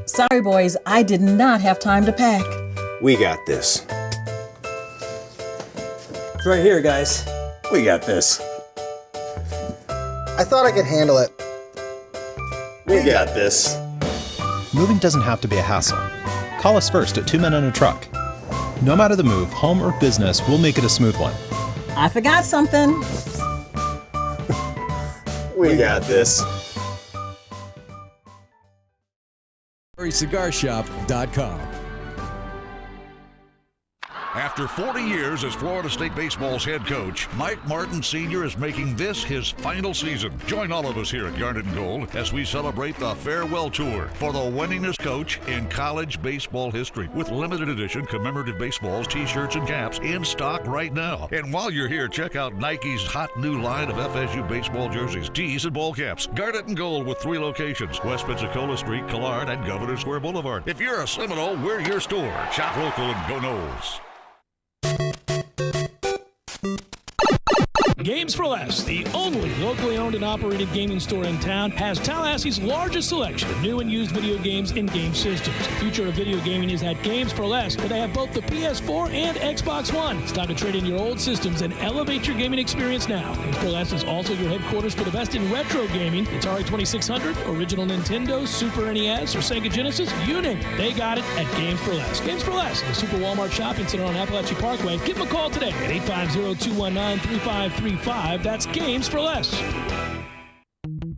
Sorry, boys, I did not have time to pack. We got this. It's right here, guys. We got this. I thought I could handle it. We got this. Moving doesn't have to be a hassle. Call us first at 2 Men and a Truck. No matter the move, home or business, we'll make it a smooth one. I forgot something. We got this. CigarShop.com. After 40 years as Florida State Baseball's head coach, Mike Martin Sr. is making this his final season. Join all of us here at Garnet & Gold as we celebrate the farewell tour for the winningest coach in college baseball history with limited edition commemorative baseballs, t-shirts, and caps in stock right now. And while you're here, check out Nike's hot new line of FSU baseball jerseys, tees, and ball caps. Garnet & Gold with 3 locations, West Pensacola Street, Collard, and Governor Square Boulevard. If you're a Seminole, we're your store. Shop local and go Noles. Games for Less, the only locally owned and operated gaming store in town, has Tallahassee's largest selection of new and used video games and game systems. The future of video gaming is at Games for Less, where they have both the PS4 and Xbox One. It's time to trade in your old systems and elevate your gaming experience now. Games for Less is also your headquarters for the best in retro gaming. Atari 2600, original Nintendo, Super NES, or Sega Genesis, you name it. They got it at Games for Less. Games for Less, the Super Walmart Shopping Center on Appalachian Parkway. Give them a call today at 850-219-3535. That's Games for Less.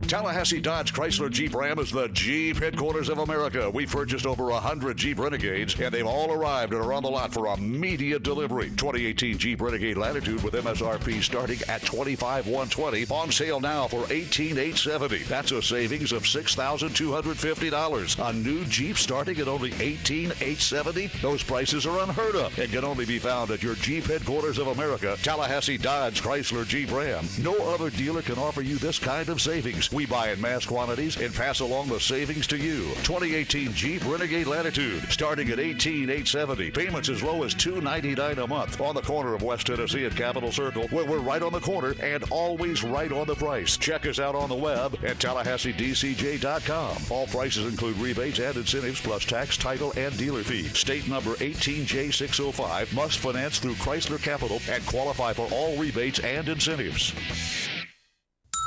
Tallahassee Dodge Chrysler Jeep Ram is the Jeep headquarters of America. We've purchased over 100 Jeep Renegades, and they've all arrived and are on the lot for immediate delivery. 2018 Jeep Renegade Latitude with MSRP starting at $25,120. On sale now for $18,870. That's a savings of $6,250. A new Jeep starting at only $18,870. Those prices are unheard of and can only be found at your Jeep headquarters of America, Tallahassee Dodge Chrysler Jeep Ram. No other dealer can offer you this kind of savings. We buy in mass quantities and pass along the savings to you. 2018 Jeep Renegade Latitude, starting at $18,870. Payments as low as $299 a month. On the corner of West Tennessee and Capitol Circle, where we're right on the corner and always right on the price. Check us out on the web at TallahasseeDCJ.com. All prices include rebates and incentives plus tax, title, and dealer fees. State number 18J605. Must finance through Chrysler Capital and qualify for all rebates and incentives.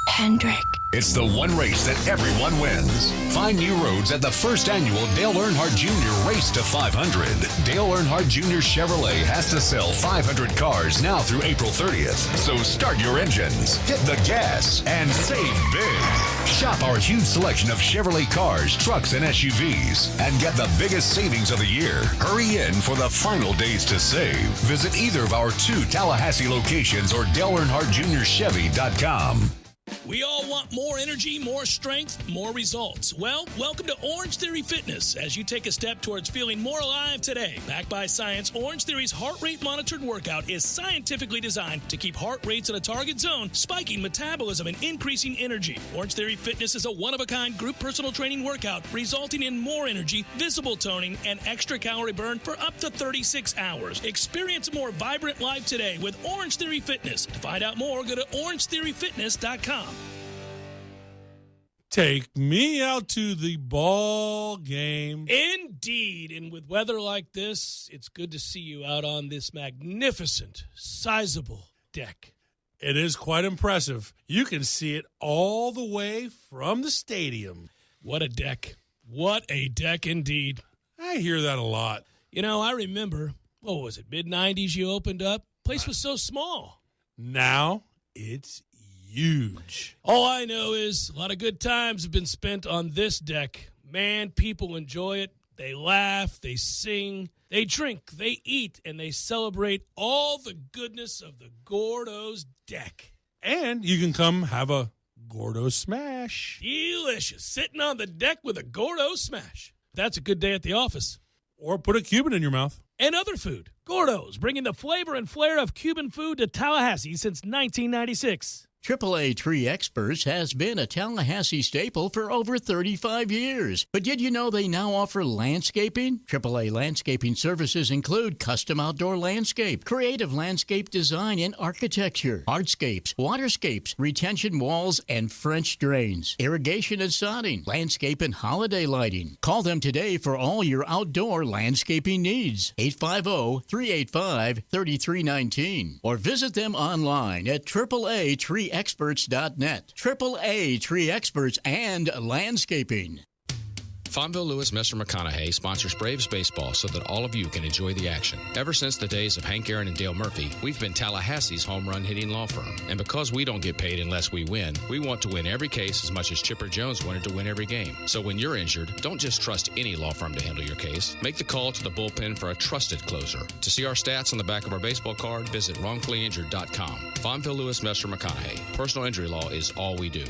Hendrick. It's the one race that everyone wins. Find new roads at the first annual Dale Earnhardt Jr. Race to 500. Dale Earnhardt Jr. Chevrolet has to sell 500 cars now through April 30th. So start your engines, hit the gas, and save big. Shop our huge selection of Chevrolet cars, trucks, and SUVs, and get the biggest savings of the year. Hurry in for the final days to save. Visit either of our 2 Tallahassee locations or DaleEarnhardtJrChevy.com. We all want more energy, more strength, more results. Well, welcome to Orange Theory Fitness as you take a step towards feeling more alive today. Backed by science, Orange Theory's heart rate monitored workout is scientifically designed to keep heart rates in a target zone, spiking metabolism and increasing energy. Orange Theory Fitness is a one-of-a-kind group personal training workout resulting in more energy, visible toning, and extra calorie burn for up to 36 hours. Experience a more vibrant life today with Orange Theory Fitness. To find out more, go to orangetheoryfitness.com. Take me out to the ball game. Indeed. And with weather like this, it's good to see you out on this magnificent, sizable deck. It is quite impressive. You can see it all the way from the stadium. What a deck. What a deck indeed. I hear that a lot. You know, I remember, what was it, mid-90s you opened up? Place was so small. Now it's huge. All I know is a lot of good times have been spent on this deck. Man, people enjoy it. They laugh, they sing, they drink, they eat, and they celebrate all the goodness of the Gordo's deck. And you can come have a Gordo Smash. Delicious. Sitting on the deck with a Gordo Smash. That's a good day at the office. Or put a Cuban in your mouth. And other food. Gordo's, bringing the flavor and flair of Cuban food to Tallahassee since 1996. AAA Tree Experts has been a Tallahassee staple for over 35 years. But did you know they now offer landscaping? AAA landscaping services include custom outdoor landscape, creative landscape design and architecture, hardscapes, waterscapes, retention walls, and French drains, irrigation and sodding, landscape and holiday lighting. Call them today for all your outdoor landscaping needs. 850-385-3319 or visit them online at AAATreeExperts.net. AAA Tree Experts and Landscaping. Fonville Lewis Messer McConaughey sponsors Braves baseball so that all of you can enjoy the action. Ever since the days of Hank Aaron and Dale Murphy, we've been Tallahassee's home run hitting law firm. And because we don't get paid unless we win, we want to win every case as much as Chipper Jones wanted to win every game. So when you're injured, don't just trust any law firm to handle your case. Make the call to the bullpen for a trusted closer. To see our stats on the back of our baseball card, visit wrongfullyinjured.com. Fonville Lewis Messer McConaughey. Personal injury law is all we do.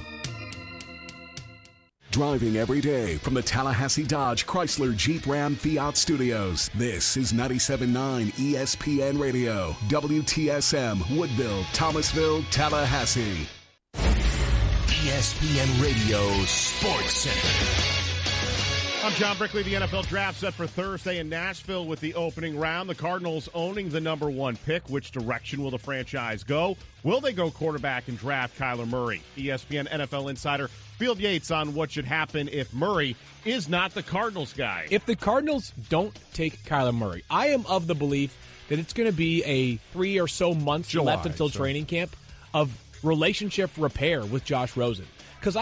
Driving every day from the Tallahassee Dodge Chrysler Jeep Ram Fiat Studios. This is 97.9 ESPN Radio, WTSM, Woodville, Thomasville, Tallahassee. ESPN Radio Sports Center. I'm John Brickley. The NFL draft set for Thursday in Nashville with the opening round. The Cardinals owning the number 1 pick. Which direction will the franchise go? Will they go quarterback and draft Kyler Murray? ESPN NFL insider Field Yates on what should happen if Murray is not the Cardinals guy. If the Cardinals don't take Kyler Murray, I am of the belief that it's going to be a 3 or so months left until training camp of relationship repair with Josh Rosen. Because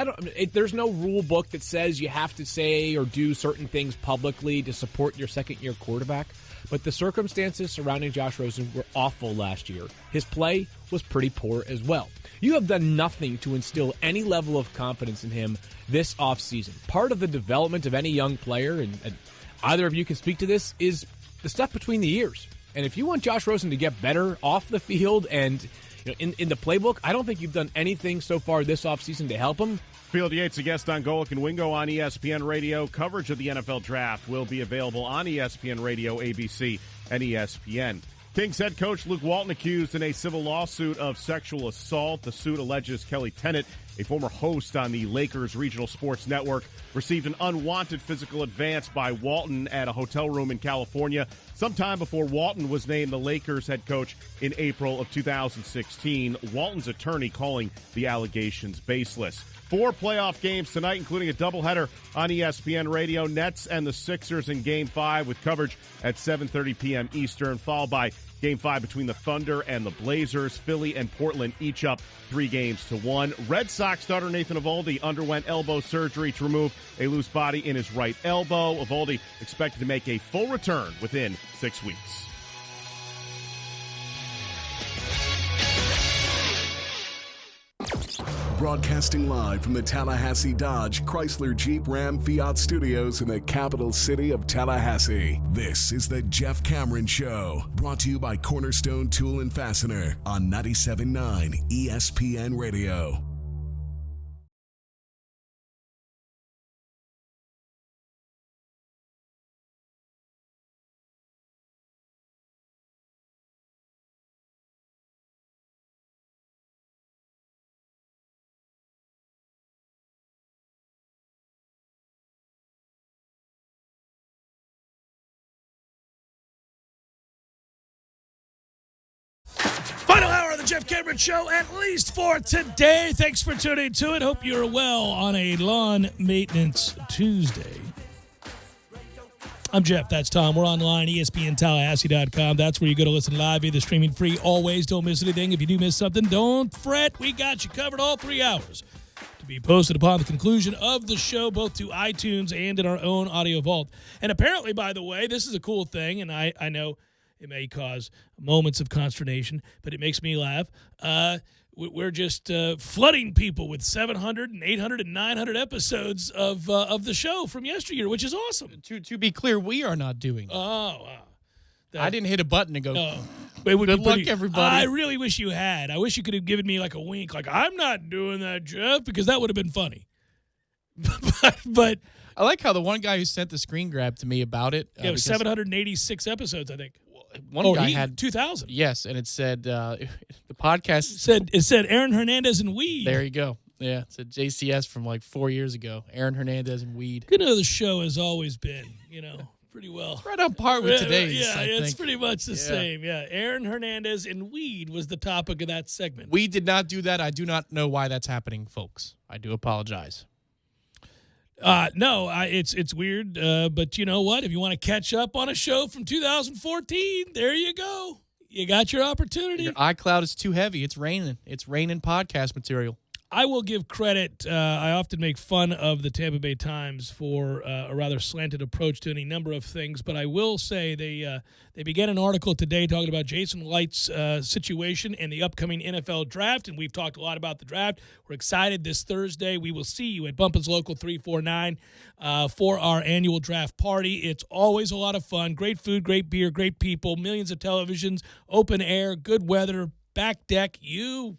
there's no rule book that says you have to say or do certain things publicly to support your second-year quarterback. But the circumstances surrounding Josh Rosen were awful last year. His play was pretty poor as well. You have done nothing to instill any level of confidence in him this offseason. Part of the development of any young player, and either of you can speak to this, is the stuff between the ears. And if you want Josh Rosen to get better off the field and in the playbook, I don't think you've done anything so far this offseason to help him. Field Yates, a guest on Golic and Wingo on ESPN Radio. Coverage of the NFL Draft will be available on ESPN Radio, ABC, and ESPN. Kings head coach Luke Walton accused in a civil lawsuit of sexual assault. The suit alleges Kelly Tennant, a former host on the Lakers Regional Sports Network, received an unwanted physical advance by Walton at a hotel room in California sometime before Walton was named the Lakers head coach in April of 2016. Walton's attorney calling the allegations baseless. 4 playoff games tonight, including a doubleheader on ESPN Radio. Nets and the Sixers in Game 5 with coverage at 7:30 p.m. Eastern, followed by Game 5 between the Thunder and the Blazers. Philly and Portland each up 3-1. Red Sox starter Nathan Eovaldi underwent elbow surgery to remove a loose body in his right elbow. Eovaldi expected to make a full return within 6 weeks. Broadcasting live from the Tallahassee Dodge Chrysler Jeep Ram Fiat Studios in the capital city of Tallahassee. This is the Jeff Cameron Show, brought to you by Cornerstone Tool and Fastener on 97.9 ESPN Radio. Final hour of the Jeff Cameron Show, at least for today. Thanks for tuning to it. Hope you're well on a lawn maintenance Tuesday. I'm Jeff. That's Tom. We're online, ESPNTallahassee.com. That's where you go to listen live, either streaming free. Always don't miss anything. If you do miss something, don't fret. We got you covered all 3 hours. To be posted upon the conclusion of the show, both to iTunes and in our own audio vault. And apparently, by the way, this is a cool thing, and I know it may cause moments of consternation, but it makes me laugh. We're just flooding people with 700 and 800 and 900 episodes of the show from yesteryear, which is awesome. To be clear, we are not doing that. Oh, wow. I didn't hit a button and go, good luck, everybody. I really wish you had. I wish you could have given me like a wink, like, I'm not doing that, Jeff, because that would have been funny. but I like how the one guy who sent the screen grab to me about it. It was 786 episodes, I think. One guy had 2,000. Yes, and it said the podcast it said Aaron Hernandez and weed. There you go. Yeah, it said JCS from like 4 years ago. Aaron Hernandez and weed. Good to know the show has always been, pretty well. It's right on par with today's. Yeah, it's pretty much the same. Yeah, Aaron Hernandez and weed was the topic of that segment. We did not do that. I do not know why that's happening, folks. I do apologize. No, it's weird, but you know what? If you want to catch up on a show from 2014, there you go. You got your opportunity. Your iCloud is too heavy. It's raining. It's raining podcast material. I will give credit. I often make fun of the Tampa Bay Times for a rather slanted approach to any number of things, but I will say they began an article today talking about Jason Light's situation and the upcoming NFL draft, and we've talked a lot about the draft. We're excited this Thursday. We will see you at Bumpin's Local 349 for our annual draft party. It's always a lot of fun. Great food, great beer, great people, millions of televisions, open air, good weather, back deck. You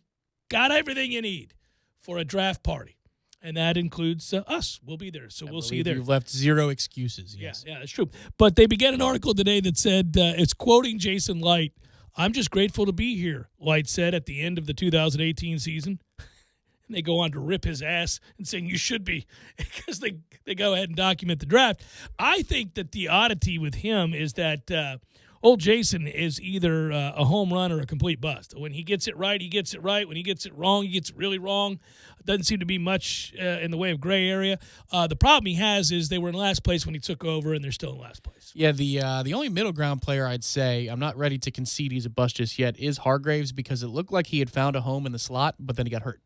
got everything you need for a draft party, and that includes us. We'll be there, so we'll see you there. You've left zero excuses. Yes. Yeah, that's true. But they began an article today that said, it's quoting Jason Light, "I'm just grateful to be here," Light said at the end of the 2018 season. and they go on to rip his ass and saying you should be because they go ahead and document the draft. I think that the oddity with him is that old Jason is either a home run or a complete bust. When he gets it right, he gets it right. When he gets it wrong, he gets it really wrong. It doesn't seem to be much in the way of gray area. The problem he has is they were in last place when he took over, and they're still in last place. Yeah, the only middle ground player I'd say, I'm not ready to concede he's a bust just yet, is Hargraves, because it looked like he had found a home in the slot, but then he got hurt.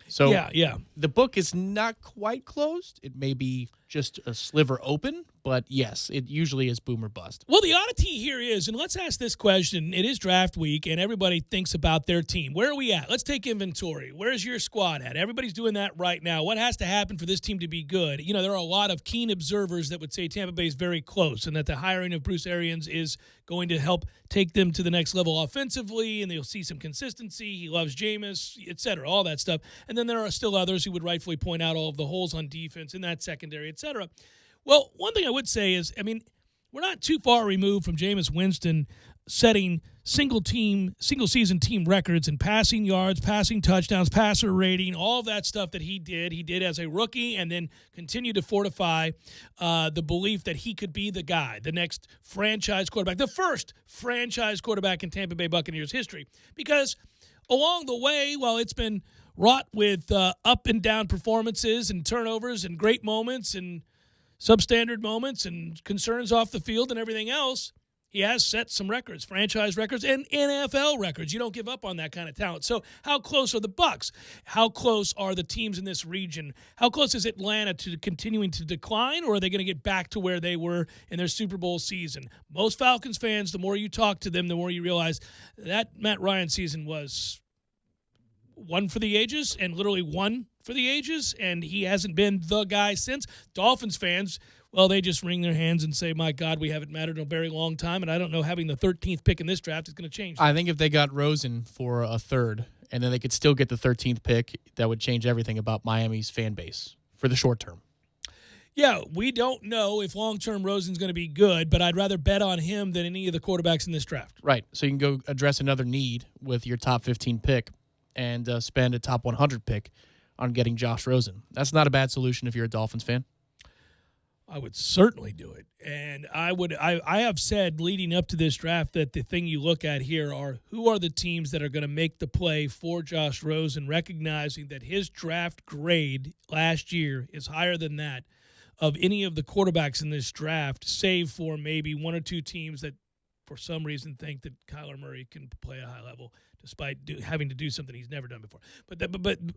So yeah. The book is not quite closed. It may be just a sliver open, but yes, it usually is boom or bust. Well, the oddity here is, and let's ask this question, it is draft week, and everybody thinks about their team. Where are we at? Let's take inventory. Where's your squad at? Everybody's doing that right now. What has to happen for this team to be good? You know, there are a lot of keen observers that would say Tampa Bay is very close and that the hiring of Bruce Arians is going to help take them to the next level offensively, and they'll see some consistency. He loves Jameis, et cetera, all that stuff. And then there are still others who would rightfully point out all of the holes on defense in that secondary, et cetera. Well, one thing I would say is, I mean, we're not too far removed from Jameis Winston setting single-season team records in passing yards, passing touchdowns, passer rating, all of that stuff that he did. He did as a rookie and then continued to fortify the belief that he could be the guy, the next franchise quarterback, the first franchise quarterback in Tampa Bay Buccaneers history. Because along the way, while it's been wrought with up and down performances and turnovers and great moments and substandard moments and concerns off the field and everything else, he has set some records, franchise records and NFL records. You don't give up on that kind of talent. So how close are the Bucs? How close are the teams in this region? How close is Atlanta to continuing to decline, or are they going to get back to where they were in their Super Bowl season? Most Falcons fans, the more you talk to them, the more you realize that Matt Ryan season was one for the ages and literally one for the ages, and he hasn't been the guy since. Dolphins fans, well, they just wring their hands and say, my God, we haven't mattered in a very long time, and I don't know having the 13th pick in this draft is going to change that. I think if they got Rosen for a third, and then they could still get the 13th pick, that would change everything about Miami's fan base for the short term. Yeah, we don't know if long-term Rosen's going to be good, but I'd rather bet on him than any of the quarterbacks in this draft. Right, so you can go address another need with your top 15 pick and spend a top 100 pick on getting Josh Rosen. That's not a bad solution if you're a Dolphins fan. I would certainly do it. And I have said leading up to this draft that the thing you look at here are who are the teams that are going to make the play for Josh Rosen, recognizing that his draft grade last year is higher than that of any of the quarterbacks in this draft, save for maybe one or two teams that for some reason think that Kyler Murray can play a high level despite having to do something he's never done before,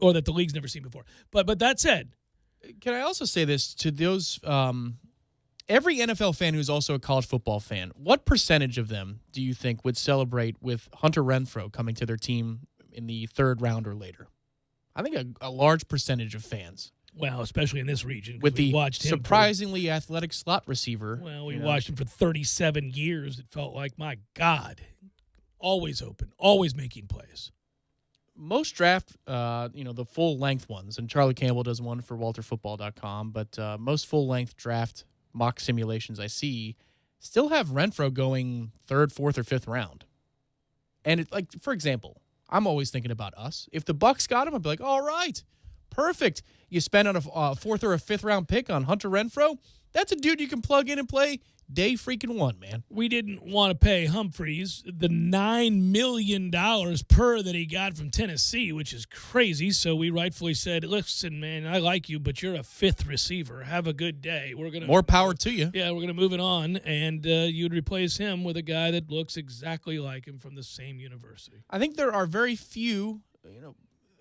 or that the league's never seen before. But that said, can I also say this to those every NFL fan who's also a college football fan? What percentage of them do you think would celebrate with Hunter Renfrow coming to their team in the third round or later? I think a large percentage of fans. Well, especially in this region. With the watched him surprisingly athletic slot receiver. Well, we watched him for 37 years. It felt like, my God, always open, always making plays. Most draft, the full-length ones, and Charlie Campbell does one for WalterFootball.com, but most full-length draft mock simulations I see still have Renfrow going third, fourth, or fifth round. And, for example, I'm always thinking about us. If the Bucs got him, I'd be like, all right, perfect. You spend on a fourth or a fifth round pick on Hunter Renfrow. That's a dude you can plug in and play day freaking one, man. We didn't want to pay Humphreys the $9 million per that he got from Tennessee, which is crazy. So we rightfully said, listen, man, I like you, but you're a fifth receiver. Have a good day. More power to you. Yeah, we're going to move it on. And you'd replace him with a guy that looks exactly like him from the same university. I think there are very few,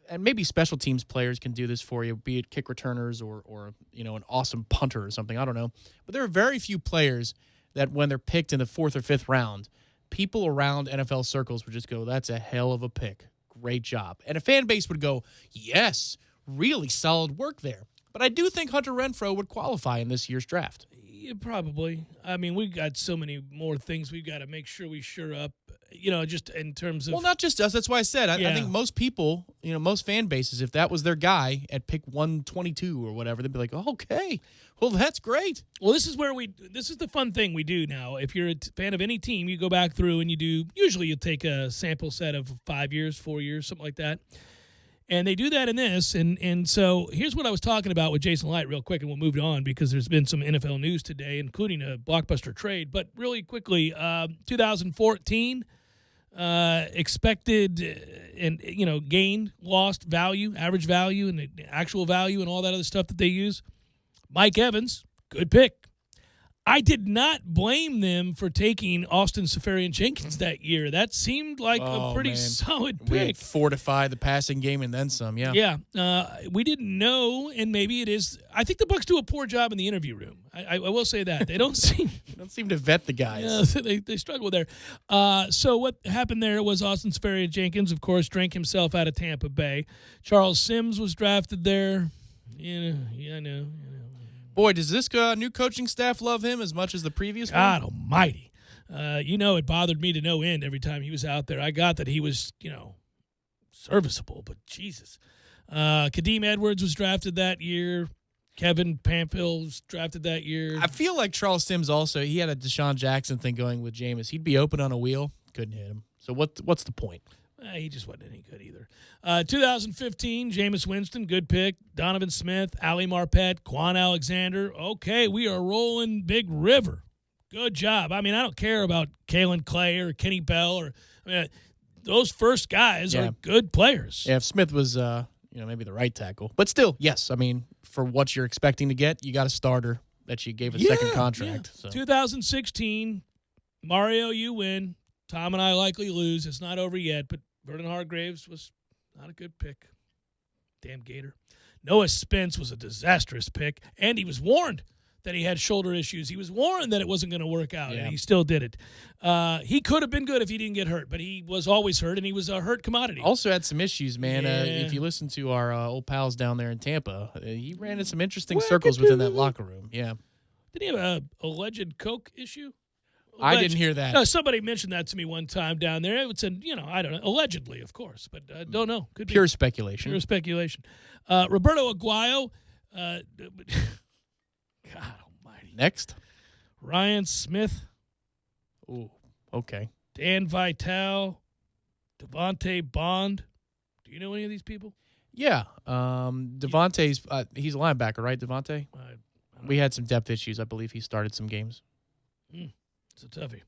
and maybe special teams players can do this for you, be it kick returners or an awesome punter or something. I don't know. But there are very few players that when they're picked in the fourth or fifth round, people around NFL circles would just go, that's a hell of a pick. Great job. And a fan base would go, yes, really solid work there. But I do think Hunter Renfrow would qualify in this year's draft. Yeah, probably. I mean, we've got so many more things we've got to make sure we shore up, just in terms of... Well, not just us. That's why I said I think most people, most fan bases, if that was their guy at pick 122 or whatever, they'd be like, oh, okay, well, that's great. Well, this is the fun thing we do now. If you're a fan of any team, you go back through and usually you take a sample set of 5 years, 4 years, something like that. And they do that in this. And so here's what I was talking about with Jason Light real quick, and we'll move on because there's been some NFL news today, including a blockbuster trade. But really quickly, 2014, expected and, gained, lost value, average value, and actual value and all that other stuff that they use. Mike Evans, good pick. I did not blame them for taking Austin Seferian-Jenkins that year. That seemed like a pretty solid pick. We fortified the passing game and then some, yeah. Yeah. We didn't know, and maybe it is. I think the Bucs do a poor job in the interview room. I will say that. They don't seem to vet the guys. Yeah, they struggle there. So what happened there was Austin Seferian-Jenkins, of course, drank himself out of Tampa Bay. Charles Sims was drafted there. I know. Boy, does this new coaching staff love him as much as the previous one? God almighty. It bothered me to no end every time he was out there. I got that he was, serviceable, but Jesus. Kadeem Edwards was drafted that year. Kevin Pamphil was drafted that year. I feel like Charles Sims also, he had a Deshaun Jackson thing going with Jameis. He'd be open on a wheel. Couldn't hit him. So what's the point? He just wasn't any good either. 2015, Jameis Winston, good pick. Donovan Smith, Ali Marpet, Quan Alexander. Okay, we are rolling Big River. Good job. I don't care about Kalen Clay or Kenny Bell those first guys are good players. Yeah, if Smith was, maybe the right tackle. But still, yes, for what you're expecting to get, you got a starter that you gave a second contract. Yeah. So. 2016, Mario, you win. Tom and I likely lose. It's not over yet, but Vernon Hargreaves was not a good pick. Damn Gator. Noah Spence was a disastrous pick, and he was warned that he had shoulder issues. He was warned that it wasn't going to work out, and he still did it. He could have been good if he didn't get hurt, but he was always hurt, and he was a hurt commodity. Also had some issues, man. If you listen to our old pals down there in Tampa, he ran in some interesting circles within that locker room. Yeah. Did he have an alleged coke issue? I didn't hear that. No, somebody mentioned that to me one time down there. It was, I don't know, allegedly, of course, but don't know. Could be pure speculation. Pure speculation. Roberto Aguayo. God almighty. Next. Ryan Smith. Ooh, okay. Dan Vitale. Devontae Bond. Do you know any of these people? Yeah. Devontae's, he's a linebacker, right, Devontae? We had some depth issues. I believe he started some games. It's a toughie.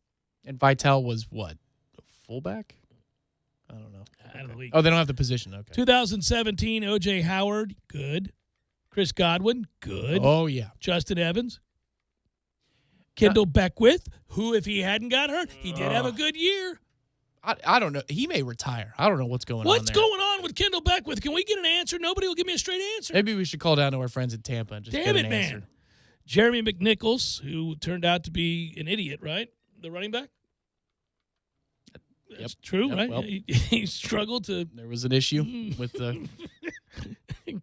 And Vitale was what? A fullback? I don't know. Out of the league. Oh, they don't have the position. Okay. 2017, O.J. Howard, good. Chris Godwin, good. Oh, yeah. Justin Evans. Kendall Beckwith, who, if he hadn't got hurt, he did have a good year. I don't know. He may retire. I don't know what's going on there. What's going on with Kendall Beckwith? Can we get an answer? Nobody will give me a straight answer. Maybe we should call down to our friends in Tampa and just get an answer. Man. Jeremy McNichols, who turned out to be an idiot, right? The running back? That's true, right? Well, he struggled to... There was an issue with the...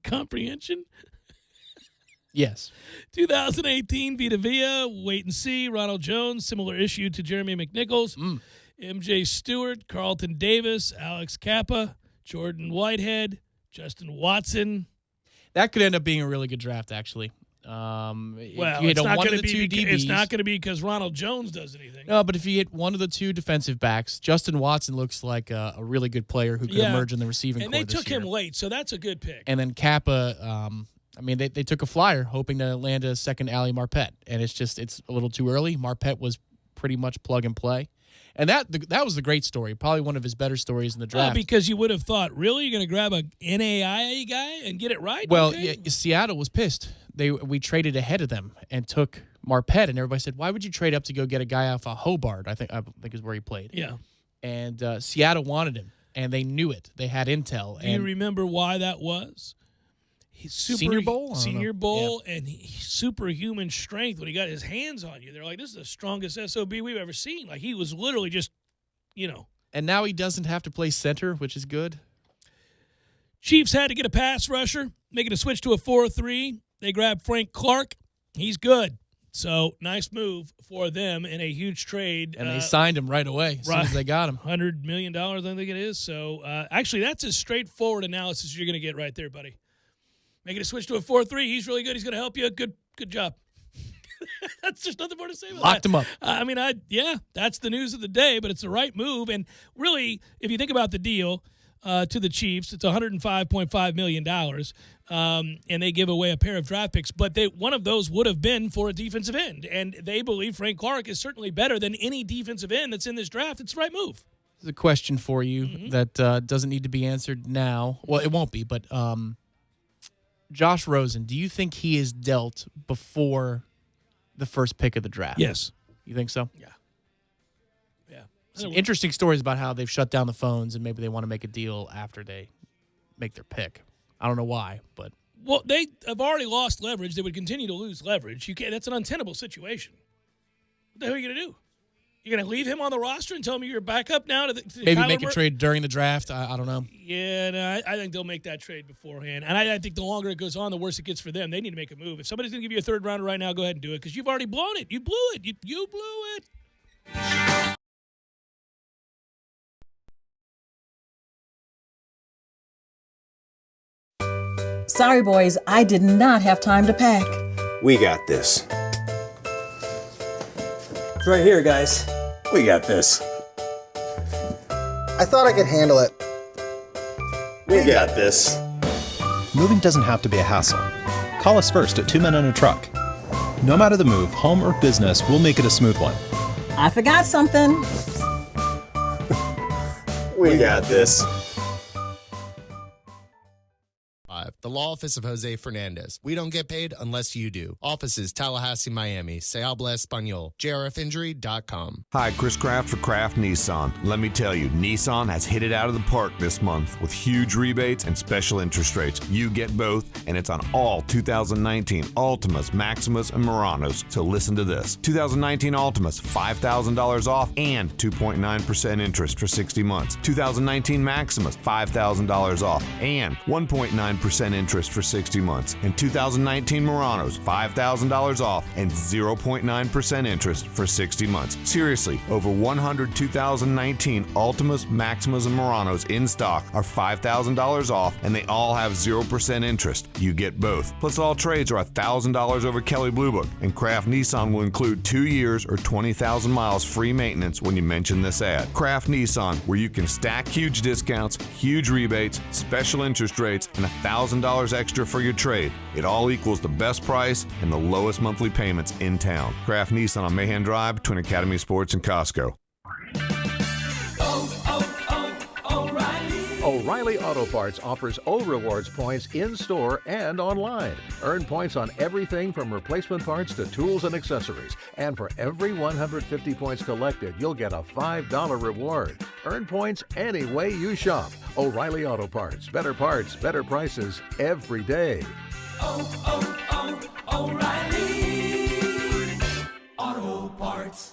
comprehension? Yes. 2018, Vita Vea, wait and see. Ronald Jones, similar issue to Jeremy McNichols. MJ Stewart, Carlton Davis, Alex Kappa, Jordan Whitehead, Justin Watson. That could end up being a really good draft, actually. It's not going to be. It's not going to be because Ronald Jones does anything. No, but if you hit one of the two defensive backs, Justin Watson looks like a really good player who could emerge in the receiving corps. And they took him late, so that's a good pick. And then Kappa, they took a flyer hoping to land a second Ali Marpet, and it's a little too early. Marpet was pretty much plug and play. And that was the great story, probably one of his better stories in the draft. Because you would have thought, really, you're going to grab a NAIA guy and get it right? Well, Seattle was pissed. We traded ahead of them and took Marpet, and everybody said, "Why would you trade up to go get a guy off of Hobart?" I think is where he played. Yeah. And Seattle wanted him, and they knew it. They had intel. Do you remember why that was? Senior Bowl, and superhuman strength when he got his hands on you. They're like, this is the strongest SOB we've ever seen. Like, he was literally just, And now he doesn't have to play center, which is good. Chiefs had to get a pass rusher, making a switch to a 4-3. They grabbed Frank Clark. He's good. So, nice move for them in a huge trade. And they signed him right away as soon as they got him. $100 million, I think it is. So, actually, that's as straightforward analysis as you're going to get right there, buddy. Making a switch to a 4-3. He's really good. He's going to help you. Good job. That's just nothing more to say about that. Locked him up. That's the news of the day, but it's the right move. And really, if you think about the deal, to the Chiefs. It's $105.5 million, and they give away a pair of draft picks. But one of those would have been for a defensive end, and they believe Frank Clark is certainly better than any defensive end that's in this draft. It's the right move. There's a question for you that doesn't need to be answered now. Well, it won't be, but Josh Rosen, do you think he is dealt before the first pick of the draft? Yes. You think so? Yeah. Some interesting stories about how they've shut down the phones and maybe they want to make a deal after they make their pick. I don't know why, but. Well, they have already lost leverage. They would continue to lose leverage. That's an untenable situation. What the hell are you going to do? You're going to leave him on the roster and tell me you're back up now? To maybe make a trade during the draft. I don't know. Yeah, no, I think they'll make that trade beforehand. And I think the longer it goes on, the worse it gets for them. They need to make a move. If somebody's going to give you a third rounder right now, go ahead and do it because you've already blown it. You blew it. You blew it. Sorry, boys, I did not have time to pack. We got this. It's right here, guys. We got this. I thought I could handle it. We got this. Moving doesn't have to be a hassle. Call us first at 2 Men and a Truck. No matter the move, home or business, we'll make it a smooth one. I forgot something. We got this. The law office of Jose Fernandez. We don't get paid unless you do. Offices Tallahassee, Miami. Se habla español. JRFinjury.com. Hi, Chris Kraft for Kraft Nissan. Let me tell you, Nissan has hit it out of the park this month with huge rebates and special interest rates. You get both, and it's on all 2019 Altimas, Maximas, and Muranos. So listen to this. 2019 Altimas, $5,000 off and 2.9% interest for 60 months. 2019 Maximas, $5,000 off and 1.9% interest for 60 months. And 2019 Muranos, $5,000 off and 0.9% interest for 60 months. Seriously, over 100 2019 Altimas, Maximas, and Muranos in stock are $5,000 off, and they all have 0% interest. You get both. Plus, all trades are $1,000 over Kelley Blue Book, and Kraft Nissan will include 2 years or 20,000 miles free maintenance when you mention this ad. Kraft Nissan, where you can stack huge discounts, huge rebates, special interest rates, and $1,000 extra for your trade. It all equals the best price and the lowest monthly payments in town. Kraft Nissan on Mahan Drive between Academy Sports and Costco. O'Reilly Auto Parts offers O-Rewards points in-store and online. Earn points on everything from replacement parts to tools and accessories. And for every 150 points collected, you'll get a $5 reward. Earn points any way you shop. O'Reilly Auto Parts. Better prices every day. O'Reilly Auto Parts.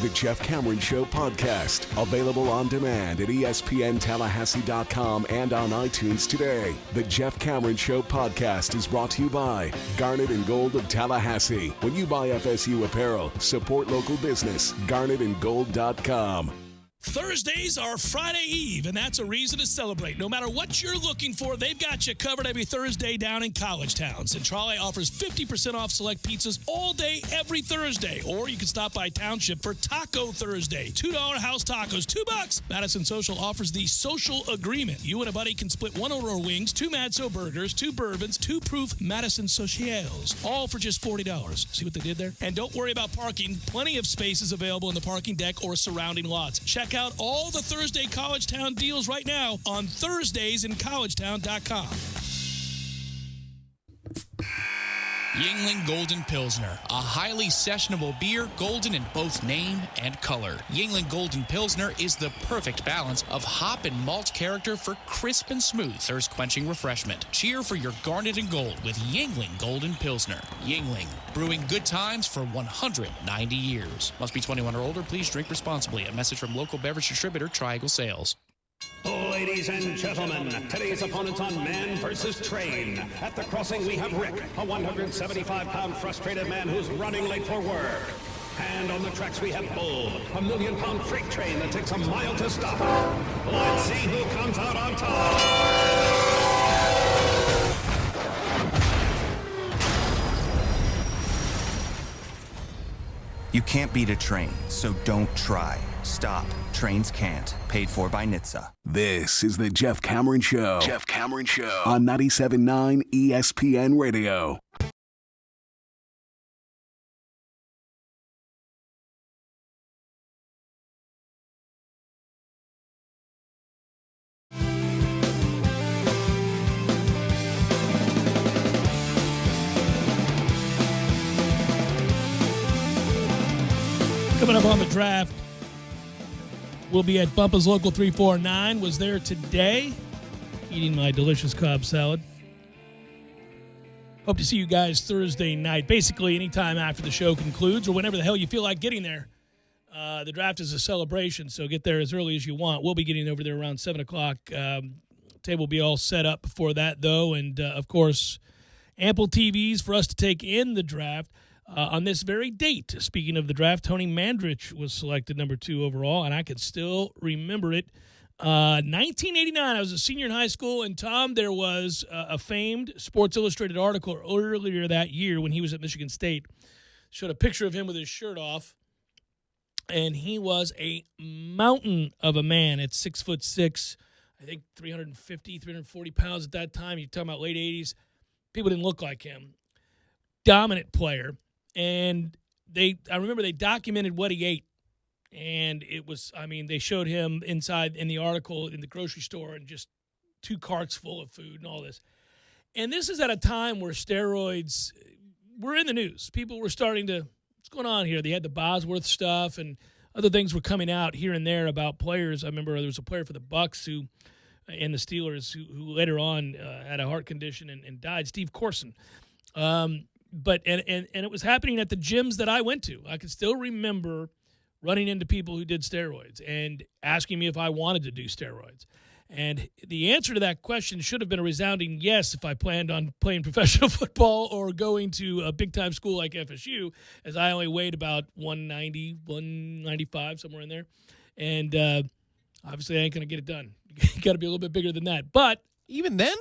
The Jeff Cameron Show podcast, available on demand at ESPNTallahassee.com and on iTunes today. The Jeff Cameron Show podcast is brought to you by Garnet and Gold of Tallahassee. When you buy FSU apparel, support local business. GarnetandGold.com. Thursdays are Friday Eve, and that's a reason to celebrate. No matter what you're looking for, they've got you covered every Thursday down in College Town. Centrale offers 50% off select pizzas all day, every Thursday. Or you can stop by Township for Taco Thursday. $2 house tacos, $2. Madison Social offers the Social Agreement. You and a buddy can split 1 Aurora wings, 2 Madso burgers, 2 bourbons, 2 proof Madison Socials, all for just $40. See what they did there? And don't worry about parking. Plenty of spaces available in the parking deck or surrounding lots. Check out all the Thursday College Town deals right now on ThursdaysInCollegetown.com. Yingling Golden Pilsner, a highly sessionable beer, golden in both name and color. Yingling Golden Pilsner is the perfect balance of hop and malt character for crisp and smooth thirst-quenching refreshment. Cheer for your garnet and gold with Yingling Golden Pilsner. Yingling, brewing good times for 190 years. Must be 21 or older. Please drink responsibly. A message from local beverage distributor Triangle Sales. Ladies and gentlemen, today's opponents on Man vs. Train. At the crossing, we have Rick, a 175-pound frustrated man who's running late for work. And on the tracks, we have Bull, a 1 million-pound freight train that takes a mile to stop. Let's see who comes out on top. You can't beat a train, so don't try. Stop. Trains can't. Paid for by NHTSA. This is the Jeff Cameron Show. Jeff Cameron Show on 97.9 ESPN Radio. Coming up on the draft, we'll be at Bumpa's Local 349. Was there today, eating my delicious Cobb salad. Hope to see you guys Thursday night. Basically, anytime after the show concludes or whenever the hell you feel like getting there. The draft is a celebration, so get there as early as you want. We'll be getting over there around 7 o'clock. Table will be all set up before that, though. And, of course, ample TVs for us to take in the draft. On this very date, speaking of the draft, Tony Mandrich was selected number 2 overall, and I can still remember it. 1989, I was a senior in high school, and Tom, there was a famed Sports Illustrated article earlier that year when he was at Michigan State. Showed a picture of him with his shirt off, and he was a mountain of a man at 6'6", I think 350, 340 pounds at that time. You're talking about late 80s. People didn't look like him. Dominant player. And I remember they documented what he ate. And it was, they showed him inside in the article in the grocery store and just 2 carts full of food and all this. And this is at a time where steroids were in the news. People were starting to, what's going on here? They had the Bosworth stuff and other things were coming out here and there about players. I remember there was a player for the Bucks and the Steelers who later on had a heart condition and died, Steve Corson. But it was happening at the gyms that I went to. I can still remember running into people who did steroids and asking me if I wanted to do steroids. And the answer to that question should have been a resounding yes if I planned on playing professional football or going to a big-time school like FSU, as I only weighed about 190, 195, somewhere in there. And obviously I ain't going to get it done. You got to be a little bit bigger than that. But even then?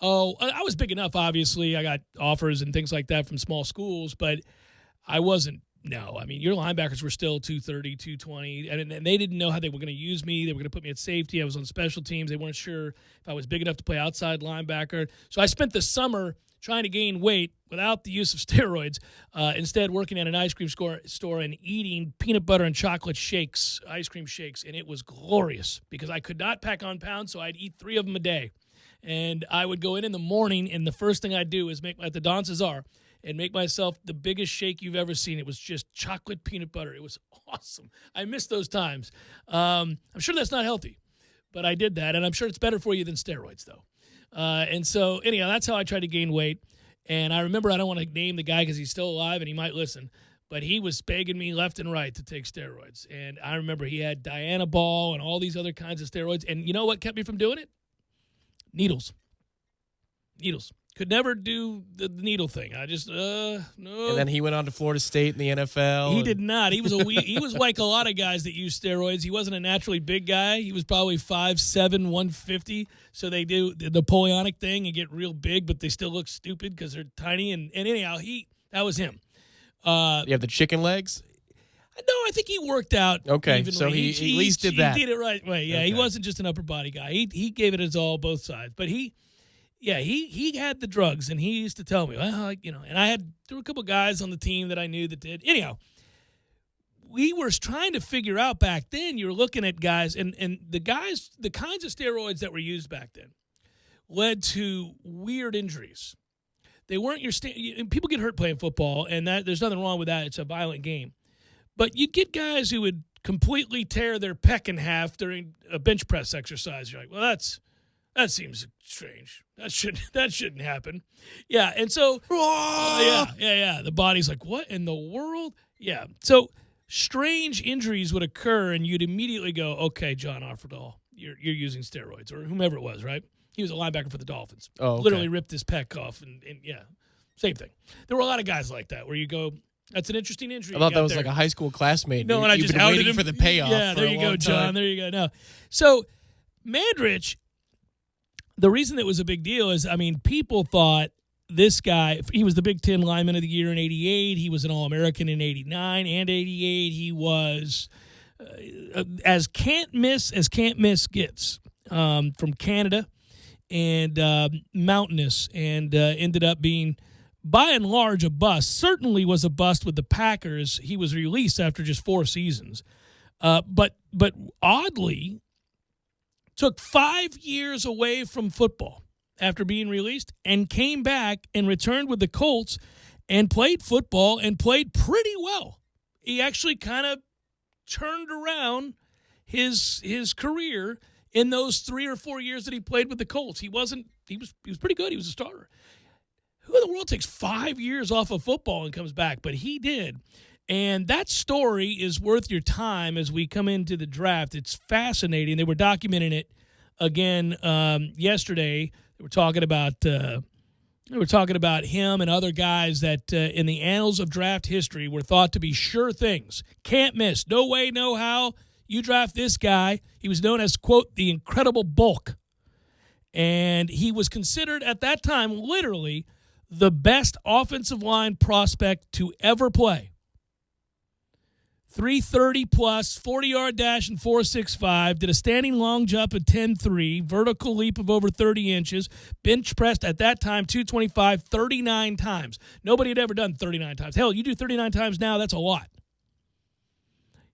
Oh, I was big enough, obviously. I got offers and things like that from small schools, but I wasn't. No, your linebackers were still 230, 220, and they didn't know how they were going to use me. They were going to put me at safety. I was on special teams. They weren't sure if I was big enough to play outside linebacker. So I spent the summer trying to gain weight without the use of steroids, instead working at an ice cream store and eating peanut butter and chocolate shakes, ice cream shakes, and it was glorious because I could not pack on pounds, so I'd eat 3 of them a day. And I would go in the morning, and the first thing I'd do is make at the Don Cesar and make myself the biggest shake you've ever seen. It was just chocolate peanut butter. It was awesome. I miss those times. I'm sure that's not healthy, but I did that, and I'm sure it's better for you than steroids, though. And so, anyhow, that's how I tried to gain weight. And I remember, I don't want to name the guy because he's still alive and he might listen, but he was begging me left and right to take steroids. And I remember he had Diana Ball and all these other kinds of steroids. And you know what kept me from doing it? Needles. Could never do the needle thing. I just, no. And then he went on to Florida State in the NFL. He did not. He was he was like a lot of guys that use steroids. He wasn't a naturally big guy. He was probably 5'7", 150. So they do the Napoleonic thing and get real big, but they still look stupid because they're tiny. And anyhow, that was him. You have the chicken legs? No, I think he worked out. Okay, evenly. so he at least did that. He did it right way. Yeah, okay. He wasn't just an upper body guy. He gave it his all, both sides. But he had the drugs, and he used to tell me, well, and there were a couple guys on the team that I knew that did. Anyhow, we were trying to figure out back then. You were looking at guys, and the kinds of steroids that were used back then led to weird injuries. They weren't people get hurt playing football, and there's nothing wrong with that. It's a violent game. But you'd get guys who would completely tear their pec in half during a bench press exercise. You're like, well, that seems strange. That shouldn't happen. Yeah, and so yeah. The body's like, what in the world? Yeah. So strange injuries would occur, and you'd immediately go, okay, John Offerdahl, you're using steroids, or whomever it was, right? He was a linebacker for the Dolphins. Oh, okay. Literally ripped his pec off, and yeah, same thing. There were a lot of guys like that where you go, that's an interesting injury. I thought that was like a high school classmate. No, and I just been outed waiting him for the payoff. Yeah, for there a you go, long John. time. There you go. No, so Mandrich, the reason it was a big deal is, people thought this guy, he was the Big Ten Lineman of the Year in 88. He was an All-American in 89 and 88. He was as can't miss gets from Canada and mountainous, and ended up being, by and large, a bust. Certainly was a bust with the Packers. He was released after just 4 seasons. But oddly, took 5 years away from football after being released and came back and returned with the Colts and played football and played pretty well. He actually kind of turned around his career in those 3 or 4 years that he played with the Colts. He was pretty good. He was a starter. Who in the world takes 5 years off of football and comes back? But he did. And that story is worth your time as we come into the draft. It's fascinating. They were documenting it again yesterday. They were talking about him and other guys that in the annals of draft history were thought to be sure things. Can't miss. No way, no how. You draft this guy. He was known as, quote, the incredible bulk. And he was considered at that time literally the best offensive line prospect to ever play. 330 plus, 40-yard dash and 4.65, did a standing long jump at 10.3, vertical leap of over 30 inches, bench pressed at that time 225 39 times. Nobody had ever done 39 times. Hell, you do 39 times now, that's a lot.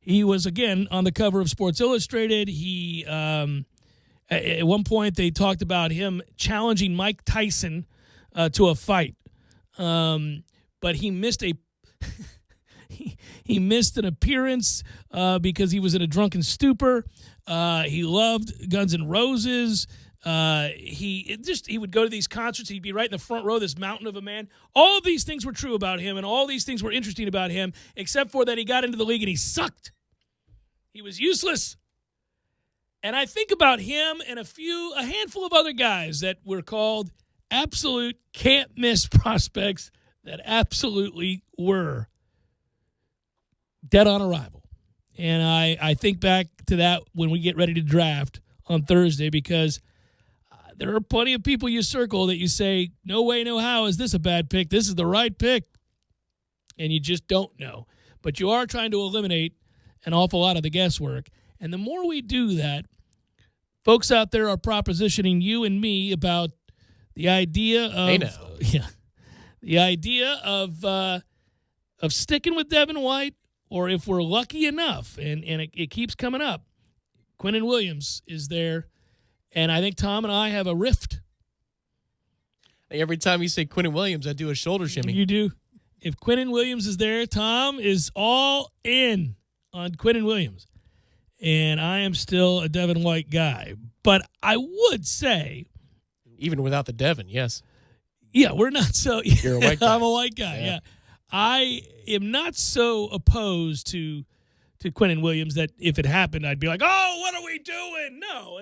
He was, again, on the cover of Sports Illustrated. He, at one point, they talked about him challenging Mike Tyson to a fight. But he missed a... He missed an appearance because he was in a drunken stupor. He loved Guns N' Roses. He would go to these concerts. He'd be right in the front row, this mountain of a man. All of these things were true about him, and all these things were interesting about him, except for that he got into the league and he sucked. He was useless. And I think about him and a handful of other guys that were called absolute can't-miss prospects that absolutely were dead on arrival. And I think back to that when we get ready to draft on Thursday, because there are plenty of people you circle that you say, no way, no how is this a bad pick? This is the right pick. And you just don't know. But you are trying to eliminate an awful lot of the guesswork. And the more we do that, folks out there are propositioning you and me about the idea of the idea of sticking with Devin White, or if we're lucky enough, and it keeps coming up, Quinnen Williams is there, and I think Tom and I have a rift. Every time you say Quinnen Williams, I do a shoulder shimmy. You do. If Quinnen Williams is there, Tom is all in on Quinnen Williams. And I am still a Devin White guy. But I would say... Even without the Devin, yes. Yeah, we're not so... You're a white guy. I'm a white guy, yeah. I am not so opposed to Quinnen Williams that if it happened, I'd be like, oh, what are we doing? No.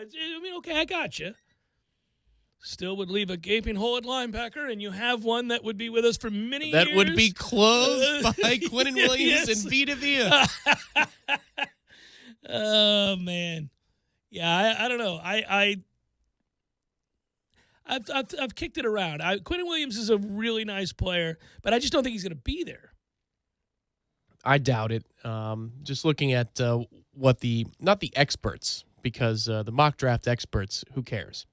Okay, I got you. Still would leave a gaping hole at linebacker, and you have one that would be with us for many years. That would be closed by Quinnen Williams and Vita Vea. Oh, man. Yeah, I don't know. I've kicked it around. Quinnen Williams is a really nice player, but I just don't think he's going to be there. I doubt it. Just looking at what not the experts, because the mock draft experts, who cares?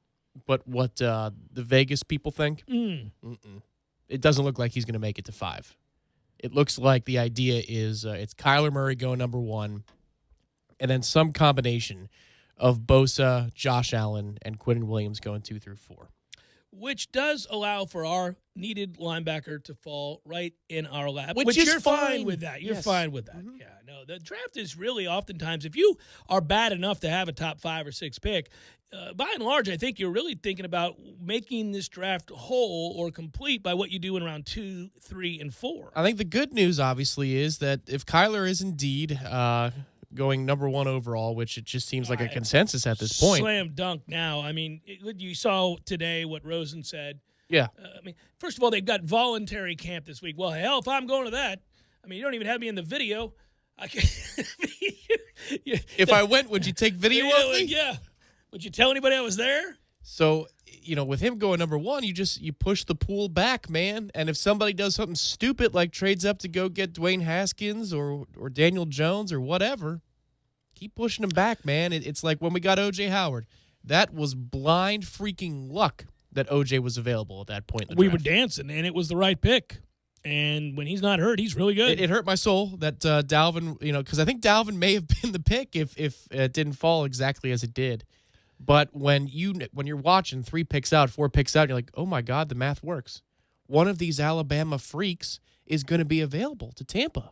But what the Vegas people think, it doesn't look like he's going to make it to 5. It looks like the idea is it's Kyler Murray going number 1, and then some combination of Bosa, Josh Allen, and Quinnen Williams going 2 through 4. Which does allow for our needed linebacker to fall right in our lap. Which is you're fine with that. You're Yes. fine with that. Yeah, no, the draft is really oftentimes, if you are bad enough to have a top 5 or 6 pick, by and large, I think you're really thinking about making this draft whole or complete by what you do in round 2, 3, and 4. I think the good news, obviously, is that if Kyler is indeed going number 1 overall, which it just seems like a consensus at this point. Slam dunk now. I mean, you saw today what Rosen said. Yeah. I mean, first of all, they've got voluntary camp this week. Well, hell, if I'm going to that, I mean, you don't even have me in the video. I can, if I went, would you take video of me? Yeah. Would you tell anybody I was there? So, with him going number one, you push the pool back, man. And if somebody does something stupid like trades up to go get Dwayne Haskins or Daniel Jones or whatever, keep pushing them back, man. It's like when we got O.J. Howard. That was blind freaking luck that O.J. was available at that point in the We draft. were dancing, and it was the right pick. And when he's not hurt, he's really good. It hurt my soul that Dalvin, because I think Dalvin may have been the pick if it didn't fall exactly as it did. But when you're watching 3 picks out, 4 picks out, you're like, oh my God, the math works. One of these Alabama freaks is going to be available to Tampa.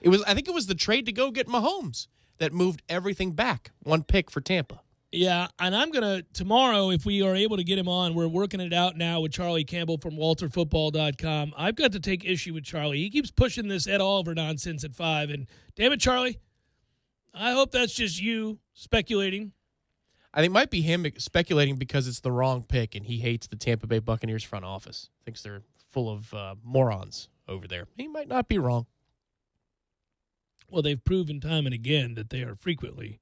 I think it was the trade to go get Mahomes that moved everything back. 1 pick for Tampa. Yeah, and I'm going to, tomorrow, if we are able to get him on, we're working it out now with Charlie Campbell from WalterFootball.com. I've got to take issue with Charlie. He keeps pushing this Ed Oliver nonsense at 5, and damn it, Charlie, I hope that's just you speculating. I think it might be him speculating because it's the wrong pick, and he hates the Tampa Bay Buccaneers front office. Thinks they're full of morons over there. He might not be wrong. Well, they've proven time and again that they are frequently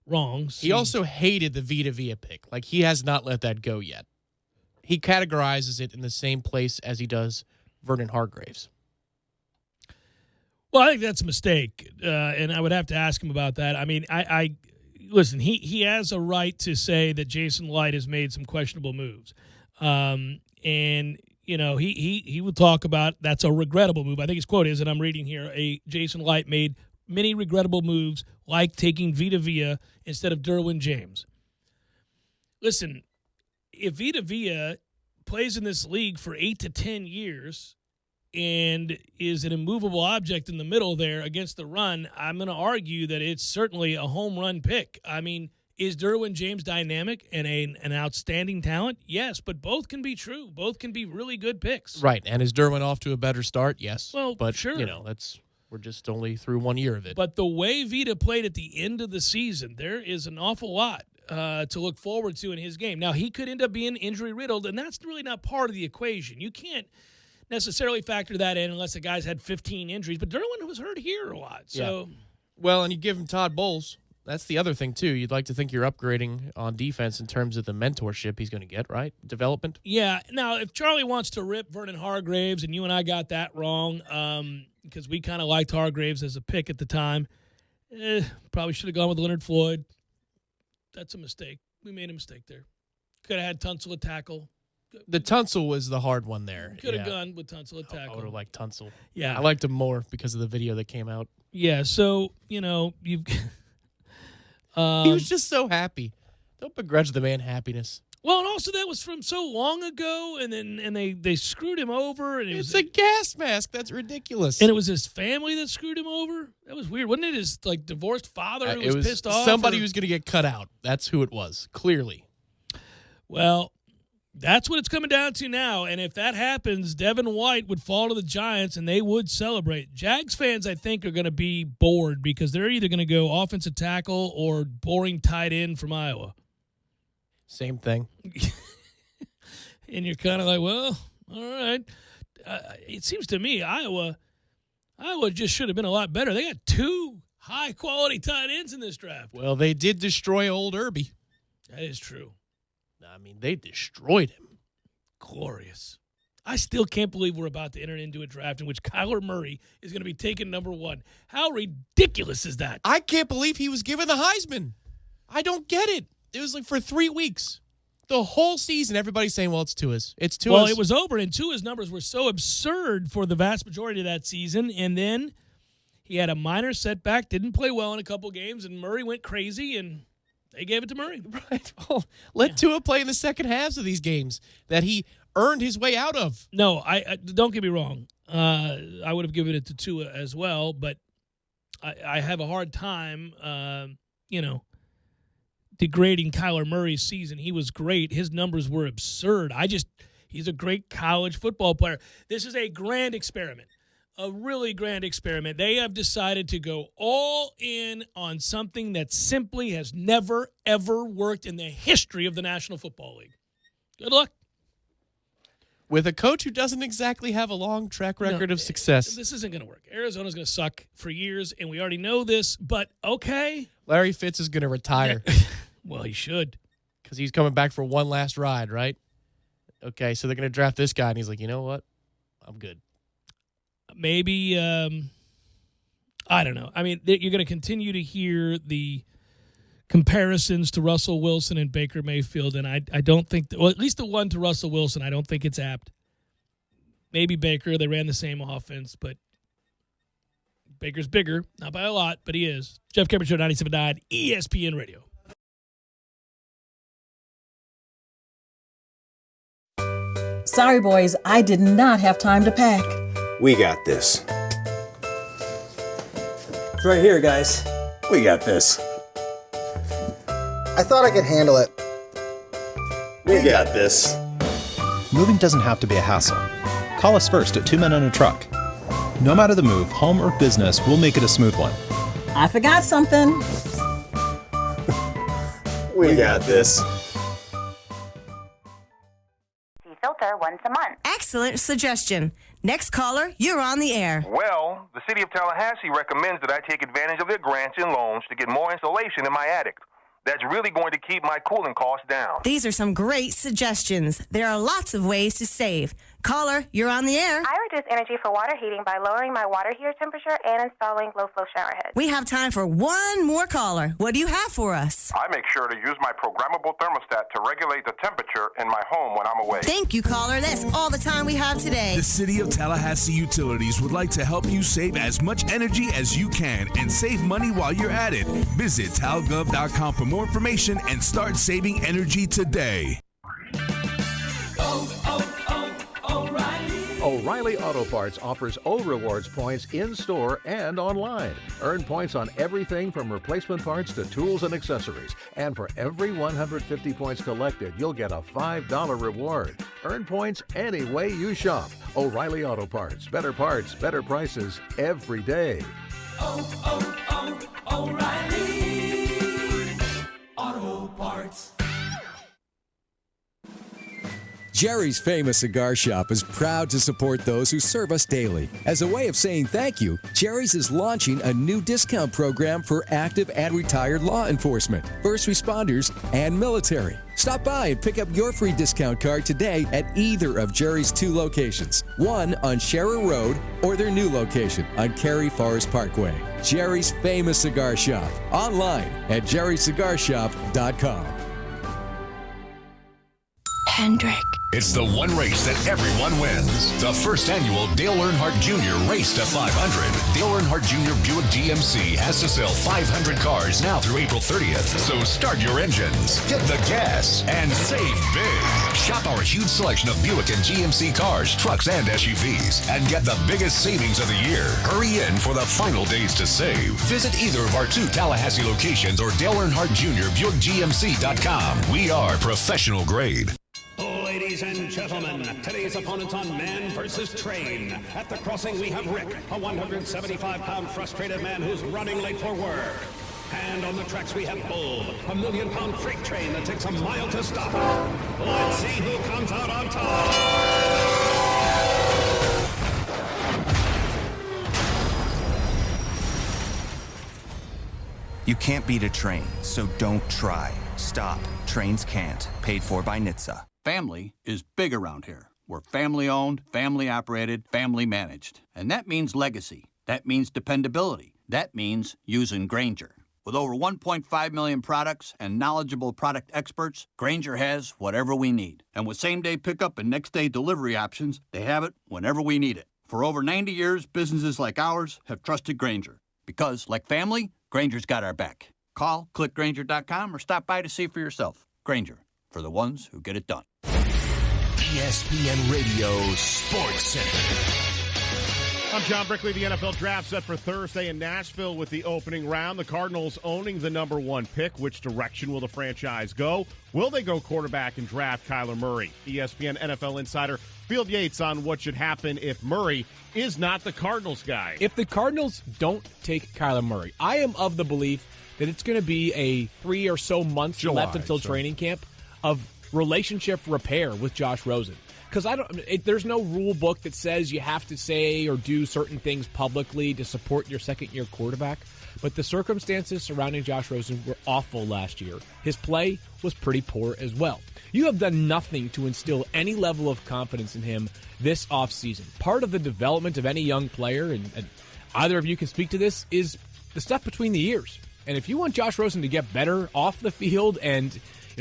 wrong. He also hated the Vita Vea pick. Like, he has not let that go yet. He categorizes it in the same place as he does Vernon Hargreaves. Well, I think that's a mistake, and I would have to ask him about that. I mean, I listen, he has a right to say that Jason Light has made some questionable moves. And, he would talk about that's a regrettable move. I think his quote is, and I'm reading here, Jason Light made many regrettable moves, like taking Vita Vea instead of Derwin James. Listen, if Vita Vea plays in this league for 8 to 10 years and is an immovable object in the middle there against the run, I'm going to argue that it's certainly a home run pick. I mean, is Derwin James dynamic and an outstanding talent? Yes, but both can be true. Both can be really good picks. Right, and is Derwin off to a better start? Yes. Well, but, sure. We're just only through 1 year of it. But the way Vita played at the end of the season, there is an awful lot to look forward to in his game. Now, he could end up being injury-riddled, and that's really not part of the equation. You can't necessarily factor that in unless the guy's had 15 injuries. But Derwin was hurt here a lot. So, yeah. Well, and you give him Todd Bowles. That's the other thing, too. You'd like to think you're upgrading on defense in terms of the mentorship he's going to get, right? Development. Yeah. Now, if Charlie wants to rip Vernon Hargreaves, and you and I got that wrong because we kind of liked Hargreaves as a pick at the time, probably should have gone with Leonard Floyd. That's a mistake. We made a mistake there. Could have had Tunsil at tackle. The Tunsil was the hard one there. Could have gone with Tunsil at tackle. I would have liked Tunsil. Yeah. I liked him more because of the video that came out. Yeah, so, you've... he was just so happy. Don't begrudge the man happiness. Well, and also that was from so long ago, and they screwed him over. And it's a gas mask. That's ridiculous. And it was his family that screwed him over? That was weird. Wasn't it his divorced father who was pissed off? Somebody who was going to get cut out. That's who it was, clearly. Well, that's what it's coming down to now. And if that happens, Devin White would fall to the Giants, and they would celebrate. Jags fans, I think, are going to be bored because they're either going to go offensive tackle or boring tight end from Iowa. Same thing. And you're kind of like, well, all right. It seems to me Iowa just should have been a lot better. They got 2 high-quality tight ends in this draft. Well, they did destroy old Irby. That is true. I mean, they destroyed him. Glorious. I still can't believe we're about to enter into a draft in which Kyler Murray is going to be taken number 1. How ridiculous is that? I can't believe he was given the Heisman. I don't get it. It was like for 3 weeks. The whole season, everybody's saying, well, it's Tua's. It's Tua's. Well, it was over, and Tua's numbers were so absurd for the vast majority of that season, and then he had a minor setback, didn't play well in a couple games, and Murray went crazy, and they gave it to Murray. Right. Well, let Tua play in the second halves of these games that he earned his way out of. No, I don't get me wrong. I would have given it to Tua as well, but I have a hard time, degrading Kyler Murray's season. He was great. His numbers were absurd. He's a great college football player. This is a grand experiment. A really grand experiment. They have decided to go all in on something that simply has never, ever worked in the history of the National Football League. Good luck. With a coach who doesn't exactly have a long track record of success. This isn't going to work. Arizona's going to suck for years, and we already know this, but okay. Larry Fitz is going to retire. Well, he should. because he's coming back for one last ride, right? Okay, so they're going to draft this guy, and he's like, you know what? I'm good. Maybe, I don't know. I mean, you're going to continue to hear the comparisons to Russell Wilson and Baker Mayfield, and I don't think, well, at least the one to Russell Wilson, I don't think it's apt. Maybe Baker, they ran the same offense, but Baker's bigger, not by a lot, but he is. Jeff Cameron Show, 97.9 ESPN Radio. Sorry, boys, I did not have time to pack. We got this. It's right here, guys. We got this. I thought I could handle it. We got this. Moving doesn't have to be a hassle. Call us first at 2 Men and a Truck. No matter the move, home or business, we'll make it a smooth one. I forgot something. We got this. Filter once a month. Excellent suggestion. Next caller, you're on the air. Well, the city of Tallahassee recommends that I take advantage of their grants and loans to get more insulation in my attic. That's really going to keep my cooling costs down. These are some great suggestions. There are lots of ways to save. Caller, you're on the air. I reduce energy for water heating by lowering my water heater temperature and installing low-flow shower heads. We have time for one more caller. What do you have for us? I make sure to use my programmable thermostat to regulate the temperature in my home when I'm away. Thank you, caller. That's all the time we have today. The City of Tallahassee Utilities would like to help you save as much energy as you can and save money while you're at it. Visit talgov.com for more information and start saving energy today. O'Reilly Auto Parts offers O-Rewards points in-store and online. Earn points on everything from replacement parts to tools and accessories. And for every 150 points collected, you'll get a $5 reward. Earn points any way you shop. O'Reilly Auto Parts. Better prices every day. O'Reilly Auto Parts. Jerry's Famous Cigar Shop is proud to support those who serve us daily. As a way of saying thank you, Jerry's is launching a new discount program for active and retired law enforcement, first responders, and military. Stop by and pick up your free discount card today at either of Jerry's 2 locations, one on Scherer Road or their new location on Cary Forest Parkway. Jerry's Famous Cigar Shop, online at jerrycigarshop.com. Hendrick. It's the one race that everyone wins. The first annual Dale Earnhardt Jr. Race to 500. Dale Earnhardt Jr. Buick GMC has to sell 500 cars now through April 30th. So start your engines, hit the gas, and save big. Shop our huge selection of Buick and GMC cars, trucks, and SUVs, and get the biggest savings of the year. Hurry in for the final days to save. Visit either of our 2 Tallahassee locations or Dale Earnhardt Jr. BuickGMC.com. We are professional grade. Ladies and gentlemen, today's opponents on Man versus Train. At the crossing, we have Rick, a 175-pound frustrated man who's running late for work. And on the tracks, we have Bull, a 1,000,000-pound freight train that takes a mile to stop. Let's see who comes out on top. You can't beat a train, so don't try. Stop. Trains can't. Paid for by NHTSA. Family is big around here. We're family-owned, family-operated, family-managed. And that means legacy. That means dependability. That means using Grainger. With over 1.5 million products and knowledgeable product experts, Grainger has whatever we need. And with same-day pickup and next-day delivery options, they have it whenever we need it. For over 90 years, businesses like ours have trusted Grainger. Because, like family, Grainger's got our back. Call, click Grainger.com, or stop by to see for yourself. Grainger, for the ones who get it done. ESPN Radio Sports Center. I'm John Brickley. The NFL Draft set for Thursday in Nashville with the opening round. The Cardinals owning the number 1 pick. Which direction will the franchise go? Will they go quarterback and draft Kyler Murray? ESPN NFL insider Field Yates on what should happen if Murray is not the Cardinals guy. If the Cardinals don't take Kyler Murray, I am of the belief that it's going to be a 3 or so months left until training camp of relationship repair with Josh Rosen. because there's no rule book that says you have to say or do certain things publicly to support your second-year quarterback. But the circumstances surrounding Josh Rosen were awful last year. His play was pretty poor as well. You have done nothing to instill any level of confidence in him this offseason. Part of the development of any young player, and either of you can speak to this, is the stuff between the ears. And if you want Josh Rosen to get better off the field and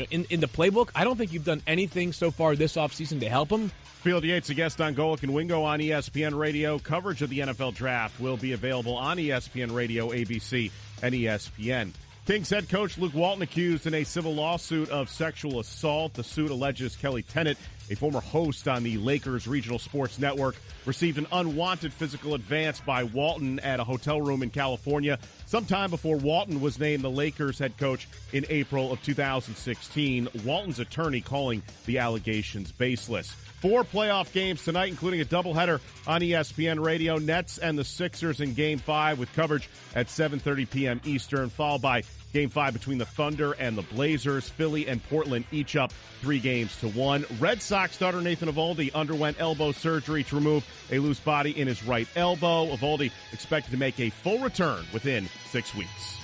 in the playbook, I don't think you've done anything so far this offseason to help him. Field Yates, a guest on Golic and Wingo on ESPN Radio. Coverage of the NFL Draft will be available on ESPN Radio, ABC, and ESPN. Kings head coach Luke Walton accused in a civil lawsuit of sexual assault. The suit alleges Kelly Tennant, a former host on the Lakers Regional Sports Network, received an unwanted physical advance by Walton at a hotel room in California sometime before Walton was named the Lakers head coach in April of 2016. Walton's attorney calling the allegations baseless. 4 playoff games tonight, including a doubleheader on ESPN Radio. Nets and the Sixers in Game 5 with coverage at 7:30 p.m. Eastern, followed by Game 5 between the Thunder and the Blazers. Philly and Portland each up 3-1. Red Sox starter Nathan Eovaldi underwent elbow surgery to remove a loose body in his right elbow. Eovaldi expected to make a full return within 6 weeks.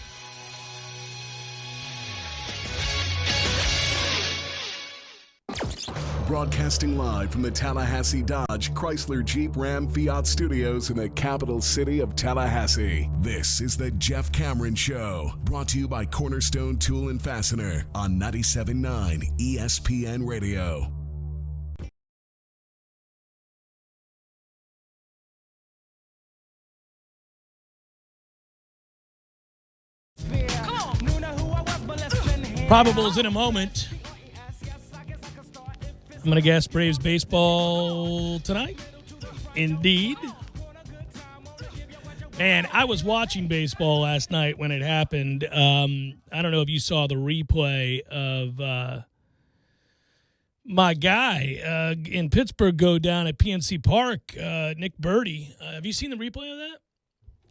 Broadcasting live from the Tallahassee Dodge Chrysler Jeep Ram Fiat Studios in the capital city of Tallahassee. This is the Jeff Cameron Show, brought to you by Cornerstone Tool and Fastener on 97.9 ESPN Radio. Probables in a moment. I'm going to guess Braves baseball tonight. Indeed. Man, I was watching baseball last night when it happened. I don't know if you saw the replay of my guy in Pittsburgh go down at PNC Park, Nick Birdie. Have you seen the replay of that?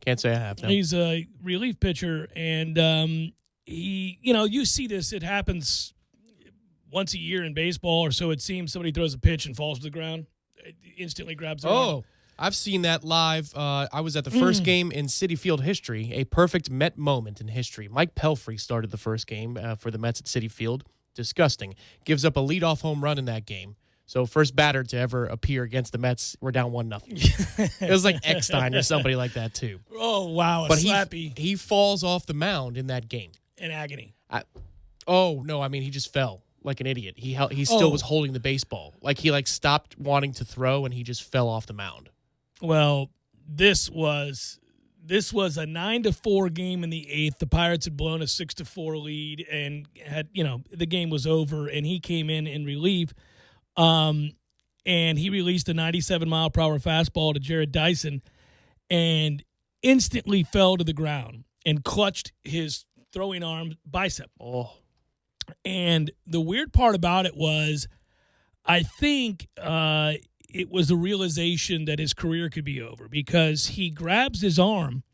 Can't say I have. No. He's a relief pitcher, and he, you see this. It happens once a year in baseball, or so it seems. Somebody throws a pitch and falls to the ground. It instantly grabs the arm. I've seen that live. I was at the first game in Citi Field history, a perfect Met moment in history. Mike Pelfrey started the first game for the Mets at Citi Field. Disgusting. Gives up a leadoff home run in that game. So first batter to ever appear against the Mets, we're down 1-0. It was like Eckstein or somebody like that, too. Oh, wow, but slappy. He falls off the mound in that game. In agony. He just fell. Like an idiot. He still was holding the baseball. Like he stopped wanting to throw and he just fell off the mound. Well, this was a 9-4 game in the 8th. The Pirates had blown a 6-4 lead and had, the game was over, and he came in relief. And he released a 97-mile-per-hour fastball to Jared Dyson and instantly fell to the ground and clutched his throwing arm bicep. Oh. And the weird part about it was, I think it was the realization that his career could be over, because he grabs his arm,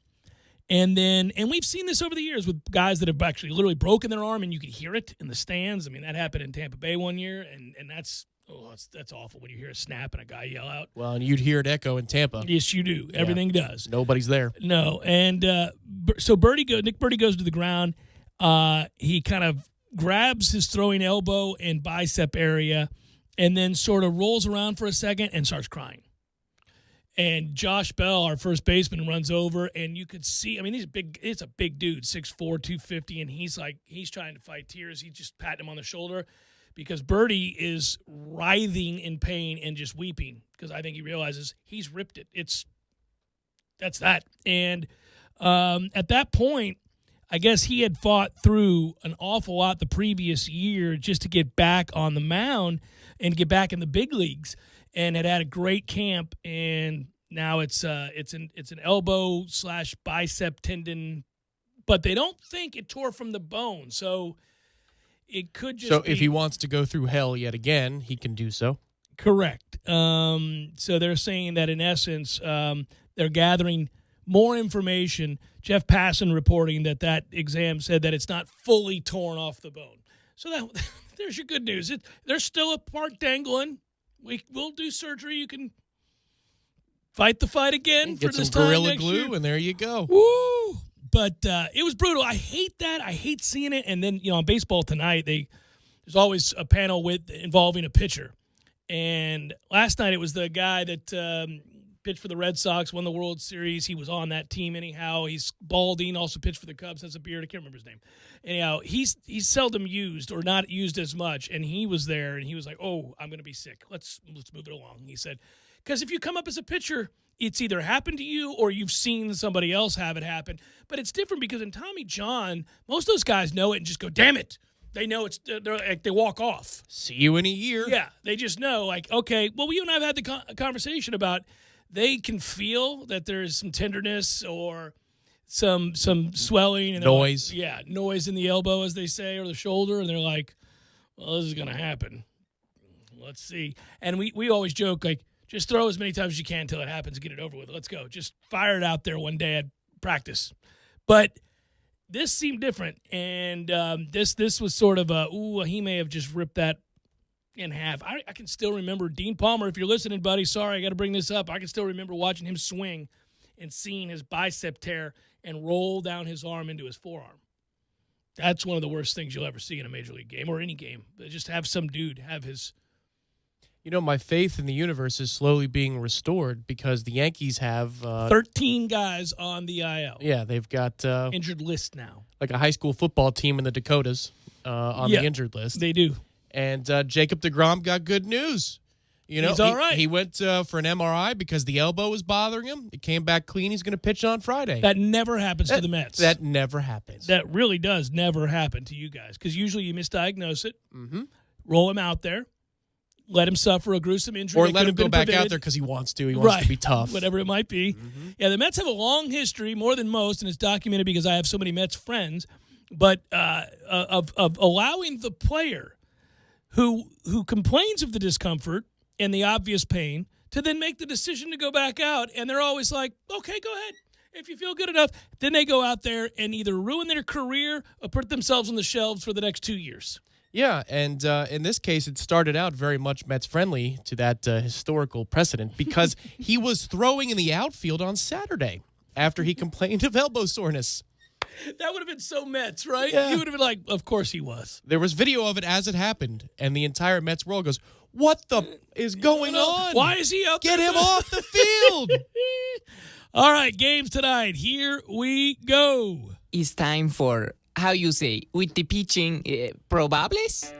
and we've seen this over the years with guys that have actually literally broken their arm, and you could hear it in the stands. I mean, that happened in Tampa Bay one year, and that's awful when you hear a snap and a guy yell out. Well, and you'd hear it echo in Tampa. Yes, you do. Everything does. Nobody's there. No, and so Nick Birdie goes to the ground. He kind of grabs his throwing elbow and bicep area and then sort of rolls around for a second and starts crying. And Josh Bell, our first baseman, runs over, and you could see, it's a big dude, 6'4", 250, and he's trying to fight tears. He's just patting him on the shoulder because Birdie is writhing in pain and just weeping, because I think he realizes he's ripped it. That's that. And at that point, I guess he had fought through an awful lot the previous year just to get back on the mound and get back in the big leagues, and had a great camp. And now it's an elbow / bicep tendon, but they don't think it tore from the bone, so it could just. So if he wants to go through hell yet again, he can do so. Correct. So they're saying that in essence, they're gathering more information. Jeff Passan reporting that exam said that it's not fully torn off the bone. So there's your good news. There's still a part dangling. We'll do surgery. You can fight the fight again for Get this some time Gorilla next Glue, year. and there you go. Woo! But it was brutal. I hate that. I hate seeing it. And then, on baseball tonight, there's always a panel involving a pitcher. And last night it was the guy that pitched for the Red Sox, won the World Series. He was on that team anyhow. He's balding, also pitched for the Cubs, has a beard. I can't remember his name. Anyhow, he's seldom used or not used as much. And he was there, and he was like, "Oh, I'm going to be sick. Let's move it along." He said, because if you come up as a pitcher, it's either happened to you or you've seen somebody else have it happen. But it's different because in Tommy John, most of those guys know it and just go, "Damn it." They know they walk off. See you in a year. Yeah, they just know, like, okay, well, you and I have had the conversation about they can feel that there's some tenderness or some swelling. And noise. Like, noise in the elbow, as they say, or the shoulder, and they're like, well, this is going to happen. Let's see. And we always joke, like, just throw as many times as you can until it happens and get it over with. Let's go. Just fire it out there one day at practice. But this seemed different, and this was sort of he may have just ripped that in half. I can still remember Dean Palmer. If you're listening, buddy, sorry, I got to bring this up. I can still remember watching him swing and seeing his bicep tear and roll down his arm into his forearm. That's one of the worst things you'll ever see in a Major League game or any game. Just have some dude have his... my faith in the universe is slowly being restored because the Yankees have 13 guys on the IL. Yeah, they've got injured list now. Like a high school football team in the Dakotas on the injured list. They do. And Jacob deGrom got good news. He's all right. He went for an MRI because the elbow was bothering him. It came back clean. He's going to pitch on Friday. That never happens to the Mets. That never happens. That really does never happen to you guys because usually you misdiagnose it, roll him out there, let him suffer a gruesome injury. Or let him go back out there because he wants to. He wants to be tough. Whatever it might be. Yeah, the Mets have a long history, more than most, and it's documented because I have so many Mets friends, but of allowing the player who complains of the discomfort and the obvious pain to then make the decision to go back out, and they're always like, okay, go ahead. If you feel good enough, then they go out there and either ruin their career or put themselves on the shelves for the next 2 years. Yeah, and in this case, it started out very much Mets-friendly to that historical precedent because he was throwing in the outfield on Saturday after he complained of elbow soreness. That would have been so Mets, right? Yeah. You would have been like, of course he was. There was video of it as it happened, and the entire Mets world goes, what the is going on? Why is he out there? Get him off the field! All right, games tonight. Here we go. It's time for, how you say, with the pitching, probables?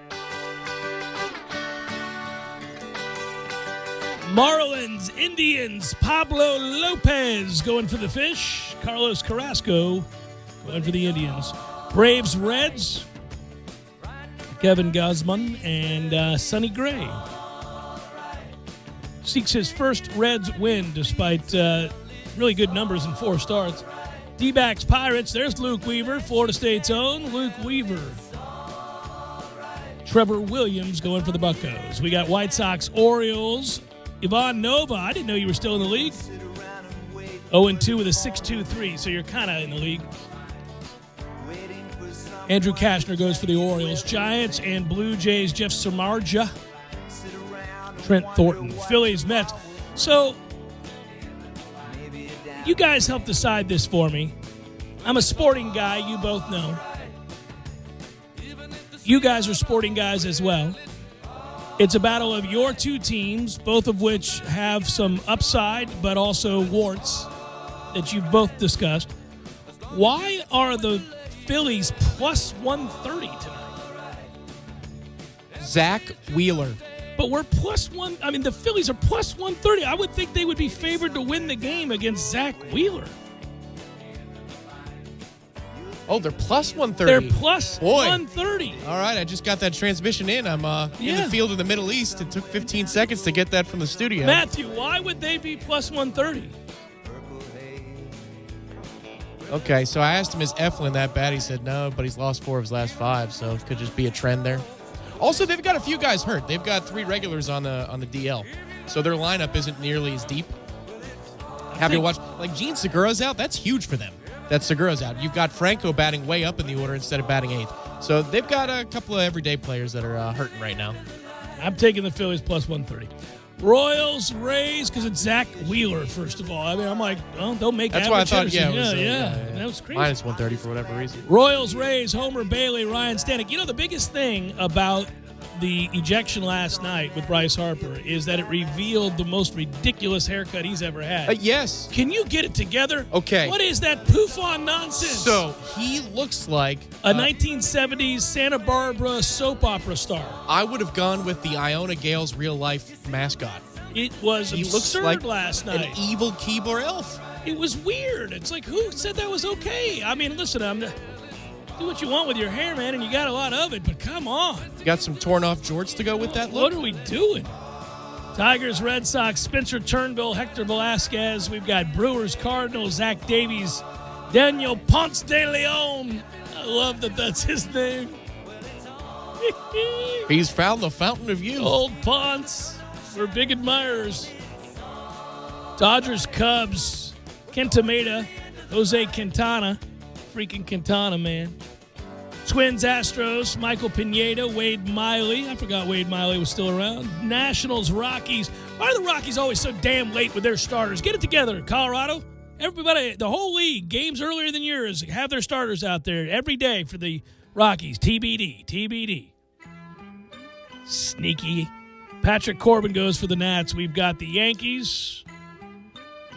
Marlins, Indians, Pablo Lopez going for the fish. Carlos Carrasco going for the Indians. Braves, Reds, Kevin Gausman and Sonny Gray. Seeks his first Reds win despite really good numbers in 4 starts. D-backs, Pirates, there's Luke Weaver, Florida State's own Luke Weaver. Trevor Williams going for the Buccos. We got White Sox, Orioles, Ivan Nova. I didn't know you were still in the league. 0-2 with a 6.23, so you're kind of in the league. Andrew Kashner goes for the Orioles. Giants and Blue Jays, Jeff Samardzija, Trent Thornton. Phillies, Mets. So, you guys help decide this for me. I'm a sporting guy, you both know. You guys are sporting guys as well. It's a battle of your 2 teams, both of which have some upside, but also warts that you've both discussed. Why are the Phillies plus 130 tonight? Zach Wheeler. But we're plus one. I mean, the Phillies are plus 130. I would think they would be favored to win the game against Zach Wheeler. Oh, they're plus 130. They're plus 130. All right, I just got that transmission in. I'm in the field in the Middle East. It took 15 seconds to get that from the studio. Matthew, why would they be plus 130? Okay, so I asked him, is Eflin that bad? He said no, but he's lost 4 of his last 5, so it could just be a trend there. Also, they've got a few guys hurt. They've got 3 regulars on the DL, so their lineup isn't nearly as deep. Have you watched, like, Gene Segura's out? That's huge for them. That Segura's out. You've got Franco batting way up in the order instead of batting 8th. So they've got a couple of everyday players that are hurting right now. I'm taking the Phillies plus 130. Royals, Rays, because it's Zach Wheeler, first of all. I mean, I'm like, well, don't make That's why I thought, yeah, yeah. That was crazy. Minus 130 for whatever reason. Royals, Rays, Homer Bailey, Ryan Stanek. You know, the biggest thing about the ejection last night with Bryce Harper is that it revealed the most ridiculous haircut he's ever had. Yes. Can you get it together? Okay. What is that poof-on nonsense? So, he looks like a 1970s Santa Barbara soap opera star. I would have gone with the Iona Gales real-life mascot. It was he absurd looks like last night. An evil Keebler elf. It was weird. It's like, who said that was okay? I mean, listen, do what you want with your hair, man, and you got a lot of it, but come on. You got some torn-off jorts to go with that look? What are we doing? Tigers, Red Sox, Spencer Turnbull, Hector Velasquez. We've got Brewers, Cardinals, Zach Davies, Daniel Ponce de Leon. I love that that's his name. He's found the fountain of youth. Old Ponce. We're big admirers. Dodgers, Cubs, Kenta Maeda, Jose Quintana. Freaking Quintana, man. Twins, Astros, Michael Pineda, Wade Miley. I forgot Wade Miley was still around. Nationals, Rockies. Why are the Rockies always so damn late with their starters? Get it together, Colorado. Everybody, the whole league, games earlier than yours, have their starters out there every day for the Rockies. TBD. Sneaky. Patrick Corbin goes for the Nats. We've got the Yankees,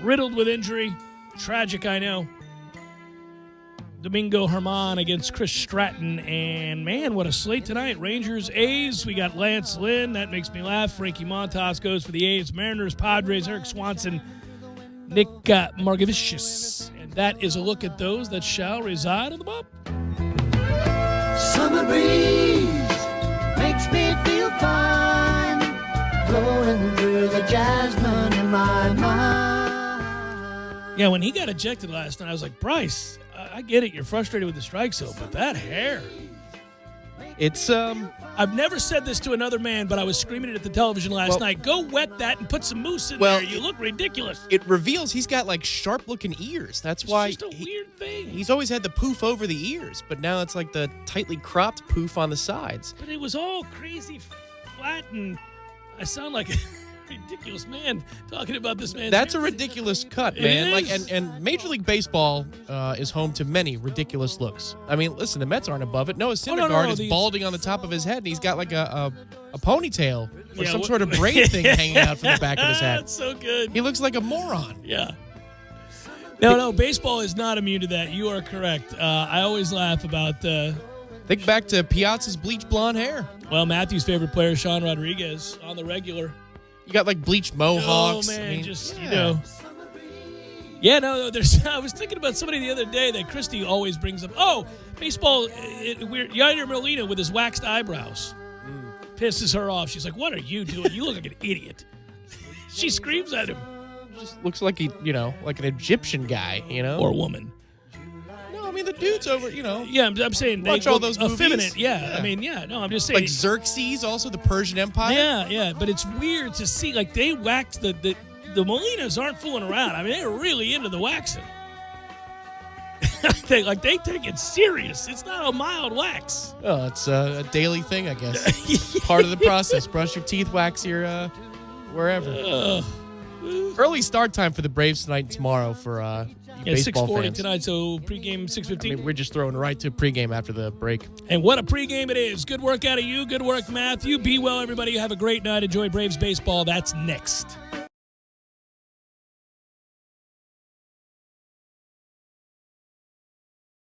riddled with injury. Tragic, I know. Domingo Herman against Chris Stratton. And, man, what a slate tonight. Rangers, A's. We got Lance Lynn. That makes me laugh. Frankie Montas goes for the A's. Mariners, Padres, Eric Swanson, Nick Margevicius. And that is a look at those that shall reside on the bump. Summer breeze makes me feel fine, blowing through the jasmine in my mind. Yeah, when he got ejected last night, I was like, Bryce, I get it. You're frustrated with the strike zone, but that hair. It's, I've never said this to another man, but I was screaming it at the television last night. Go wet that and put some mousse in there. You look ridiculous. It reveals he's got, like, sharp-looking ears. That's why. It's just a weird thing. He's always had the poof over the ears, but now it's like the tightly cropped poof on the sides. But it was all crazy flat, and I sound like a ridiculous man talking about this man. That's a ridiculous cut, man. It is. Like, and Major League Baseball is home to many ridiculous looks. I mean, listen, the Mets aren't above it. Noah Syndergaard is balding on the top of his head, and he's got like a ponytail or some sort of braid thing hanging out from the back of his head. That's so good. He looks like a moron. Yeah. No, baseball is not immune to that. You are correct. I always laugh about... Think back to Piazza's bleach blonde hair. Well, Matthew's favorite player, Sean Rodriguez, on the regular. You got like bleached mohawks. Oh, man, I mean, you know. Yeah, no, I was thinking about somebody the other day that Christy always brings up. Oh, baseball, Yadier Molina with his waxed eyebrows. Pisses her off. She's like, what are you doing? You look like an idiot. She screams at him. Just looks like like an Egyptian guy, Or woman. No, I mean, the dude's over, Yeah, I'm saying watch all those movies. Effeminate, yeah. I mean, yeah, no, I'm just saying. Like Xerxes, also the Persian Empire. Yeah, but it's weird to see, like, they waxed the Molinas aren't fooling around. I mean, they're really into the waxing. they take it serious. It's not a mild wax. Oh, it's a daily thing, I guess. Part of the process. Brush your teeth, wax your wherever. Early start time for the Braves tonight and tomorrow for baseball 6:40 fans. tonight, so pregame 6:15. I mean, we're just throwing right to pregame after the break. And what a pregame it is. Good work out of you. Good work, Matthew. Be well, everybody. Have a great night. Enjoy Braves baseball. That's next.